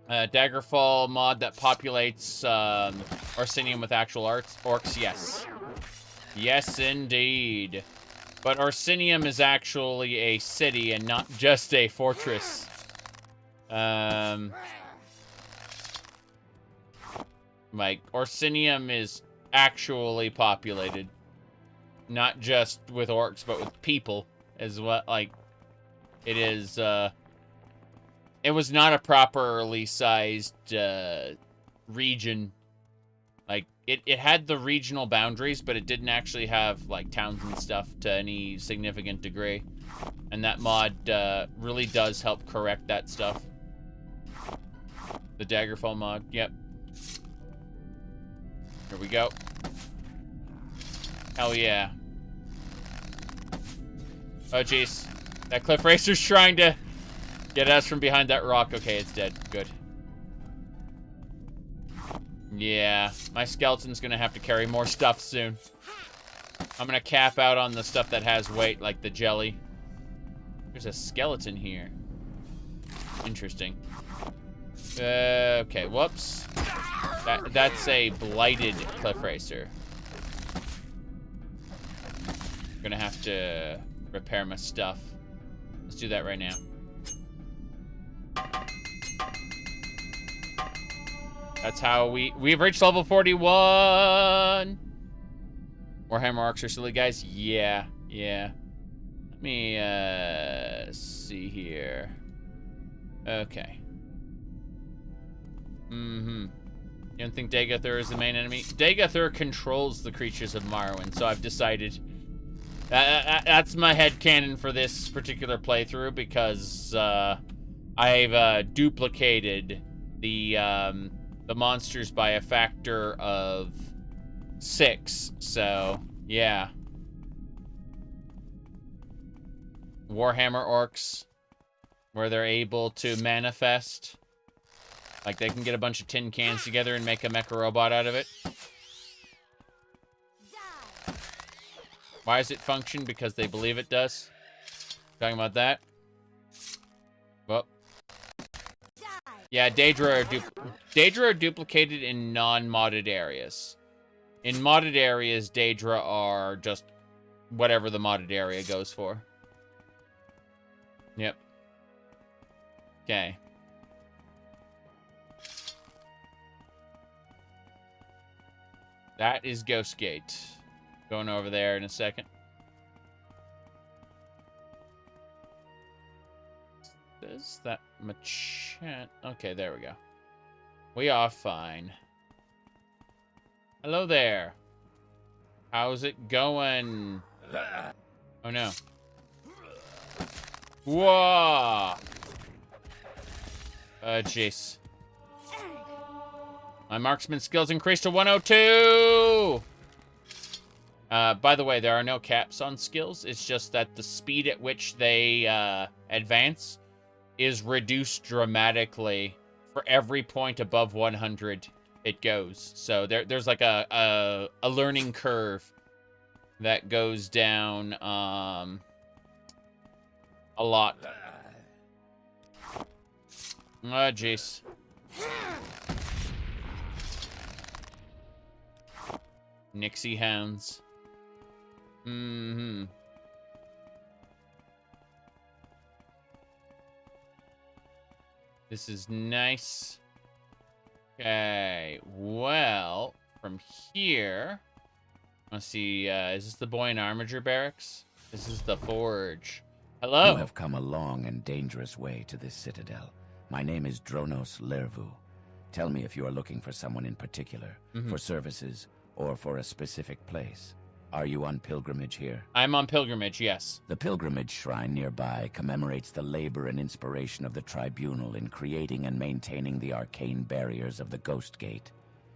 Daggerfall mod that populates Orsinium with actual orcs. Yes. Yes, indeed. But Orsinium is actually a city and not just a fortress. Like, Orsinium is actually populated. Not just with orcs, but with people as well. Like, it is, it was not a properly sized, region. Like, it had the regional boundaries, but it didn't actually have, like, towns and stuff to any significant degree. And that mod, really does help correct that stuff. The Daggerfall mod, yep. Here we go. Hell yeah. Oh, jeez. That Cliff Racer's trying to get us from behind that rock. Okay, it's dead. Good. Yeah, my skeleton's gonna have to carry more stuff soon. I'm gonna cap out on the stuff that has weight, like the jelly. There's a skeleton here. Interesting. Okay, whoops. That's a blighted Cliff Racer. Gonna have to repair my stuff. Let's do that right now. That's how we've reached level 41. Warhammer Orcs are silly, guys. Yeah. Let me see here. Okay. You don't think Dagethur is the main enemy? Dagethur controls the creatures of Morrowind, so I've decided that's my headcanon for this particular playthrough, because I've duplicated the monsters by a factor of 6. So yeah. Warhammer Orcs, where they're able to manifest. Like, they can get a bunch of tin cans together and make a mecha robot out of it. Why does it function? Because they believe it does. Talking about that? Well. Yeah, Daedra are duplicated in non-modded areas. In modded areas, Daedra are just whatever the modded area goes for. Yep. Okay. That is Ghost Gate. Going over there in a second. Is that much? Okay, there we go. We are fine. Hello there. How's it going? Oh no. Whoa! Jeez. My marksman skills increased to 102! By the way, there are no caps on skills. It's just that the speed at which they advance is reduced dramatically for every point above 100 it goes. So there's like a learning curve that goes down a lot. Oh, jeez. Nixie hounds. This is nice. Okay, well, from here, let's see, is this the Boy in Armiger barracks? This is the Forge. Hello. You have come a long and dangerous way to this citadel. My name is Dronos Lervu. Tell me if you are looking for someone in particular, for services, or for a specific place. Are you on pilgrimage here? I'm on pilgrimage, yes. The pilgrimage shrine nearby commemorates the labor and inspiration of the Tribunal in creating and maintaining the arcane barriers of the Ghost Gate.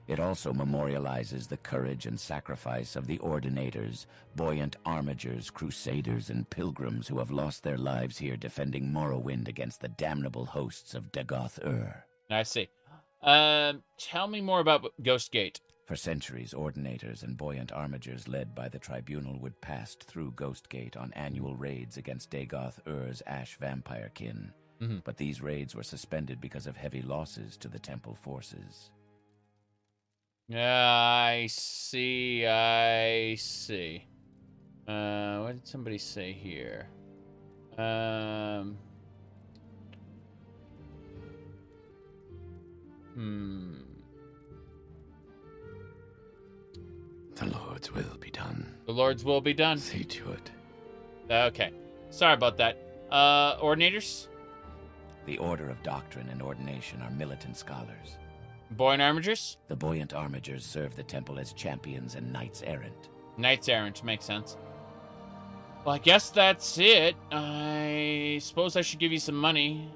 It also memorializes the courage and sacrifice of the Ordinators, buoyant armigers, crusaders, and pilgrims who have lost their lives here defending Morrowind against the damnable hosts of Dagoth-Ur. I see. Tell me more about Ghost Gate. For centuries, Ordinators and buoyant armigers led by the Tribunal would pass through Ghost Gate on annual raids against Dagoth-Ur's Ash vampire kin. But these raids were suspended because of heavy losses to the Temple forces. I see, I see. What did somebody say here? The Lord's will be done. The Lord's will be done. See to it. Okay. Sorry about that. Ordinators? The Order of Doctrine and Ordination are militant scholars. Buoyant armigers? The buoyant armigers serve the temple as champions and knights errant. Knights errant, makes sense. Well, I guess that's it. I suppose I should give you some money.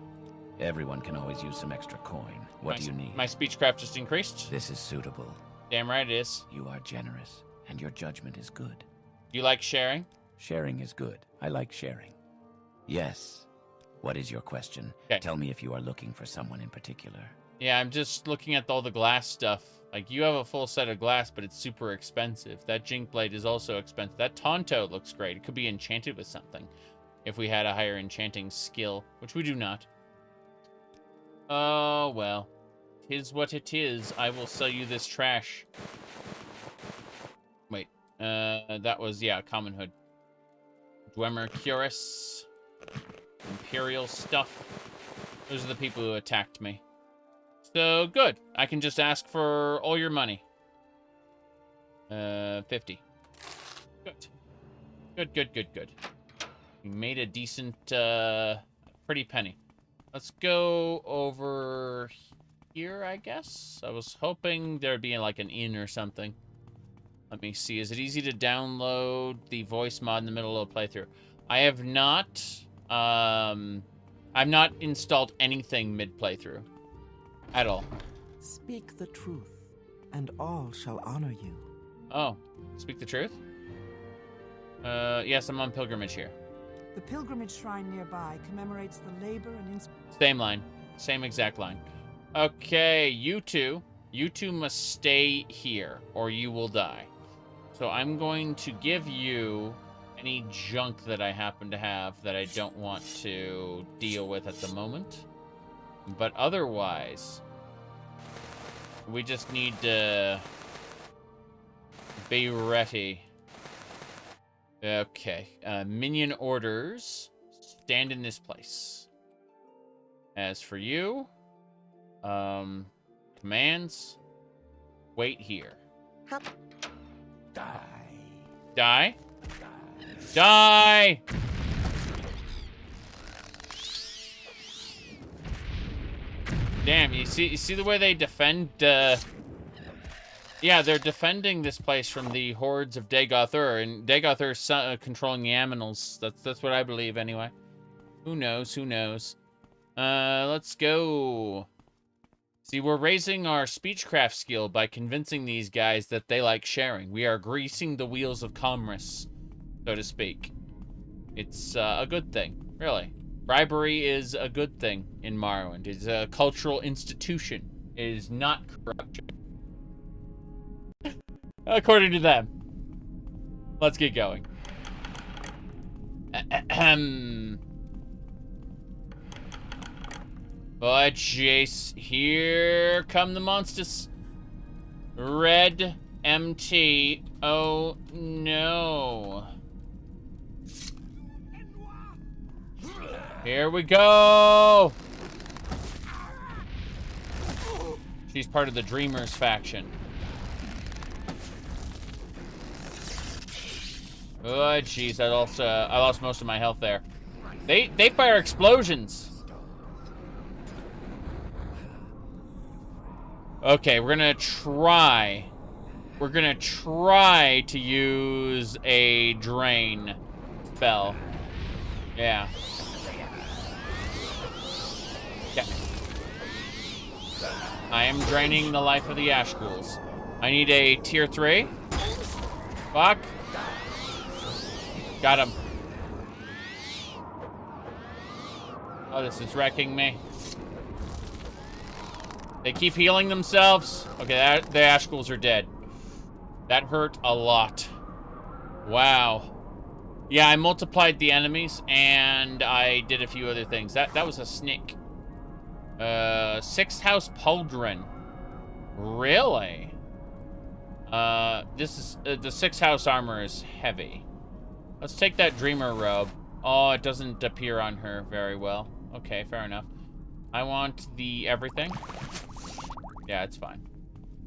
Everyone can always use some extra coin. What do you need? My speechcraft just increased. This is suitable. Damn right it is. You are generous, and your judgment is good. You like sharing? Sharing is good. I like sharing. Yes. What is your question? Okay. Tell me if you are looking for someone in particular. Yeah, I'm just looking at all the glass stuff. Like, you have a full set of glass, but it's super expensive. That Jink Blade is also expensive. That Tonto looks great. It could be enchanted with something if we had a higher enchanting skill, which we do not. Oh, well. 'Tis what it is. I will sell you this trash. Wait. That was, yeah, Common Hood. Dwemer Cuirass. Imperial stuff. Those are the people who attacked me. So, good. I can just ask for all your money. 50. Good. Good. You made a decent, pretty penny. Let's go over here, I guess. I was hoping there'd be, like, an inn or something. Let me see. Is it easy to download the voice mod in the middle of a playthrough? I have not, I've not installed anything mid-playthrough. At all. Speak the truth, and all shall honor you. Oh, speak the truth? Yes, I'm on pilgrimage here. The pilgrimage shrine nearby commemorates the labor and Same line. Same exact line. Okay, you two must stay here, or you will die. So I'm going to give you any junk that I happen to have that I don't want to deal with at the moment. But otherwise, we just need to be ready. Okay. Minion orders. Stand in this place. As for you, commands. Wait here. Die. Die? Die! Damn, you see the way they defend, yeah, they're defending this place from the hordes of Dagoth-Ur, and Dagoth-Ur's controlling the Aminals. That's what I believe, anyway. Who knows? Let's go. See, we're raising our speechcraft skill by convincing these guys that they like sharing. We are greasing the wheels of commerce, so to speak. It's a good thing, really. Bribery is a good thing in Morrowind. It's a cultural institution. It is not corruption. According to them. Let's get going. Oh, Jace. Here come the monsters. Red MT. Oh, no. Here we go! She's part of the Dreamers faction. Oh, jeez, I lost most of my health there. They fire explosions. Okay, we're gonna try. We're gonna try to use a drain spell. Yeah. Okay. I am draining the life of the Ash Ghouls. I need a tier 3. Fuck. Got him. Oh, this is wrecking me. They keep healing themselves. Okay, the Ash Ghouls are dead. That hurt a lot. Wow. Yeah, I multiplied the enemies, and I did a few other things. That was a snake. 6th House Ald'ruhn. Really? This is the 6th House armor is heavy. Let's take that Dreamer robe. Oh, it doesn't appear on her very well. Okay, fair enough. I want the everything. Yeah, it's fine.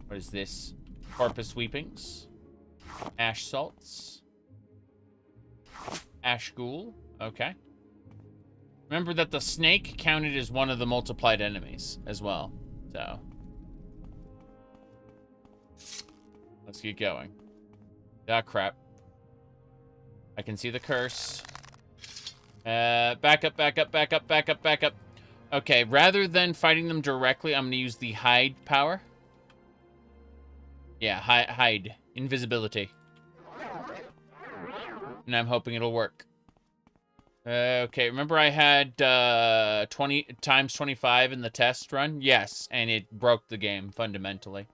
What is this? Corpus Sweepings. Ash Salts. Ash Ghoul. Okay. Remember that the snake counted as one of the multiplied enemies as well. So. Let's get going. Ah, crap. I can see the curse. Back up, back up, back up, back up, back up. Okay, rather than fighting them directly, I'm going to use the hide power. Yeah, hide. Invisibility. And I'm hoping it'll work. Okay, remember I had 20 times 25 in the test run? Yes, and it broke the game fundamentally.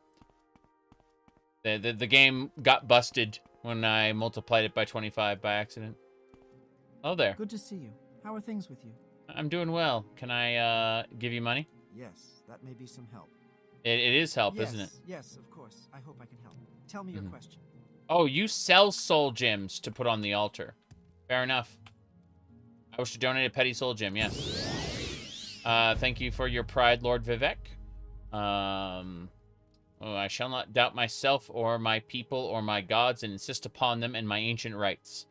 The game got busted when I multiplied it by 25 by accident. Oh, there. Good to see you. How are things with you? I'm doing well. Can I give you money? Yes, that may be some help. It is help, yes, isn't it? Yes, of course. I hope I can help. Tell me your question. Oh, you sell soul gems to put on the altar. Fair enough. I wish to donate a petty soul gem, yes. Thank you for your pride, Lord Vivek. Oh, I shall not doubt myself or my people or my gods and insist upon them and my ancient rights.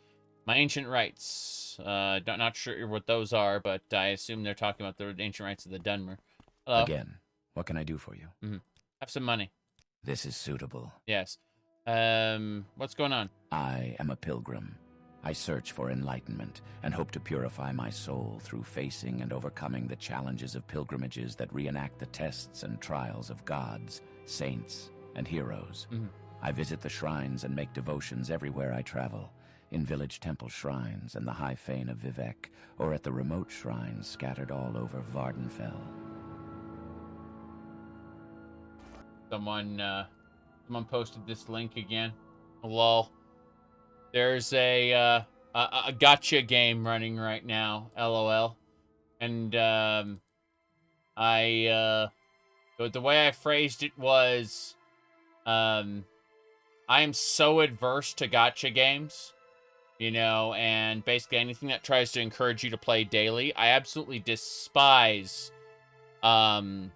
My ancient rights. Not sure what those are, but I assume they're talking about the ancient rights of the Dunmer. Hello. Again, what can I do for you? Have some money. This is suitable. Yes. What's going on? I am a pilgrim. I search for enlightenment and hope to purify my soul through facing and overcoming the challenges of pilgrimages that reenact the tests and trials of gods, saints, and heroes. I visit the shrines and make devotions everywhere I travel, in village temple shrines and the high fane of Vivek, or at the remote shrines scattered all over Vardenfell. Someone posted this link again. Lol. There's a gotcha game running right now, LOL. And the way I phrased it was, I am so adverse to gotcha games, you know, and basically anything that tries to encourage you to play daily. I absolutely despise the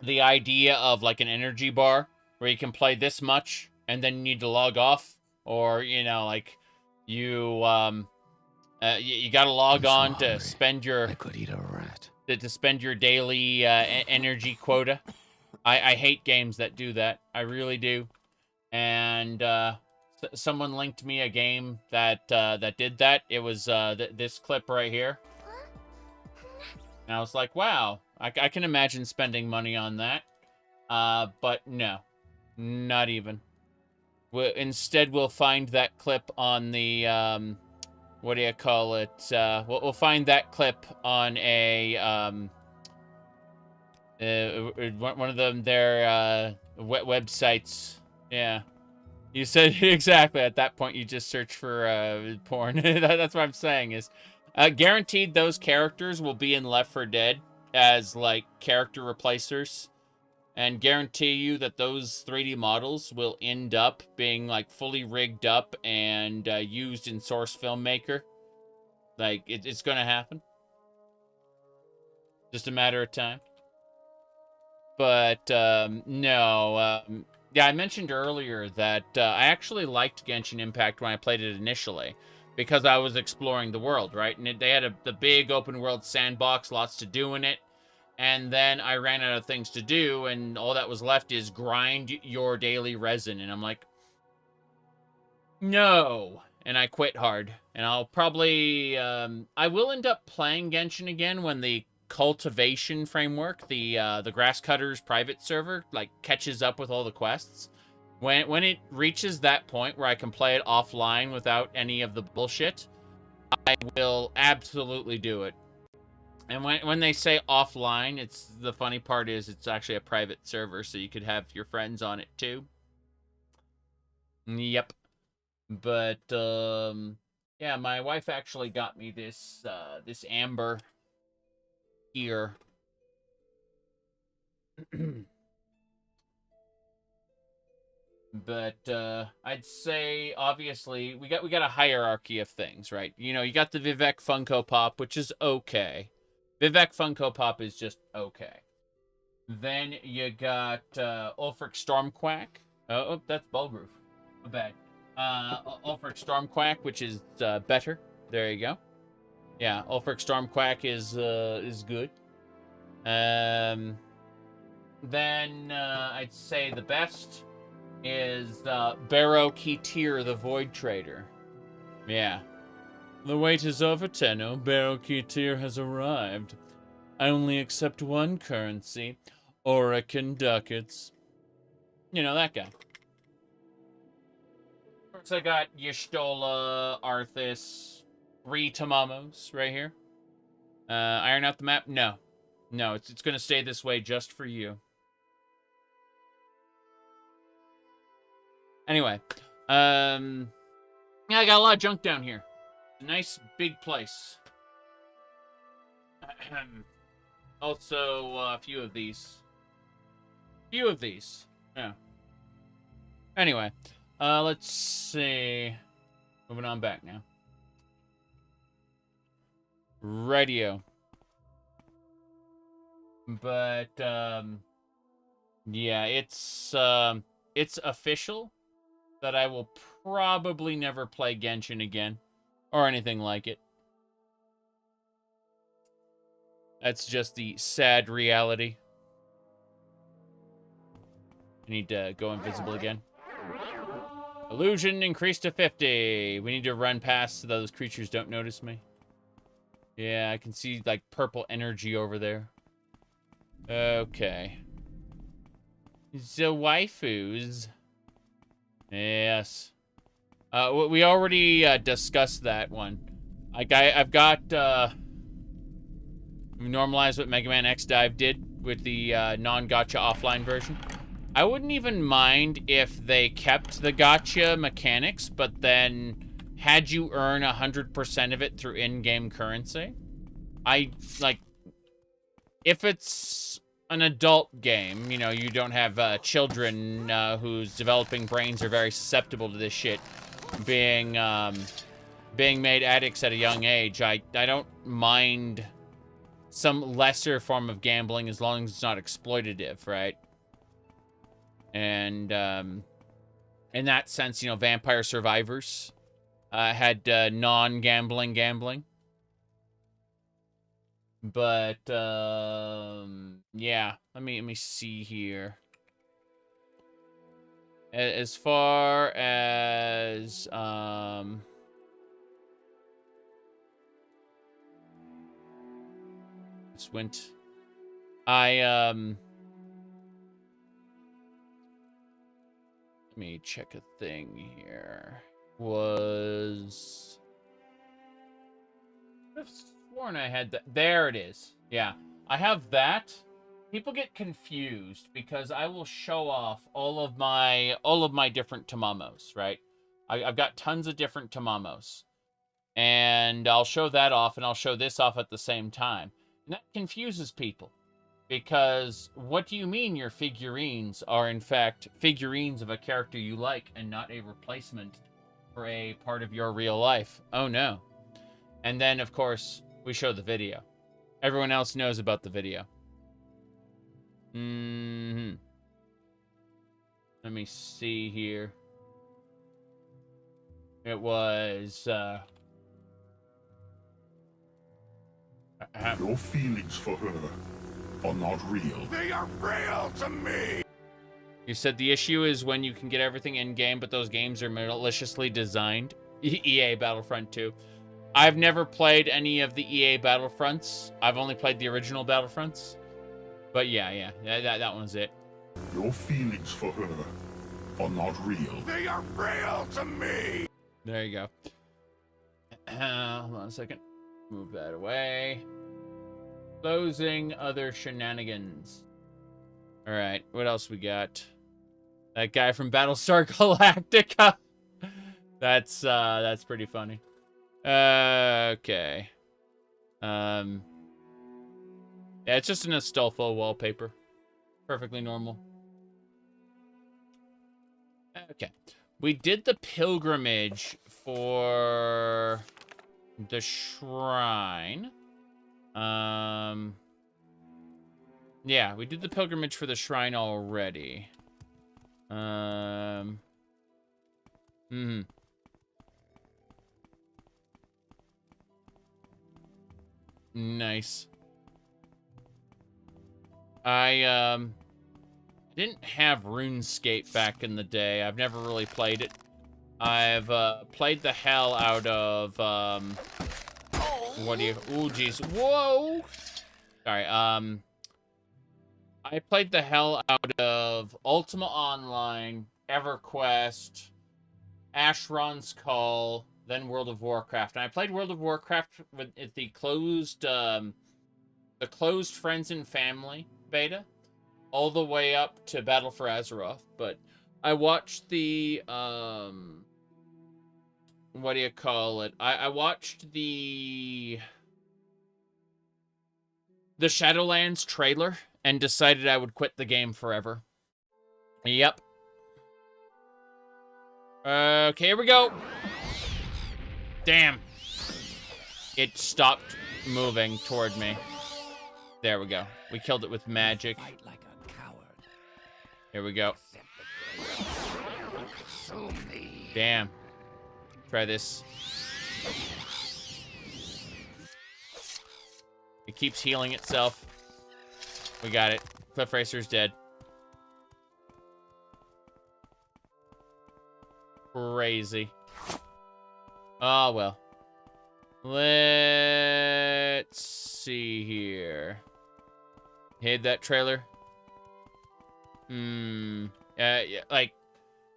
idea of like an energy bar where you can play this much and then you need to log off. Or, you know, like, you gotta log on to spend your... I could eat a rat. To spend your daily energy quota. I hate games that do that. I really do. And someone linked me a game that did that. It was this clip right here. And I was like, wow, I can imagine spending money on that. But no, not even. Instead, we'll find that clip on the, what do you call it? We'll find that clip on a, one of them, their websites. Yeah. You said exactly. At that point, you just search for porn. That's what I'm saying is, guaranteed those characters will be in Left 4 Dead as, like, character replacers. And guarantee you that those 3D models will end up being, like, fully rigged up and used in Source Filmmaker. Like, it's going to happen. Just a matter of time. But, no. Yeah, I mentioned earlier that I actually liked Genshin Impact when I played it initially. Because I was exploring the world, right? And they had the big open world sandbox, lots to do in it. And then I ran out of things to do, and all that was left is grind your daily resin. And I'm like, no. And I quit hard. And I'll probably, I will end up playing Genshin again when the cultivation framework, the grass cutters private server, like catches up with all the quests. When it reaches that point where I can play it offline without any of the bullshit, I will absolutely do it. And when they say offline, it's the funny part is it's actually a private server, so you could have your friends on it too. Yep. But yeah, my wife actually got me this this amber here. But I'd say obviously we got a hierarchy of things, right? You know, you got the Vivek Funko Pop, which is okay. Vivek Funko Pop is just okay. Then you got Ulfric Stormquack. Oh, that's Bulgroof. Bad. Ulfric Stormquack, which is better. There you go. Yeah, Ulfric Stormquack is good. Then I'd say the best is Barrow Keetir, the Void Trader. Yeah. The wait is over, Tenno. Barrow Keetir has arrived. I only accept one currency, Orican ducats. You know, that guy. First I got Y'shtola, Arthas, 3 Tamamos right here. Iron out the map? No. No, it's going to stay this way just for you. Anyway, yeah, I got a lot of junk down here. Nice big place. Also, a few of these. Yeah. Anyway, let's see. Moving on back now. Radio. But, yeah, it's official that I will probably never play Genshin again. Or anything like it. That's just the sad reality. I need to go invisible again. Illusion increased to 50. We need to run past so those creatures don't notice me. Yeah, I can see, like, purple energy over there. Okay. The waifus. Yes. We already discussed that one. I've got normalized what Mega Man X Dive did with the non-gacha offline version. I wouldn't even mind if they kept the gacha mechanics, but then had you earn 100% of it through in-game currency. If it's an adult game, you know, you don't have children whose developing brains are very susceptible to this shit being made addicts at a young age. I don't mind some lesser form of gambling as long as it's not exploitative, right? And in that sense, you know, Vampire Survivors had non-gambling gambling. But yeah, let me see here. As far as this went, let me check a thing here. I've sworn I had that. There it is. Yeah, I have that. People get confused because I will show off all of my different tamamos, right? I've got tons of different tamamos. And I'll show that off and I'll show this off at the same time. And that confuses people. Because what do you mean your figurines are in fact figurines of a character you like and not a replacement for a part of your real life? Oh no. And then of course we show the video. Everyone else knows about the video. Let me see here. It was No feelings for her. are not real. They are real to me! You said the issue is when you can get everything in-game, but those games are maliciously designed. EA Battlefront 2. I've never played any of the EA Battlefronts. I've only played the original Battlefronts. But yeah, that one's it. Your feelings for her are not real. They are real to me! There you go. Hold on a second. Move that away. Closing other shenanigans. Alright, what else we got? That guy from Battlestar Galactica. That's pretty funny. Okay. Yeah, it's just an Astolfo wallpaper. Perfectly normal. Okay. We did the pilgrimage for the shrine. Yeah, we did the pilgrimage for the shrine already. Nice. I didn't have RuneScape back in the day. I've never really played it. I've played the hell out of what do you? Ooh, jeez. Whoa. Sorry. I played the hell out of Ultima Online, EverQuest, Ashron's Call, then World of Warcraft. And I played World of Warcraft with the closed Friends and Family beta, all the way up to Battle for Azeroth. But I watched the what do you call it? I watched the Shadowlands trailer and decided I would quit the game forever. Yep. Okay, here we go. Damn. It stopped moving toward me. There we go. We killed it with magic. Here we go. Damn. Try this. It keeps healing itself. We got it. Cliff Racer's dead. Crazy. Oh, well. Let's see here. Hate that trailer. Yeah, like,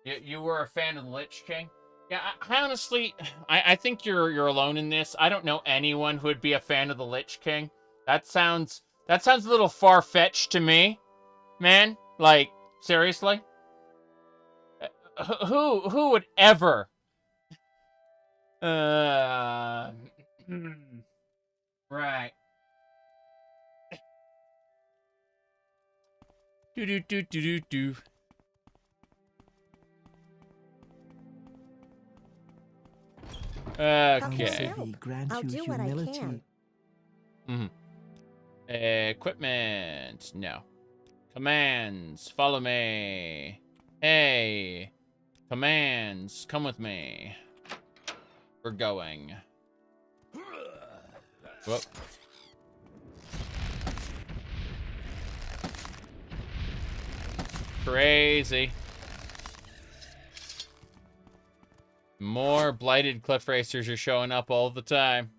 you were a fan of the Lich King? Yeah, I honestly, I think you're alone in this. I don't know anyone who would be a fan of the Lich King. That sounds a little far-fetched to me, man. Like, seriously? Who would ever? Right. Do. Okay. I'll do what I can. Equipment. No. Commands. Follow me. Hey. Commands. Come with me. We're going. Whoop. Crazy. More blighted cliff racers are showing up all the time.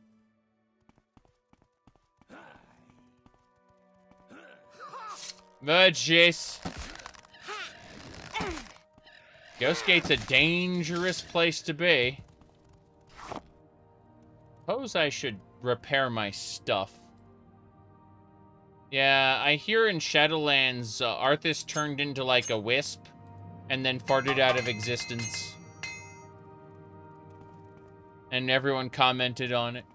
But jeez. Ghostgate's a dangerous place to be. Suppose I should repair my stuff. Yeah, I hear in Shadowlands, Arthas turned into like a wisp and then farted out of existence. And everyone commented on it.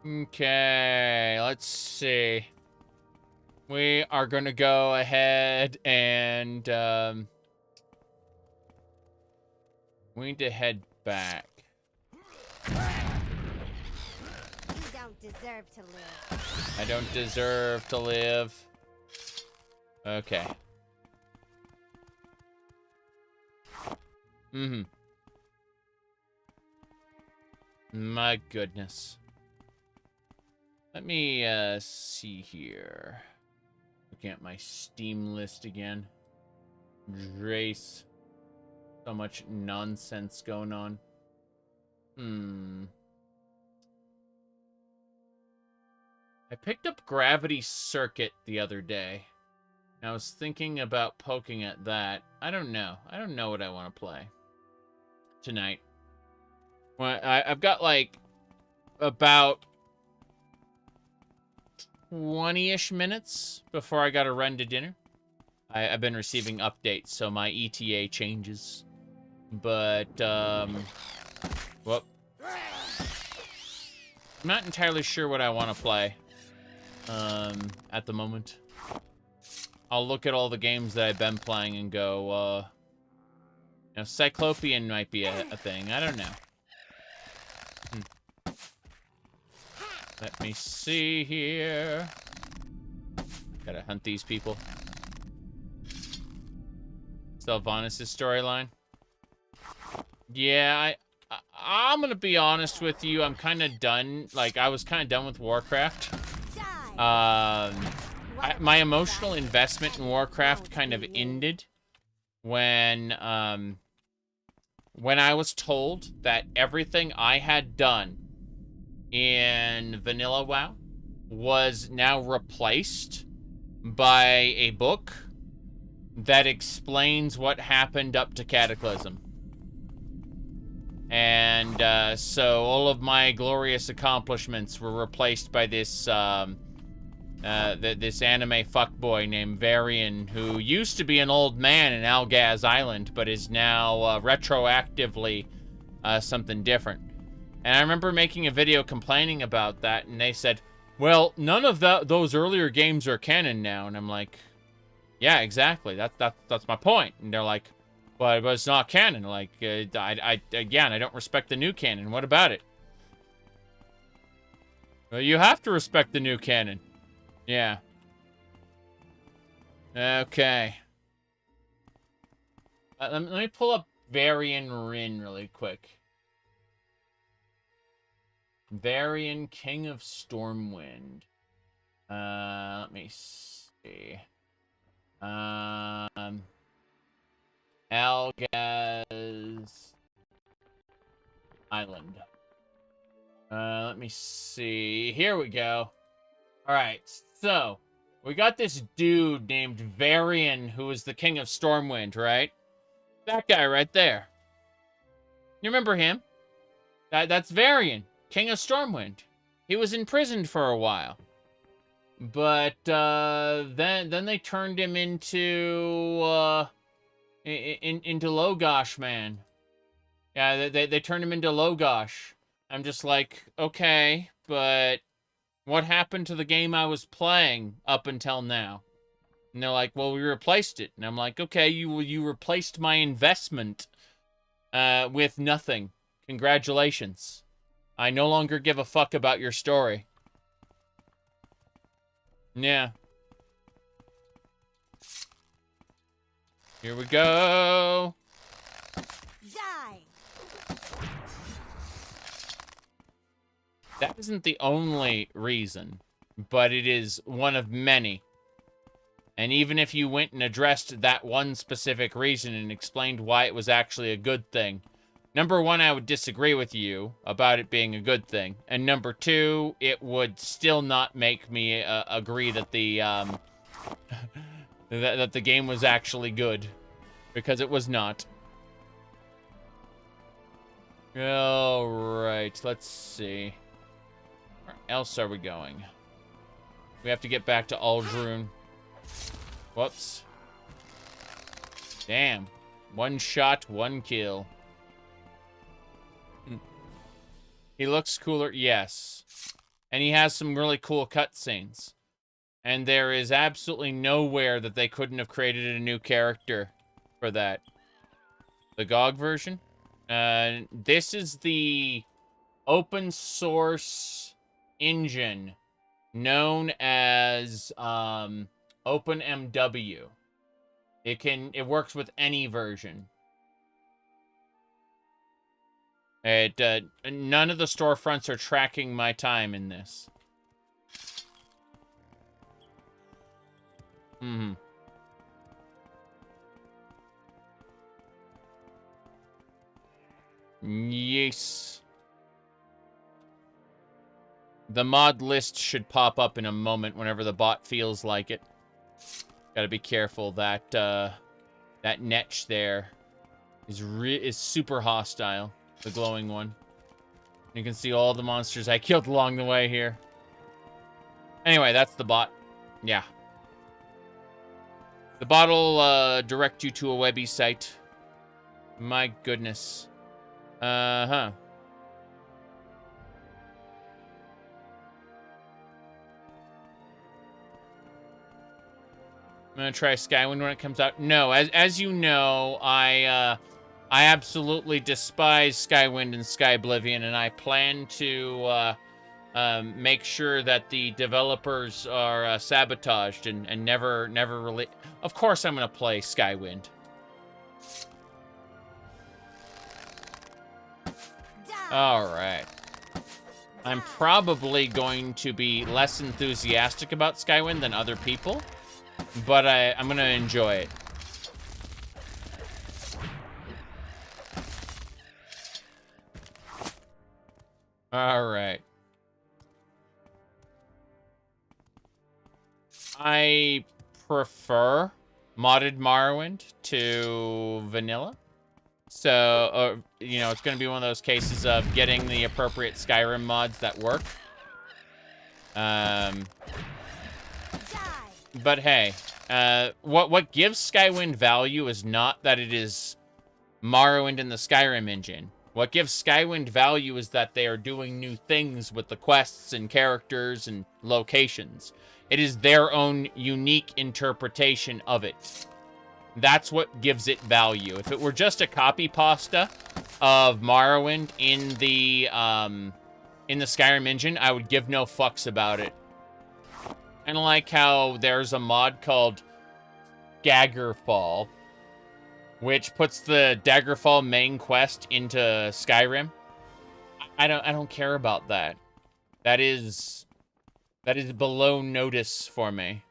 Okay, let's see. We are going to go ahead and we need to head back. You don't deserve to live. I don't deserve to live. Okay. My goodness. Let me see here. Looking at my Steam list again. Drace. So much nonsense going on. I picked up Gravity Circuit the other day. I was thinking about poking at that. I don't know. I don't know what I want to play tonight. Well, I've got like about 20-ish minutes before I gotta run to dinner. I've been receiving updates, so my ETA changes. But, well, I'm not entirely sure what I want to play at the moment. I'll look at all the games that I've been playing and go, you know, Cyclopean might be a thing. I don't know. Let me see here. Gotta hunt these people. Sylvanas' storyline. Yeah, I'm gonna be honest with you. I'm kind of done. Like, I was kind of done with Warcraft. My emotional investment in Warcraft kind of ended when I was told that everything I had done in Vanilla WoW was now replaced by a book that explains what happened up to Cataclysm. And so all of my glorious accomplishments were replaced by this this anime fuckboy named Varian, who used to be an old man in Algaz Island, but is now retroactively something different. And I remember making a video complaining about that, and they said, well, none of those earlier games are canon now. And I'm like, yeah, exactly. That's my point. And they're like, but it's not canon. Like, again, I don't respect the new canon. What about it? Well, you have to respect the new canon. Yeah. Okay. Let me pull up Varian Rin really quick. Varian, King of Stormwind. Let me see. Algaz Island. Let me see. Here we go. Alright, so we got this dude named Varian who is the King of Stormwind, right? That guy right there. You remember him? That's Varian, King of Stormwind. He was imprisoned for a while. But then they turned him into Logosh, man. Yeah, they turned him into Logosh. I'm just like, okay, but what happened to the game I was playing up until now? And they're like, well, we replaced it. And I'm like, okay, you replaced my investment with nothing. Congratulations. I no longer give a fuck about your story. Yeah. Here we go. Die. That isn't the only reason, but it is one of many. And even if you went and addressed that one specific reason and explained why it was actually a good thing, number one, I would disagree with you about it being a good thing. And number two, it would still not make me agree that the that the game was actually good, because it was not. All right, let's see. Where else are we going? We have to get back to Ald'ruhn. Whoops. Damn. One shot, one kill. He looks cooler, yes. And he has some really cool cutscenes. And there is absolutely nowhere that they couldn't have created a new character for that. The GOG version? This is the open source engine known as OpenMW. It works with any version. None of the storefronts are tracking my time in this. Mm-hmm. Yes. The mod list should pop up in a moment whenever the bot feels like it. Gotta be careful. That netch there is super hostile. The glowing one. You can see all the monsters I killed along the way here. Anyway, that's the bot. Yeah. The bot will direct you to a webby site. My goodness. Uh-huh. I'm gonna try Skywind when it comes out. No, as you know, I absolutely despise Skywind and Skyblivion, and I plan to make sure that the developers are sabotaged and never really. Of course, I'm gonna play Skywind. All right. I'm probably going to be less enthusiastic about Skywind than other people, but I'm gonna enjoy it. All right. I prefer modded Morrowind to vanilla. So, you know, it's going to be one of those cases of getting the appropriate Skyrim mods that work. But hey, what gives Skywind value is not that it is Morrowind in the Skyrim engine. What gives Skywind value is that they are doing new things with the quests and characters and locations. It is their own unique interpretation of it. That's what gives it value. If it were just a copy pasta of Morrowind in the Skyrim engine, I would give no fucks about it. Kind of like how there's a mod called Daggerfall, which puts the Daggerfall main quest into Skyrim. I don't care about that. That is below notice for me,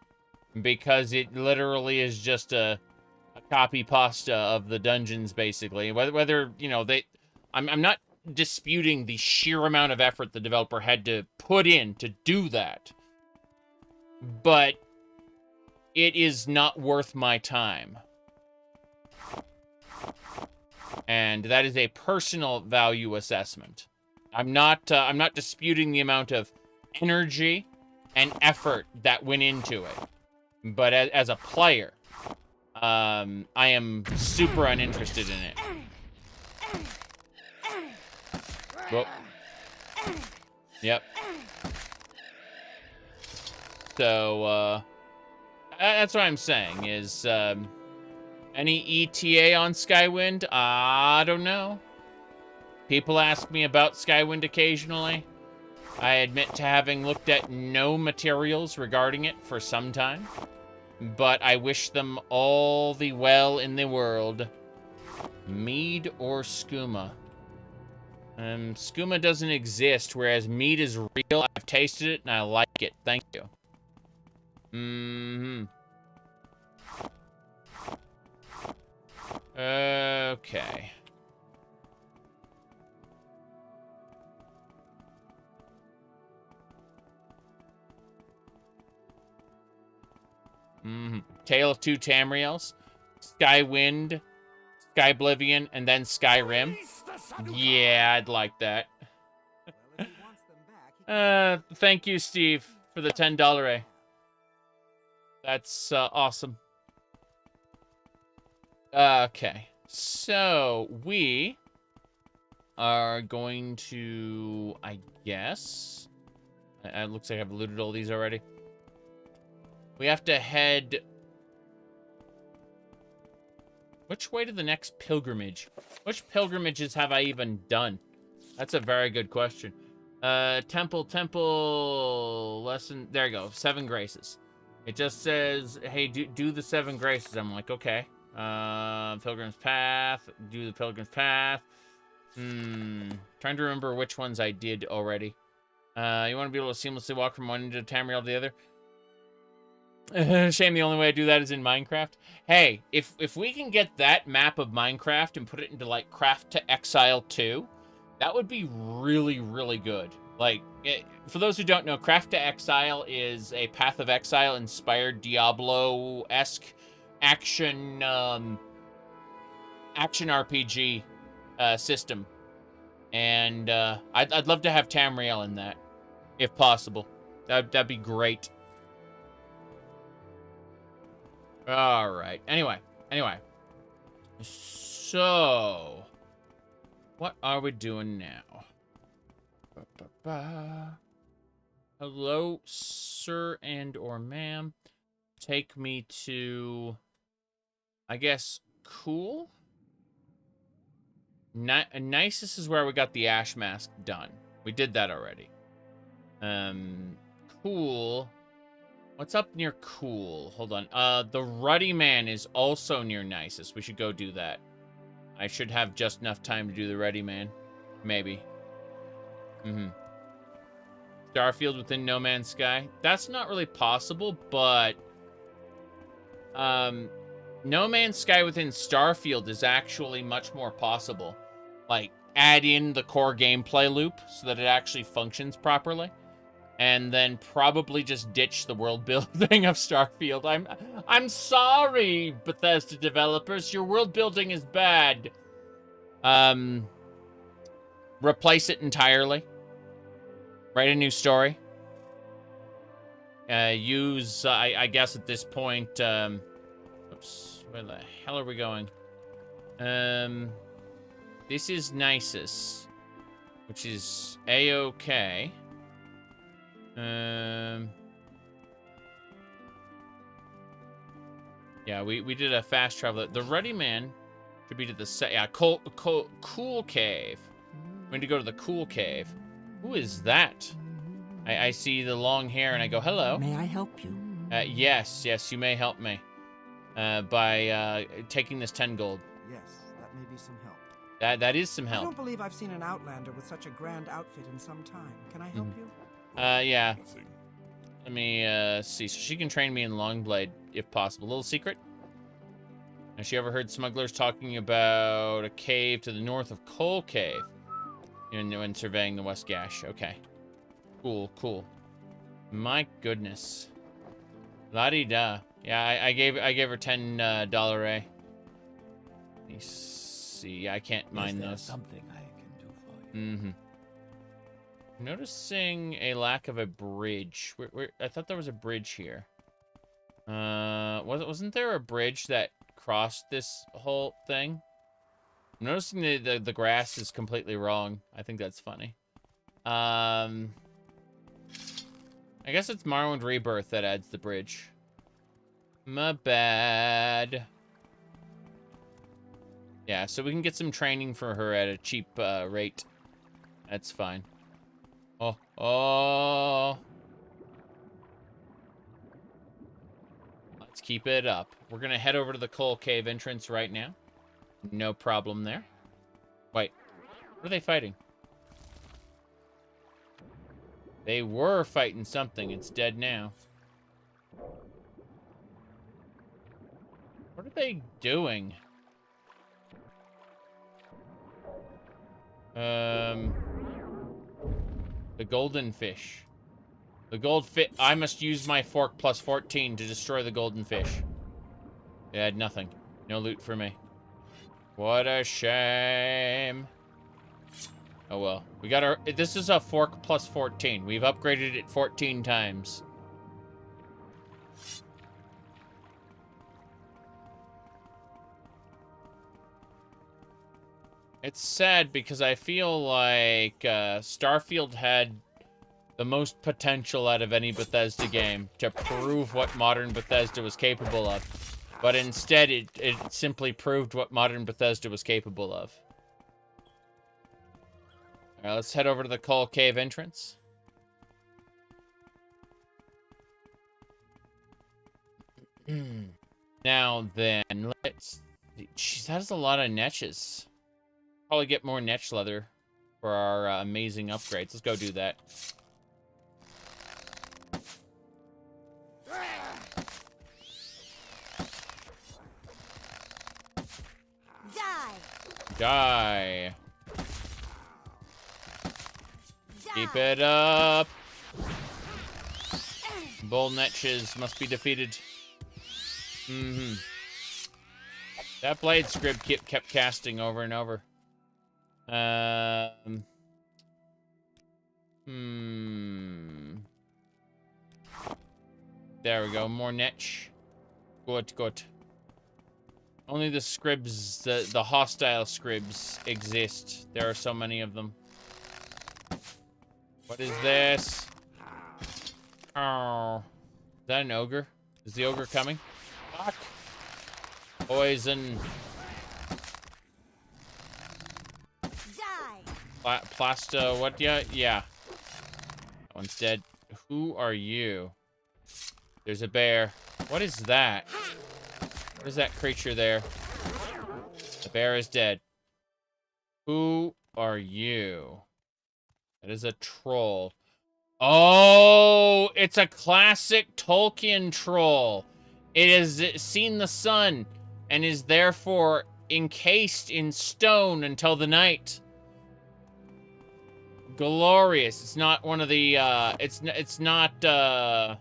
because it literally is just a copy pasta of the dungeons, basically. Whether you know, I'm not disputing the sheer amount of effort the developer had to put in to do that, but it is not worth my time. And that is a personal value assessment. I'm not disputing the amount of energy and effort that went into it, but as a player, I am super uninterested in it. Whoa. Yep. So, that's what I'm saying, is, any ETA on Skywind? I don't know. People ask me about Skywind occasionally. I admit to having looked at no materials regarding it for some time, but I wish them all the well in the world. Mead or skooma? Skooma doesn't exist, whereas mead is real. I've tasted it and I like it. Thank you. Okay. Tale of Two Tamriels, Skywind, Skyblivion, and then Skyrim. Yeah, I'd like that. Thank you, Steve, for the $10. That's awesome. Okay, so we are going to, I guess, it looks like I've looted all these already. We have to head... Which way to the next pilgrimage? Which pilgrimages have I even done? That's a very good question. Temple, lesson... There you go, 7 graces. It just says, hey, do the 7 graces. I'm like, okay. Pilgrim's Path. Do the Pilgrim's Path. Trying to remember which ones I did already. You want to be able to seamlessly walk from one end of Tamriel to the other? Shame the only way I do that is in Minecraft. Hey, if we can get that map of Minecraft and put it into, like, Craft to Exile 2, that would be really, really good. Like, for those who don't know, Craft to Exile is a Path of Exile-inspired Diablo-esque action RPG system. And I'd love to have Tamriel in that, if possible. That'd be great. All right. Anyway. So, what are we doing now? Hello, sir and or ma'am. Take me to, I guess, cool. Nicest is where we got the Ash Mask done. We did that already. Cool. What's up near cool? Hold on. The Ruddy Man is also near nicest. We should go do that. I should have just enough time to do the Ruddy Man. Maybe. Starfield within No Man's Sky. That's not really possible, but No Man's Sky within Starfield is actually much more possible. Like, add in the core gameplay loop so that it actually functions properly. And then probably just ditch the world building of Starfield. I'm sorry, Bethesda developers. Your world building is bad. Replace it entirely. Write a new story. Use, I guess at this point, oops, where the hell are we going? This is Nisus, which is A-okay. Yeah, we did a fast travel. The Ruddy Man should be to the Cool Cave. We need to go to the Cool Cave. Who is that? I see the long hair and I go, hello. May I help you? Yes, you may help me. By taking this 10 gold. Yes, that may be some help. That is some help. I don't believe I've seen an Outlander with such a grand outfit in some time. Can I help you? Yeah. Let me see. So she can train me in Longblade, if possible. Little secret. Has she ever heard smugglers talking about a cave to the north of Coal Cave? When surveying the West Gash. Okay. Cool. My goodness. La-di-da. Yeah, I gave her $10 A. Let me see. Yeah, I can't mind those. Something I can do for you. I'm noticing a lack of a bridge. I thought there was a bridge here. Wasn't there a bridge that crossed this whole thing? I'm noticing the grass is completely wrong. I think that's funny. I guess it's Morrowind Rebirth that adds the bridge. My bad. Yeah, so we can get some training for her at a cheap rate. That's fine. Oh. Let's keep it up. We're gonna head over to the Coal Cave entrance right now. No problem there. Wait, what are they fighting? They were fighting something. It's dead now. What are they doing? The golden fish. The gold fish. I must use my fork plus 14 to destroy the golden fish. They had nothing. No loot for me. What a shame. Oh well. We got our... This is a fork plus 14. We've upgraded it 14 times. It's sad because I feel like Starfield had the most potential out of any Bethesda game to prove what modern Bethesda was capable of. But instead, it simply proved what modern Bethesda was capable of. All right, let's head over to the Coal Cave entrance. Now then, let's... Jeez, that is a lot of netches. Probably get more netch leather for our amazing upgrades. Let's go do that. Die. Keep it up. Bull Netches must be defeated. That blade scrib kept casting over and over. There we go. More niche. Good. Only the scribs, the hostile scribs exist. There are so many of them. What is this? Oh. Is that an ogre? Is the ogre coming? Fuck. Poison. Die. Plasta, what? Yeah. That one's dead. Who are you? There's a bear. What is that? What is that creature there? The bear is dead. Who are you? That is a troll. Oh, it's a classic Tolkien troll. It has seen the sun and is therefore encased in stone until the night. Glorious. It's not one of the, it's not, oh,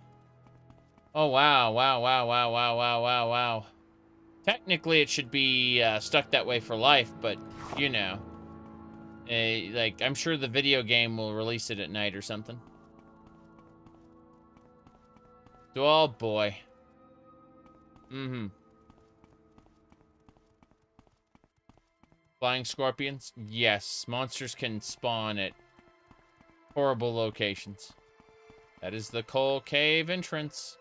wow. Technically, it should be stuck that way for life, but, you know. Like, I'm sure the video game will release it at night or something. Oh, boy. Flying scorpions? Yes, monsters can spawn at horrible locations. That is the coal cave entrance.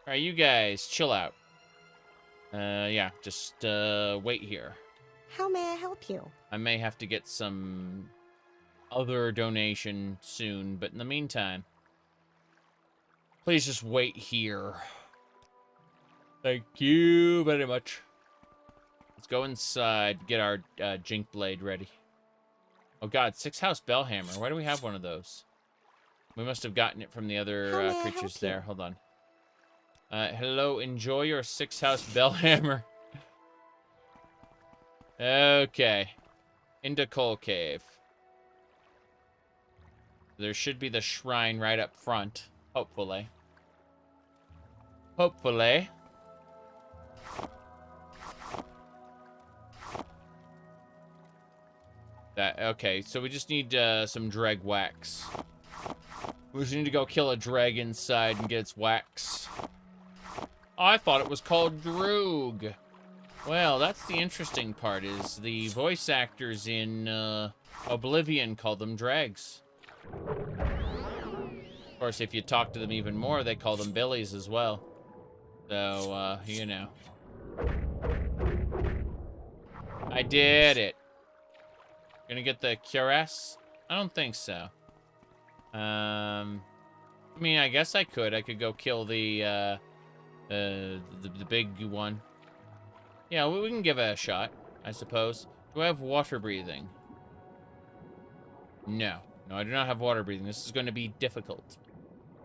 Alright, you guys, chill out. Yeah, just, wait here. How may I help you? I may have to get some other donation soon, but in the meantime, please just wait here. Thank you very much. Let's go inside, get our Jink Blade ready. Oh god, 6-house Bellhammer. Why do we have one of those? We must have gotten it from the other creatures there. Hold on. Hello, enjoy your 6-house Bellhammer. Okay. Into Coal Cave. There should be the shrine right up front. Hopefully. Okay, so we just need some dreg wax. We just need to go kill a dreg inside and get its wax. I thought it was called Droog. Well, that's the interesting part, is the voice actors in Oblivion call them dregs. Of course, if you talk to them even more, they call them billies as well. So, you know. I did it. Gonna get the cuirass? I don't think so. I mean, I guess I could. I could go kill the big one. Yeah, we can give it a shot, I suppose. Do I have water breathing? No. No, I do not have water breathing. This is going to be difficult.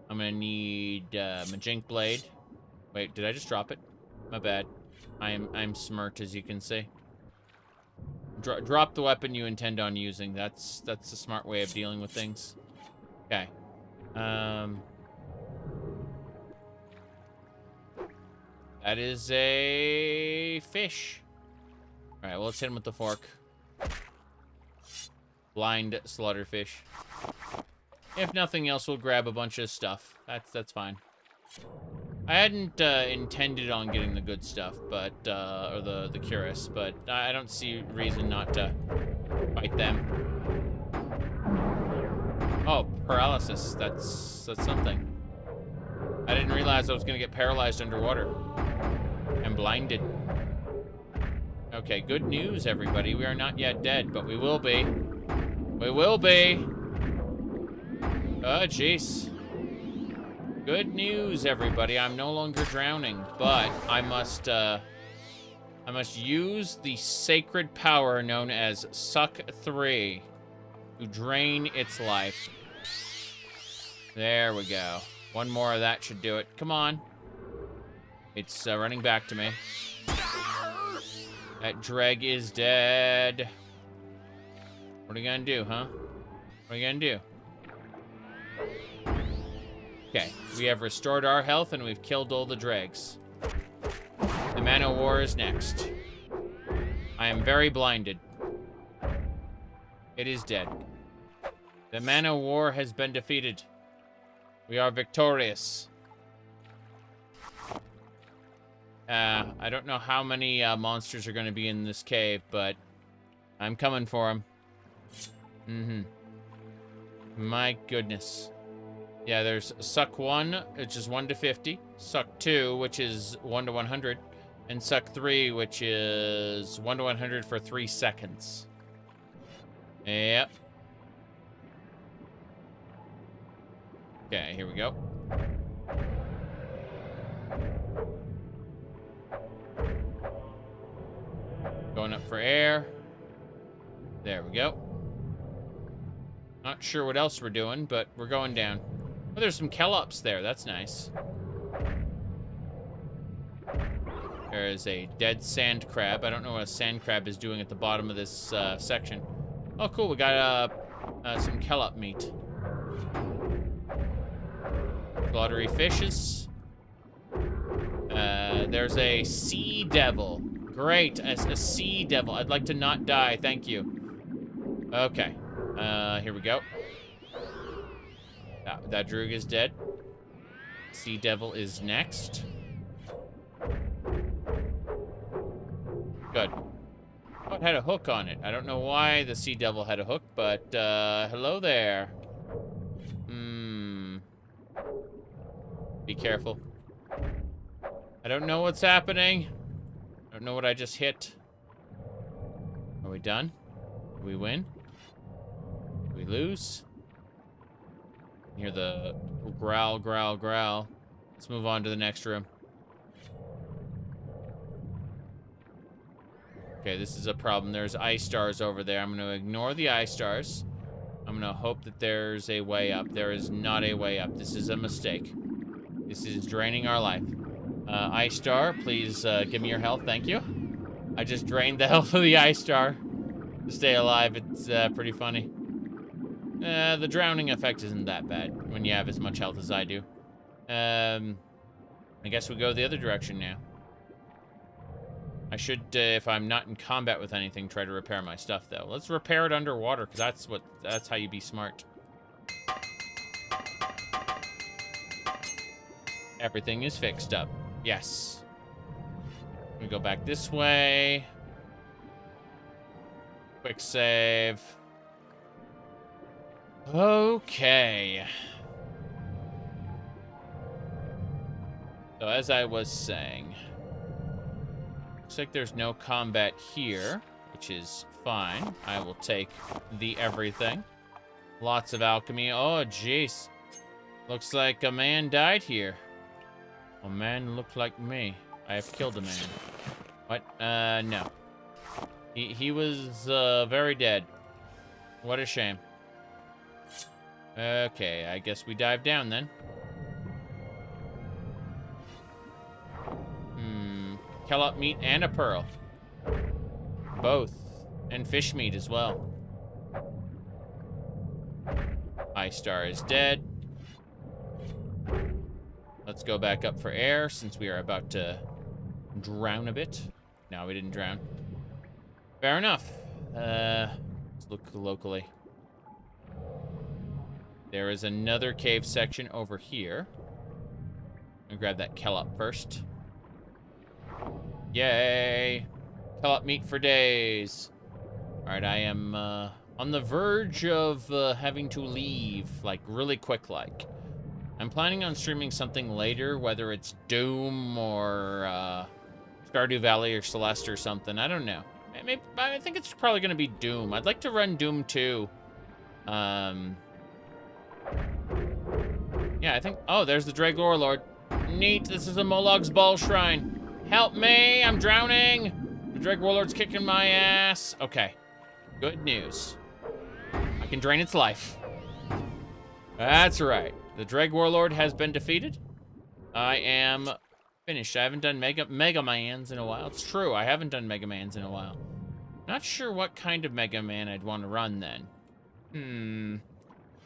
I'm going to need my Jink Blade. Wait, did I just drop it? My bad. I'm smart, as you can see. Drop the weapon you intend on using. That's a smart way of dealing with things. Okay. That is a fish. All right, well, let's hit him with the fork. Blind slaughterfish. If nothing else, we'll grab a bunch of stuff. That's fine. I hadn't intended on getting the good stuff, but or the cuirass, but I don't see reason not to fight them. Oh, paralysis. That's something. I didn't realize I was gonna get paralyzed underwater. And blinded. Okay, good news, everybody. We are not yet dead, but we will be. We will be. Oh, jeez. Good news, everybody. I'm no longer drowning, but I must use the sacred power known as Suck 3 to drain its life. There we go. One more of that should do it. Come on. It's running back to me. That Dreg is dead. What are you gonna do, huh? What are you gonna do? Okay, we have restored our health and we've killed all the dregs. The Man of War is next. I am very blinded. It is dead. The Man of War has been defeated. We are victorious. I don't know how many monsters are going to be in this cave, but I'm coming for them. My goodness. Yeah, there's Suck 1, which is 1 to 50. Suck 2, which is 1 to 100. And Suck 3, which is 1 to 100 for 3 seconds. Yep. Okay, here we go. Going up for air. There we go. Not sure what else we're doing, but we're going down. Oh, there's some Kellops there. That's nice. There is a dead sand crab. I don't know what a sand crab is doing at the bottom of this section. Oh, cool. We got some Kellop meat. Slaughtery fishes. There's a sea devil. Great. A sea devil. I'd like to not die. Thank you. Okay. Here we go. That Droog is dead. Sea devil is next. Good. Oh, it had a hook on it. I don't know why the sea devil had a hook, but hello there. Be careful. I don't know what's happening. I don't know what I just hit. Are we done? Do we win? Do we lose? I hear the growl, growl, growl. Let's move on to the next room. Okay, this is a problem. There's ice stars over there. I'm going to ignore the ice stars. I'm going to hope that there's a way up. There is not a way up. This is a mistake. This is draining our life. Ice star, please give me your health. Thank you. I just drained the health of the ice star to stay alive. It's pretty funny. The drowning effect isn't that bad when you have as much health as I do. I guess we go the other direction now. I should, if I'm not in combat with anything, try to repair my stuff, though. Let's repair it underwater, because that's how you be smart. Everything is fixed up. Yes. We go back this way. Quick save. Okay. So as I was saying, looks like there's no combat here, which is fine. I will take the everything. Lots of alchemy. Oh, jeez. Looks like a man died here. A man looked like me. I have killed a man. What? No. He was very dead. What a shame. Okay, I guess we dive down then. Kellop meat and a pearl. Both. And fish meat as well. Ice Star is dead. Let's go back up for air since we are about to drown a bit. No, we didn't drown. Fair enough. Let's look locally. There is another cave section over here. I'm gonna grab that Kellop first. Yay! Kellop meat for days. Alright, I am on the verge of having to leave, like, really quick, like. I'm planning on streaming something later, whether it's Doom or Stardew Valley or Celeste or something. I don't know. I think it's probably going to be Doom. I'd like to run Doom 2. Yeah, I think... Oh, there's the Dreg Warlord. Neat. This is a Molog's Ball Shrine. Help me! I'm drowning! The Dreg Warlord's kicking my ass. Okay. Good news. I can drain its life. That's right. The Dreg Warlord has been defeated. I am finished. I haven't done Mega Mans in a while. It's true, I haven't done Mega Mans in a while. Not sure what kind of Mega Man I'd want to run then.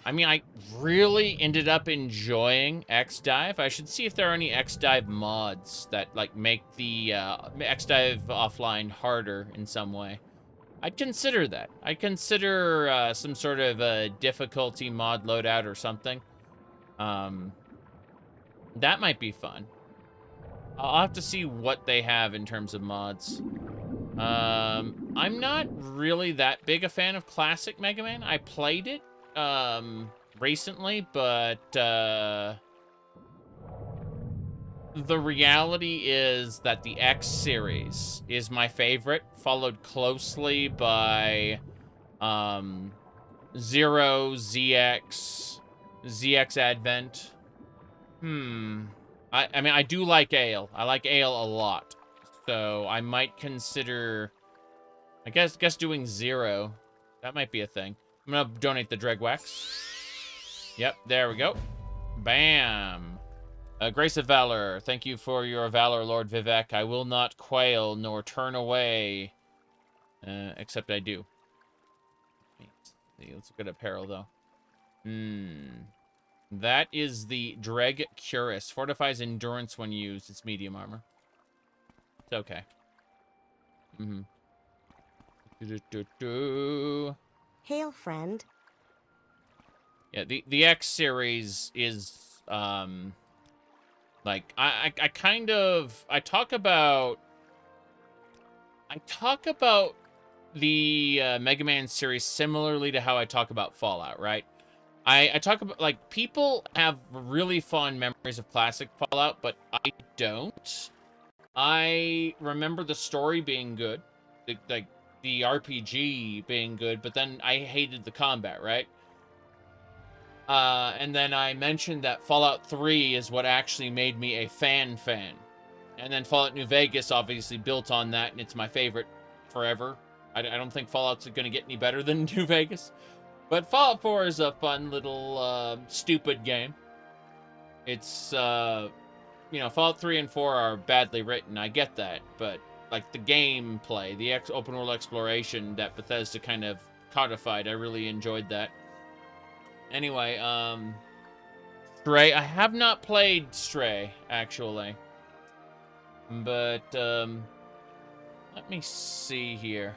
I mean, I really ended up enjoying X-Dive. I should see if there are any X-Dive mods that, like, make the X-Dive offline harder in some way. I'd consider that. I'd consider some sort of a difficulty mod loadout or something. That might be fun. I'll have to see what they have in terms of mods. I'm not really that big a fan of classic Mega Man. I played it recently, but the reality is that the X series is my favorite, followed closely by Zero, ZX, ZX Advent. I mean, I do like Ale. I like Ale a lot. So I might consider, I guess doing Zero. That might be a thing. I'm gonna donate the Dregwax. Yep, there we go. Bam. Grace of Valor. Thank you for your valor, Lord Vivek. I will not quail nor turn away. Except I do. Let's look at apparel, though. That is the Dreg Cuirass. Fortifies endurance when used. It's medium armor. It's okay. Hail, friend. Yeah, the X series is like I talk about the Mega Man series similarly to how I talk about Fallout, right? I talk about, like, people have really fond memories of classic Fallout, but I don't. I remember the story being good, like the RPG being good, but then I hated the combat, right? And then I mentioned that Fallout 3 is what actually made me a fan. And then Fallout New Vegas obviously built on that, and it's my favorite forever. I don't think Fallout's going to get any better than New Vegas. But Fallout 4 is a fun little stupid game. It's, you know, Fallout 3 and 4 are badly written, I get that. But, like, the gameplay, the open world exploration that Bethesda kind of codified, I really enjoyed that. Anyway, Stray, I have not played Stray, actually. But, let me see here.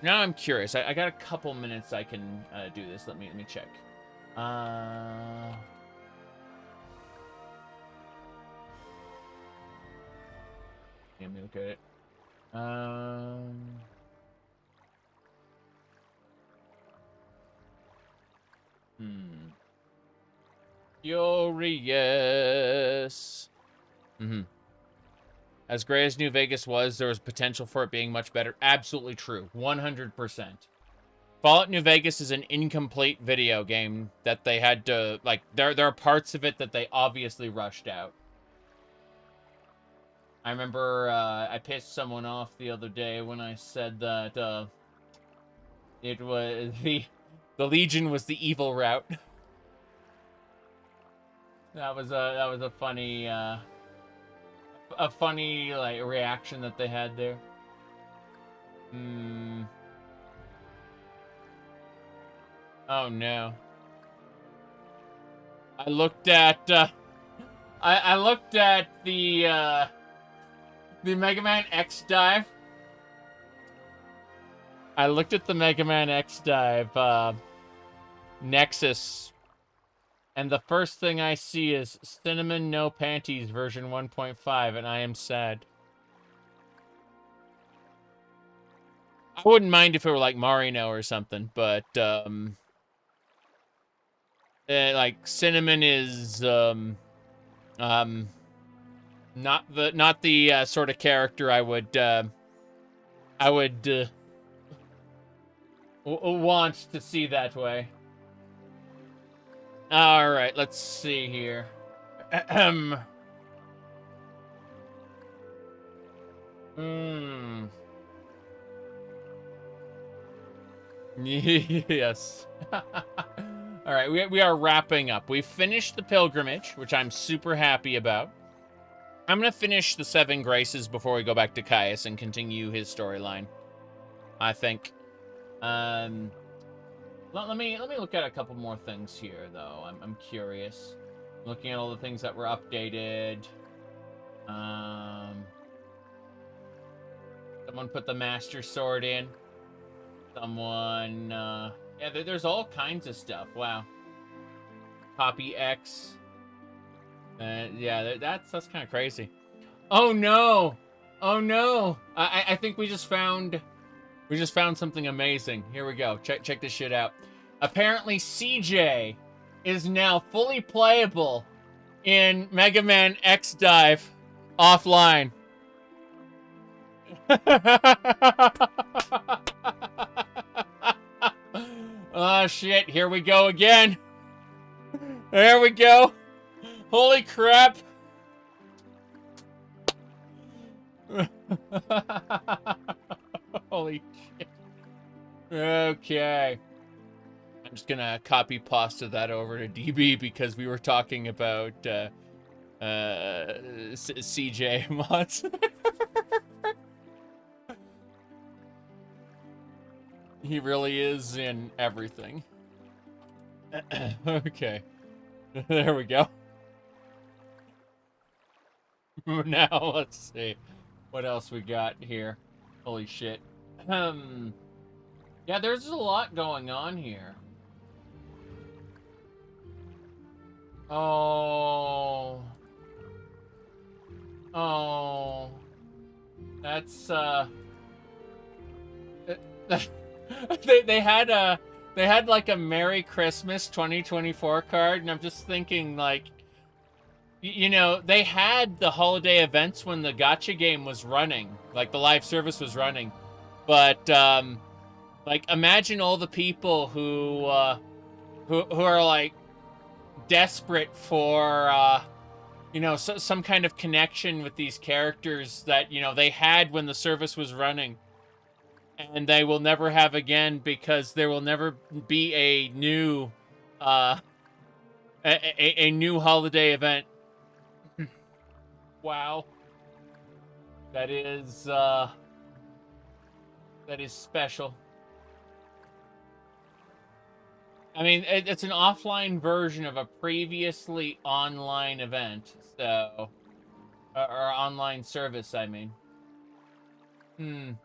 Now I'm curious. I got a couple minutes I can do this. Let me check. Let me look at it. Furious. As great as New Vegas was, there was potential for it being much better. Absolutely true. 100%. Fallout New Vegas is an incomplete video game that they had to, like, there are parts of it that they obviously rushed out. I remember I pissed someone off the other day when I said that it was the Legion was the evil route. That was a funny like reaction that they had there. Oh no. I looked at I looked at the Mega Man X Dive. I looked at the Mega Man X Dive Nexus, and the first thing I see is Cinnamon No Panties version 1.5, and I am sad. I wouldn't mind if it were like Marino or something, but like Cinnamon is not the sort of character I would want to see that way. All right, let's see here. Yes. All right, we are wrapping up. We finished the pilgrimage, which I'm super happy about. I'm gonna finish the 7 Graces before we go back to Caius and continue his storyline, I think. Let me look at a couple more things here, though. I'm curious. Looking at all the things that were updated. Someone put the Master Sword in. Someone, yeah, there's all kinds of stuff. Wow. Copy X. Yeah, that's kind of crazy. Oh no! Oh no! I think we just found something amazing. Here we go. Check this shit out. Apparently, CJ is now fully playable in Mega Man X Dive offline. Oh shit! Here we go again. There we go. Holy crap. Holy shit. Okay. I'm just gonna copy pasta that over to DB because we were talking about CJ mods. He really is in everything. Okay. There we go. Now, let's see. What else we got here? Holy shit. Yeah, there's a lot going on here. Oh. Oh. That's, they had like a Merry Christmas 2024 card, and I'm just thinking, like, you know, they had the holiday events when the gacha game was running, like the live service was running, but like, imagine all the people who are like desperate for you know, some kind of connection with these characters that, you know, they had when the service was running, and they will never have again because there will never be a new a new holiday event. Wow. That is special. I mean, it's an offline version of a previously online event, so, or online service, I mean. Hadn't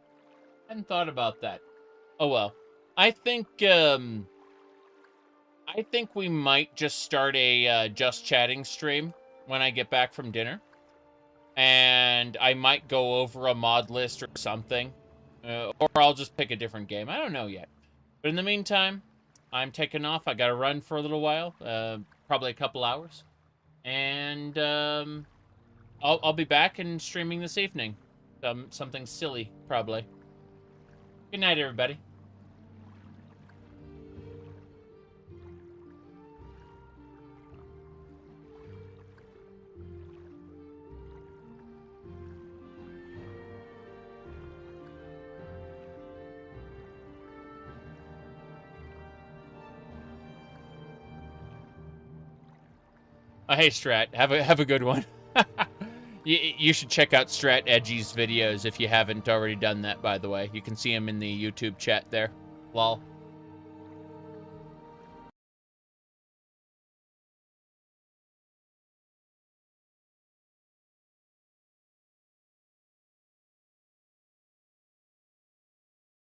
thought about that. Oh well. I think we might just start a just chatting stream when I get back from dinner. And I might go over a mod list or something. Or I'll just pick a different game. I don't know yet. But in the meantime, I'm taking off. I gotta run for a little while. Probably a couple hours. And I'll be back and streaming this evening. Something silly, probably. Good night, everybody. Hey, Strat, have a good one. You should check out Strat Edgy's videos if you haven't already done that, by the way. You can see him in the YouTube chat there. Lol.